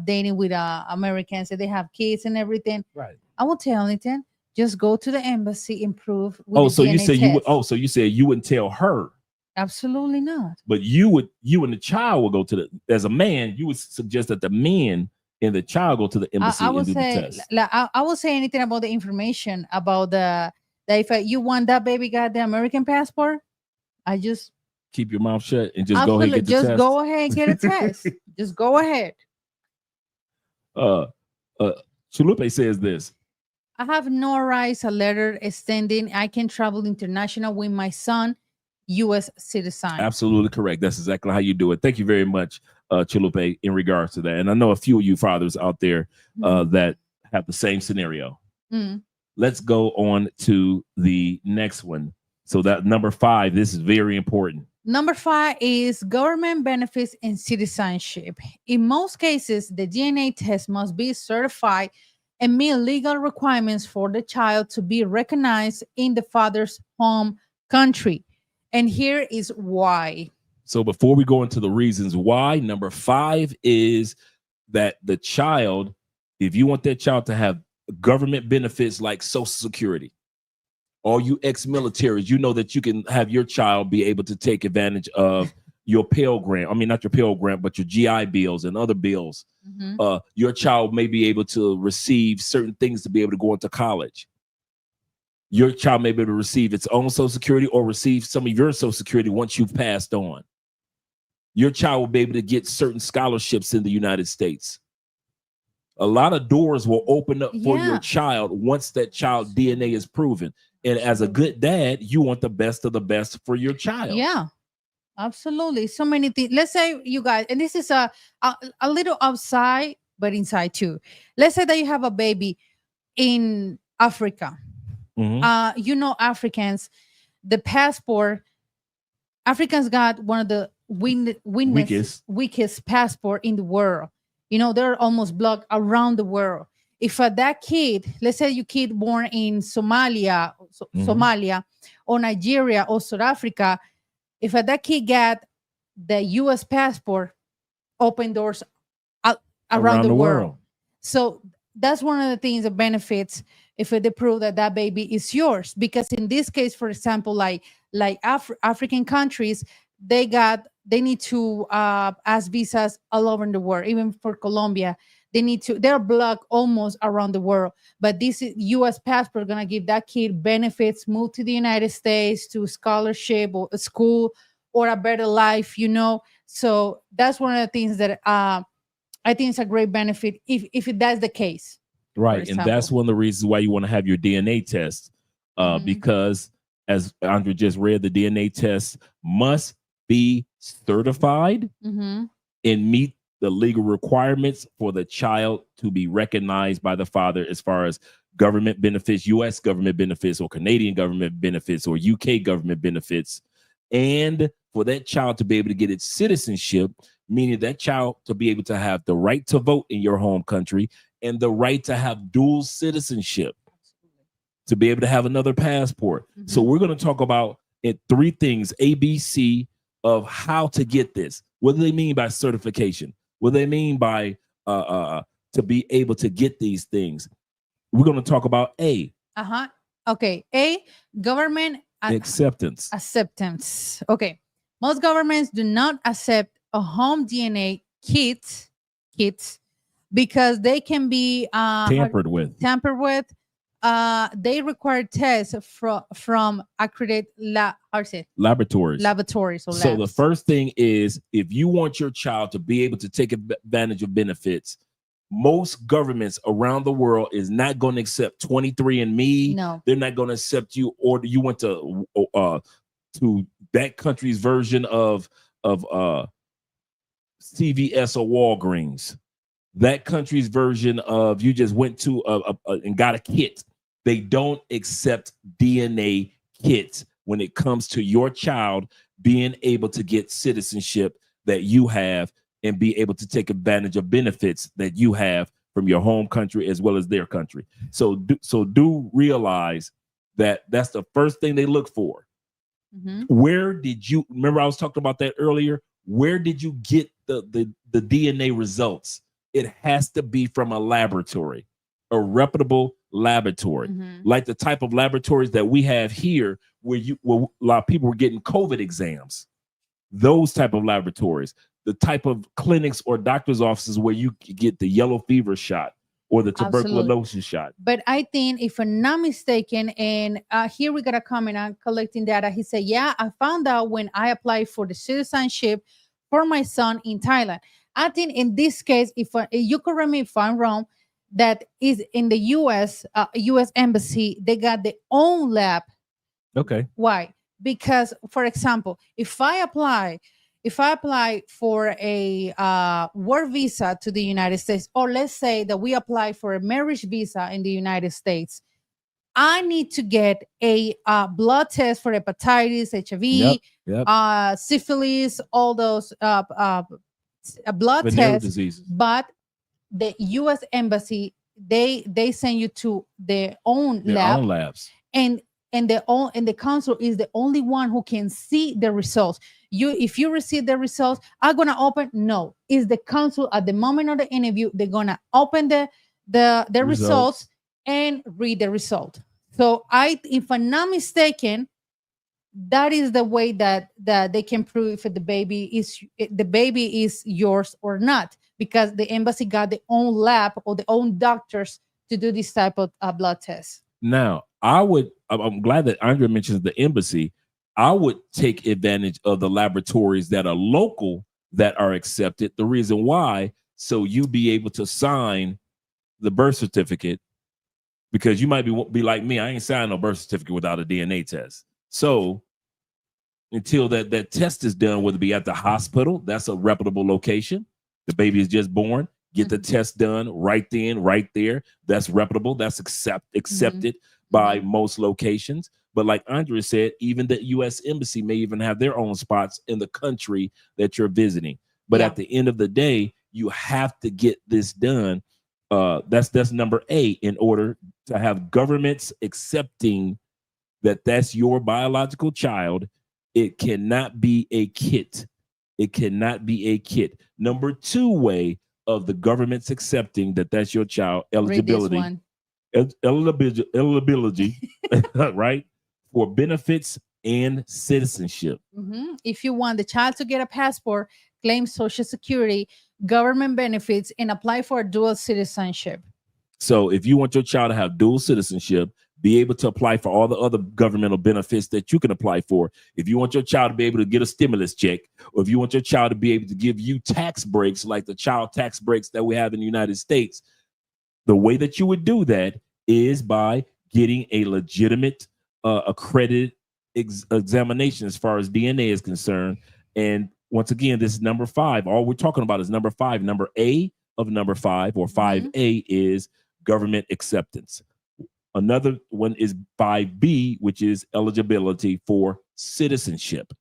dating with Americans and they have kids and everything, right? I won't tell anything. just go to the embassy and prove. With So the you DNA say you would. test. So you said you wouldn't tell her. Absolutely not. But you and the child will go to as a man, you would suggest that the men and the child go to the embassy I would and do say, the test. I would say anything about the information about that if you want that baby got the American passport, I just keep your mouth shut and just go ahead and get the just test. go ahead and get a test. Just go ahead. Chalupe says this. I have notarized a letter extending I can travel international with my son, U.S. citizen. Absolutely correct. That's exactly how you do it. Thank you very much, Chalupe, in regards to that. And I know a few of you fathers out there that have the same scenario. Let's go on to the next one. So that number 5, this is very important. Number 5 is government benefits and citizenship. In most cases, the DNA test must be certified and meet legal requirements for the child to be recognized in the father's home country. And here is why. So before we go into the reasons why, number 5 is that the child, if you want that child to have government benefits like Social Security, all you ex-militaries, you know that you can have your child be able to take advantage of your Pell Grant. I mean, not your Pell Grant, but your GI bills and other bills. Your child may be able to receive certain things to be able to go into college. Your child may be able to receive its own Social Security or receive some of your Social Security once you've passed on. Your child will be able to get certain scholarships in the United States. A lot of doors will open up for your child once that child DNA is proven. And as a good dad, you want the best of the best for your child. Yeah, absolutely. So many things. Let's say you guys, and this is a little outside, but inside too. Let's say that you have a baby in Africa. You know, Africans, the passport, Africans got one of the weakest passport in the world. You know, they're almost blocked around the world. If that kid, let's say your kid born in Somalia or Nigeria or South Africa, if that kid got the U.S. passport, open doors around the world. So that's one of the things that benefits if they prove that that baby is yours. Because in this case, for example, like African countries, they need to ask visas all over the world. Even for Colombia, they're blocked almost around the world. But this U.S. passport gonna give that kid benefits, move to the United States, to scholarship or a school or a better life, you know. So that's one of the things that I think is a great benefit if that's the case. Right. And that's one of the reasons why you want to have your DNA test. Because as Andre just read, the DNA test must be certified and meet the legal requirements for the child to be recognized by the father as far as government benefits, U.S. government benefits or Canadian government benefits or UK government benefits. And for that child to be able to get its citizenship, meaning that child to be able to have the right to vote in your home country and the right to have dual citizenship, to be able to have another passport. So we're going to talk about 3 things, ABC, of how to get this. What do they mean by certification? What do they mean by to be able to get these things? We're going to talk about A. Okay. A, government acceptance. Okay. Most governments do not accept a home DNA kits because they can be tampered with. They require tests from accredited laboratories. So the first thing is, if you want your child to be able to take advantage of benefits, most governments around the world is not going to accept 23andMe. No, they're not going to accept you, or you went to that country's version of CVS or Walgreens. That country's version of you just went to and got a kit. They don't accept DNA kits when it comes to your child being able to get citizenship that you have and be able to take advantage of benefits that you have from your home country as well as their country. So do realize that that's the first thing they look for. Where did you remember I was talking about that earlier? Where did you get the DNA results? It has to be from a laboratory, a reputable laboratory, like the type of laboratories that we have here, where a lot of people were getting COVID exams. Those type of laboratories, the type of clinics or doctor's offices where you get the yellow fever shot or the tuberculosis shot. But I think, if I'm not mistaken, and here we got a comment on collecting data. He said, yeah, I found out when I applied for the citizenship for my son in Thailand. I think in this case, if you correct me if I'm wrong, that is in the U.S. U.S. Embassy, they got their own lab. Okay. Why? Because, for example, if I apply for a work visa to the United States, or let's say that we apply for a marriage visa in the United States, I need to get a blood test for hepatitis, HIV, syphilis, all those blood tests. Diseases. But the U.S. Embassy, they send you to their own labs. And the consul is the only one who can see the results. If you receive the results, are gonna open? No, it's the consul at the moment of the interview. They're gonna open the results and read the result. So if I'm not mistaken, that is the way that they can prove if the baby is yours or not, because the embassy got their own lab or their own doctors to do this type of blood tests. Now, I'm glad that Andrea mentions the embassy. I would take advantage of the laboratories that are local that are accepted. The reason why, so you be able to sign the birth certificate, because you might be like me. I ain't signing no birth certificate without a DNA test. So until that test is done, whether it be at the hospital, that's a reputable location. The baby is just born. Get the test done right then, right there. That's reputable. That's accepted by most locations. But like Andrea said, even the U.S. Embassy may even have their own spots in the country that you're visiting. But at the end of the day, you have to get this done. That's number A, in order to have governments accepting that that's your biological child. It cannot be a kit. It cannot be a kit. Number 2 way of the government's accepting that that's your child, eligibility, right, for benefits and citizenship. If you want the child to get a passport, claim Social Security, government benefits, and apply for dual citizenship. So if you want your child to have dual citizenship, be able to apply for all the other governmental benefits that you can apply for. If you want your child to be able to get a stimulus check, or if you want your child to be able to give you tax breaks like the child tax breaks that we have in the United States, the way that you would do that is by getting a legitimate accredited examination as far as DNA is concerned. And once again, this is number 5. All we're talking about is number 5. Number A of number 5, or 5A, is government acceptance. Another one is 5B, which is eligibility for citizenship.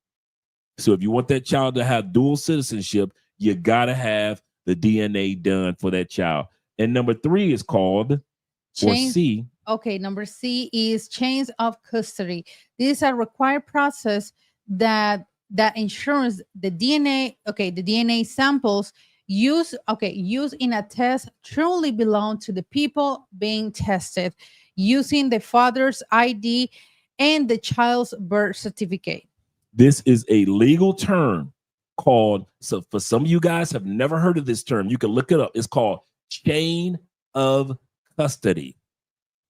So if you want that child to have dual citizenship, you got to have the DNA done for that child. And number 3 is called, or C. Okay, number C is chains of custody. This is a required process that ensures the DNA, the DNA samples used in a test truly belong to the people being tested, using the father's ID and the child's birth certificate. This is a legal term called, so for some of you guys have never heard of this term, you can look it up. It's called chain of custody.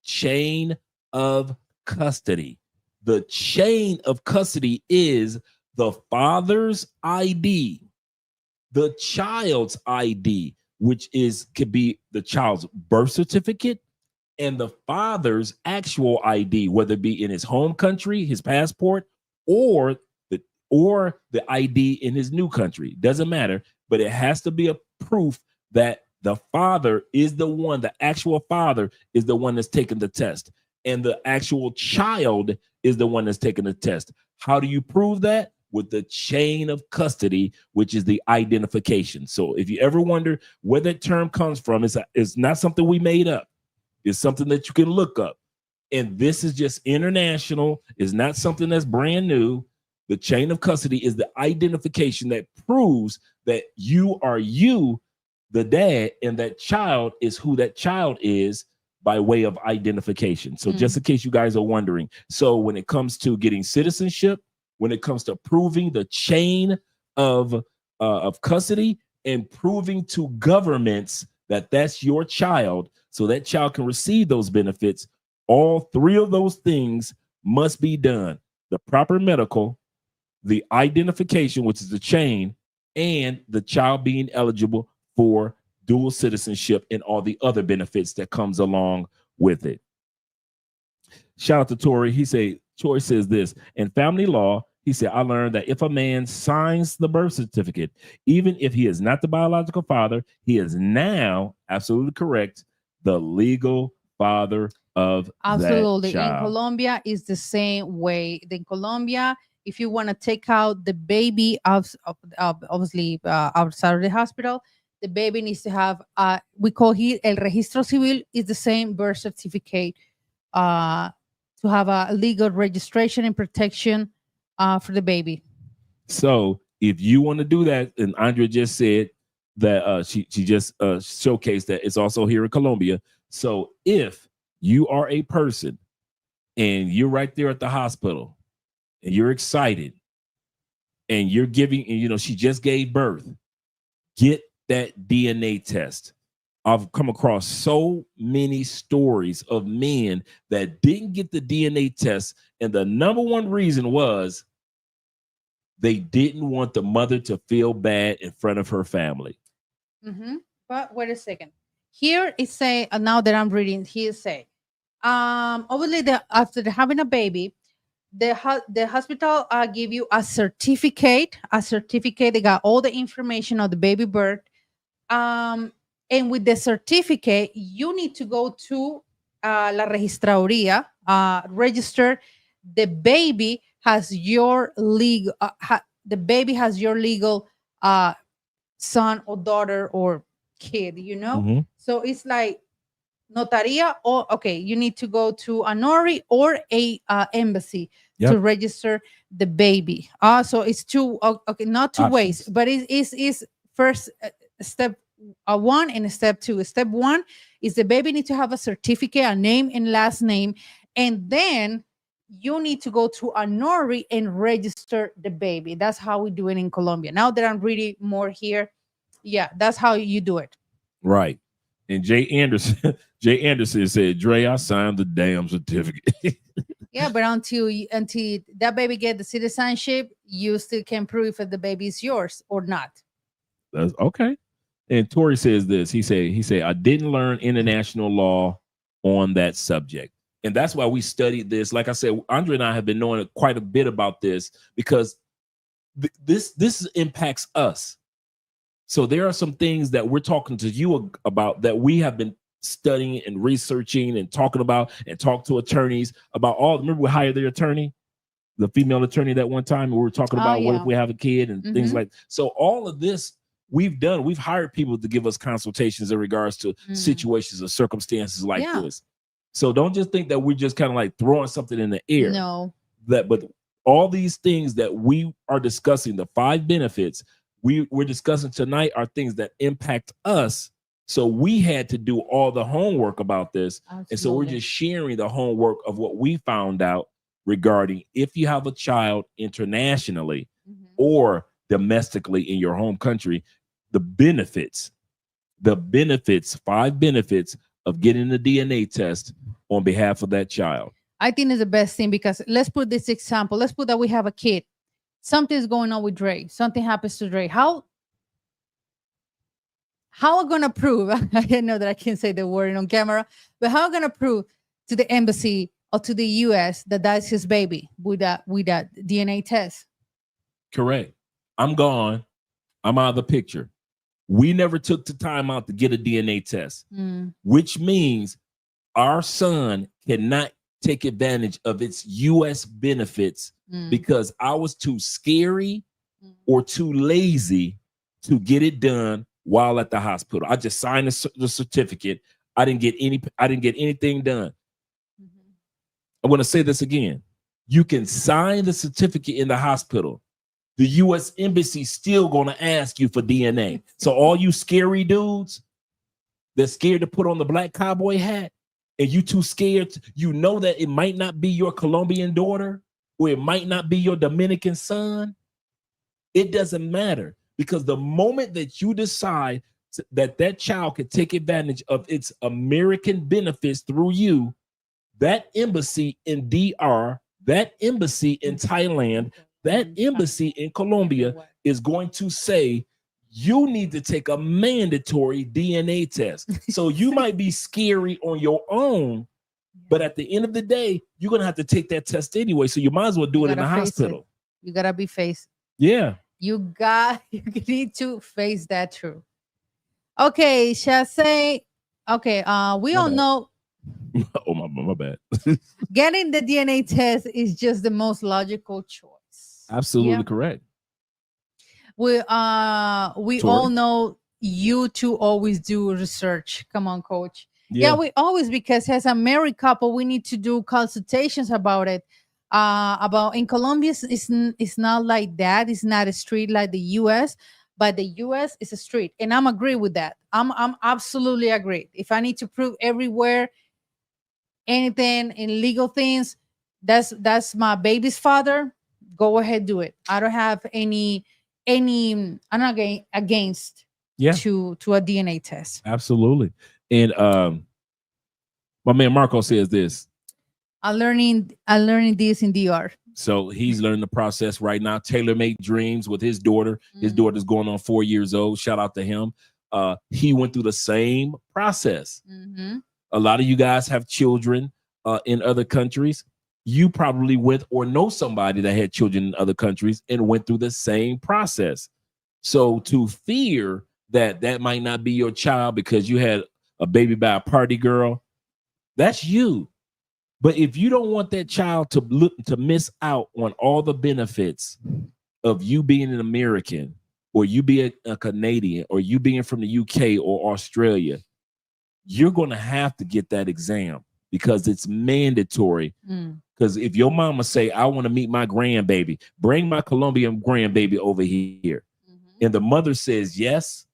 Chain of custody. The chain of custody is the father's ID, the child's ID, which could be the child's birth certificate, and the father's actual ID, whether it be in his home country, his passport, or the ID in his new country. Doesn't matter, but it has to be a proof that the father is the one, the actual father is the one that's taking the test, and the actual child is the one that's taking the test. How do you prove that? With the chain of custody, which is the identification. So if you ever wonder where that term comes from, it's not something we made up. It's something that you can look up. And this is just international. It's not something that's brand new. The chain of custody is the identification that proves that you are the dad, and that child is who that child is, by way of identification. So just in case you guys are wondering, so when it comes to getting citizenship, when it comes to proving the chain of custody and proving to governments that that's your child, so that child can receive those benefits, all three of those things must be done: the proper medical, the identification, which is the chain, and the child being eligible for dual citizenship and all the other benefits that comes along with it. Shout out to Tori. Tori says this: in family law, he said, I learned that if a man signs the birth certificate, even if he is not the biological father, he is now, absolutely correct, the legal father of absolutely. that child. In Colombia is the same way. In Colombia, if you want to take out the baby obviously outside of the hospital, the baby needs to have we call here el registro civil, is the same birth certificate to have a legal registration and protection for the baby. So if you want to do that, and Andrea just said that she just showcased that it's also here in Colombia. So if you are a person and you're right there at the hospital and you're excited and you're giving, and she just gave birth, get that DNA test. I've come across so many stories of men that didn't get the DNA test, and the number one reason was they didn't want the mother to feel bad in front of her family. But wait a second. Here it say, now that I'm reading, here say, obviously after having a baby, the hospital give you a certificate. They got all the information of the baby birth. And with the certificate, you need to go to la registraduría, register. The baby has your legal. The baby has your legal son or daughter or kid. So it's like notaria, or you need to go to a notary or a embassy to register the baby. So it's not two ways, but it is first step one and step two. Step one is the baby need to have a certificate, a name and last name, and then you need to go to a notary and register the baby. That's how we do it in Colombia. Now that I'm reading more here, that's how you do it. Right. And Jay Anderson said, Dre, I signed the damn certificate. Yeah, but until that baby get the citizenship, you still can prove if the baby is yours or not. That's okay. And Tori says this. He said, I didn't learn international law on that subject. And that's why we studied this. Like I said, Andre and I have been knowing quite a bit about this because this impacts us. So there are some things that we're talking to you about that we have been studying and researching and talking about, and talk to attorneys about all. Remember, we hired their attorney, the female attorney, that one time we were talking about what if we have a kid and things like. So all of this we've done. We've hired people to give us consultations in regards to situations or circumstances like this. So don't just think that we're just kind of like throwing something in the air. No. But all these things that we are discussing, the 5 benefits we're discussing tonight, are things that impact us. So we had to do all the homework about this. Absolutely. And so we're just sharing the homework of what we found out regarding if you have a child internationally or domestically in your home country, the benefits, 5 benefits of getting the DNA test on behalf of that child. I think it's the best thing, because let's put this example. Let's put that we have a kid. Something's going on with Dre. Something happens to Dre. How am I going to prove? I know that I can't say the word on camera, but how am I going to prove to the embassy or to the U.S. that that's his baby with that DNA test? Correct. I'm gone. I'm out of the picture. We never took the time out to get a DNA test, which means our son cannot take advantage of its U.S. benefits because I was too scary or too lazy to get it done while at the hospital. I just signed the certificate. I didn't get anything done. I'm going to say this again. You can sign the certificate in the hospital. The U.S. Embassy still going to ask you for DNA. So all you scary dudes that's scared to put on the black cowboy hat and you too scared, you know that it might not be your Colombian daughter or it might not be your Dominican son, it doesn't matter, because the moment that you decide that child can take advantage of its American benefits through you, that embassy in DR, that embassy in Thailand, that embassy in Colombia is going to say, you need to take a mandatory DNA test. So you might be scary on your own, but at the end of the day, you're going to have to take that test anyway. So you might as well do it in the hospital. You got to be faced. Yeah. You need to face that truth. Okay, Shasay. Okay, we all know. Oh, my bad. Getting the DNA test is just the most logical choice. Absolutely correct. We all know you two always do research. Come on, coach. Yeah, we always, because as a married couple, we need to do consultations about it. About in Colombia, it's not like that. It's not a street like the U.S., but the U.S. is a street, and I'm agree with that. I'm absolutely agree. If I need to prove everywhere anything in legal things, that's my baby's father. Go ahead, do it. I don't have any. I'm not against to a DNA test. Absolutely. And my man Marco says this. I'm learning this in DR. So he's learning the process right now. Tailor-made dreams with his daughter. His daughter's going on 4 years old. Shout out to him. He went through the same process. A lot of you guys have children in other countries. You probably went or know somebody that had children in other countries and went through the same process. So to fear that might not be your child because you had a baby by a party girl, that's you. But if you don't want that child to miss out on all the benefits of you being an American, or you being a Canadian, or you being from the UK or Australia, you're going to have to get that exam because it's mandatory. Because if your mama say, I want to meet my grandbaby, bring my Colombian grandbaby over here, and the mother says yes,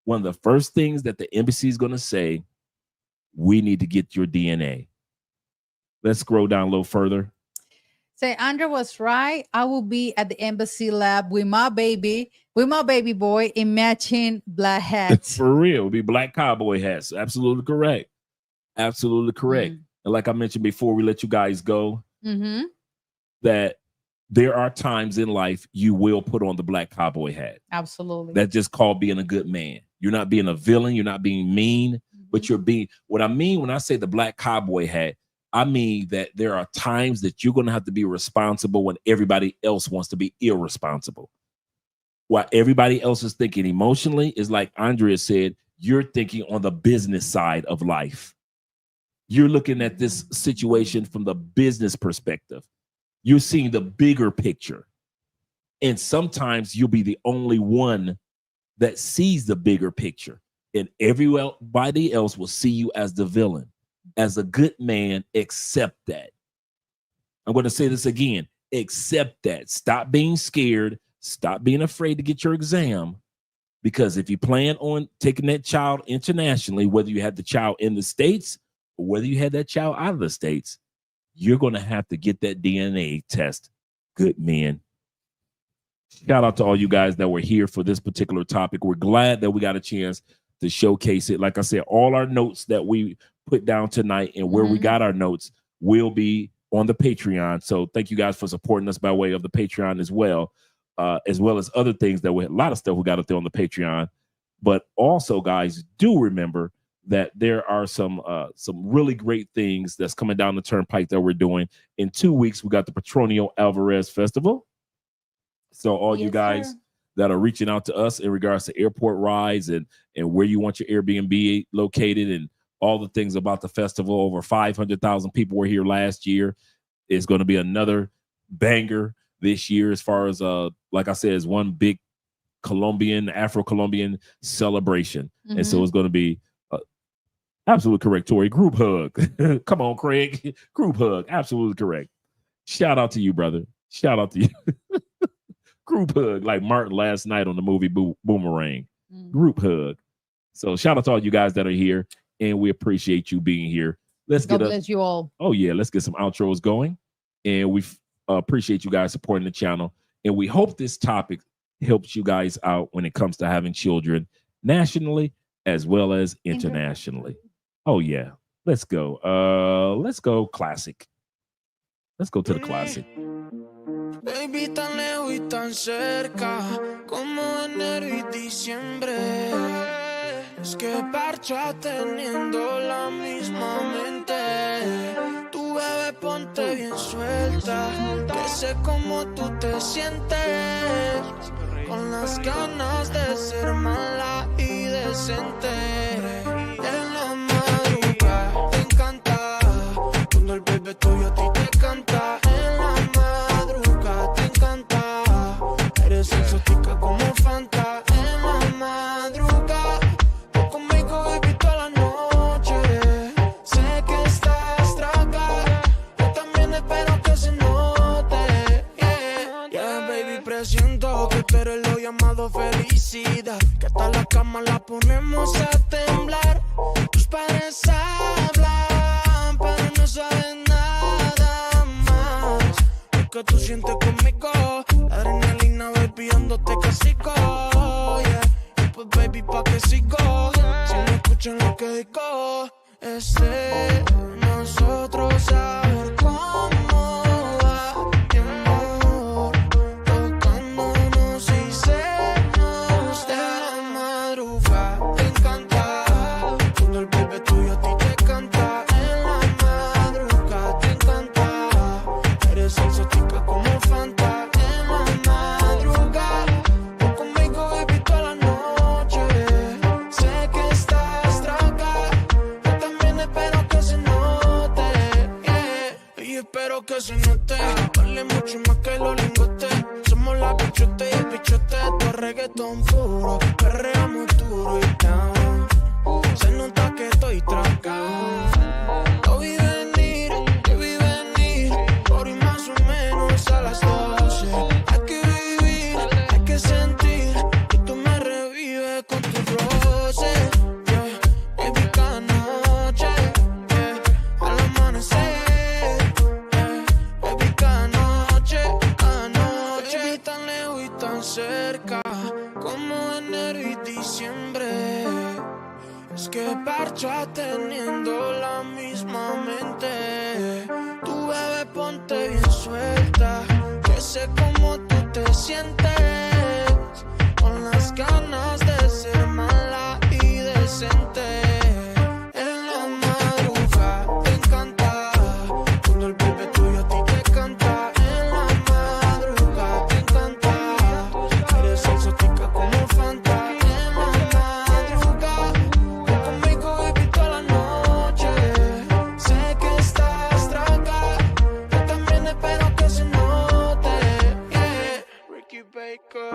one of the first things that the embassy is going to say, we need to get your DNA. Let's scroll down a little further. Say, Andrea was right. I will be at the embassy lab with my baby boy in matching black hats. For real, it'll be black cowboy hats. Absolutely correct. Absolutely correct. And like I mentioned before, we let you guys go, that there are times in life you will put on the black cowboy hat. Absolutely. That's just called being a good man. You're not being a villain. You're not being mean, but you're being, what I mean when I say the black cowboy hat, I mean that there are times that you're going to have to be responsible when everybody else wants to be irresponsible. While everybody else is thinking emotionally, is like Andrea said, you're thinking on the business side of life. You're looking at this situation from the business perspective. You're seeing the bigger picture. And sometimes you'll be the only one that sees the bigger picture. And everybody else will see you as the villain. As a good man, accept that. I'm going to say this again. Accept that. Stop being scared. Stop being afraid to get your exam. Because if you plan on taking that child internationally, whether you had the child in the States or whether you had that child out of the States, you're going to have to get that DNA test. Good men. Shout out to all you guys that were here for this particular topic. We're glad that we got a chance to showcase it. Like I said, all our notes that we put down tonight and where we got our notes will be on the Patreon. So thank you guys for supporting us by way of the Patreon as well as other things that we, a lot of stuff we got up there on the Patreon. But also, guys, do remember that there are some really great things that's coming down the turnpike that we're doing. In 2 weeks, we got the Petronio Alvarez Festival. So all you guys that are reaching out to us in regards to airport rides and where you want your Airbnb located and all the things about the festival. Over 500,000 people were here last year. It's going to be another banger this year as far as, like I said, is one big Afro-Colombian celebration. And so it's going to be absolutely correct, Tori. Group hug. Come on, Craig. Group hug. Absolutely correct. Shout out to you, brother. Shout out to you. Group hug, like Martin last night on the movie Boomerang. Group hug. So shout out to all you guys that are here, and we appreciate you being here. let's God get bless you all. Oh yeah, let's get some outros going. And we appreciate you guys supporting the channel. And we hope this topic helps you guys out when it comes to having children nationally as well as internationally. Oh yeah. Let's go. Let's go classic. Let's go to the classic. Baby, tan lejos y tan cerca, como enero y diciembre. Es que parcha teniendo la misma mente. Tu bebé ponte bien suelta, que sé cómo tú te sientes. Con las ganas de ser mala y decente. En la madrugada te encanta, cuando el bebé tuyo a ti te canta. En la madrugada te encanta, eres exótica como Fanta. En la madrugada, tú conmigo baby toda la noche. Sé que estás traga, yo también espero que se note. Yeah, baby, presiento que tú eres lo llamado felicidad, que hasta la cama la ponemos a temblar. Tus padres hablan, pero no saben nada más. Lo que tú sientes conmigo, la adrenalina baby dándote casico. Yeah, y pues baby pa' que sigo, si no escuchan lo que digo, es de nosotros saber cómo va mi amor, tocándonos y sernos de la madrugada. Te encanta cuando el bebé tuyo a ti te canta. En la madrugada te encanta, eres exótica como Fanta. En la madrugada, tú conmigo baby toda la noche. Sé que estás traga, yo también espero que se note. Yeah. Y espero que se note, vale mucho más que los lingotes. Somos la bichote y el bichote, tu reggaetón puro. Perreamos duro y down, se nota que estoy tragado. Lo vi venir, por y más o menos a las 12. Hay que vivir, hay que sentir, y tú me revives con tu roce. Yeah, baby, cada noche, yeah, al amanecer. Yeah, baby, cada noche, baby, tan lejos y tan cerca, como enero y diciembre. Es que parcha teniendo la misma mente. Tu bebé ponte bien suelta, que sé cómo tú te sientes. Con las ganas de ser mala y decente. En la madrugada te encanta, cuando el bebé tuyo a ti te canta. En la madrugada te encanta, eres exótica como Fanta. En la madrugada, tú conmigo baby toda la noche. Sé que estás traga, yo también espero que se note. Yeah. Ricky Baker.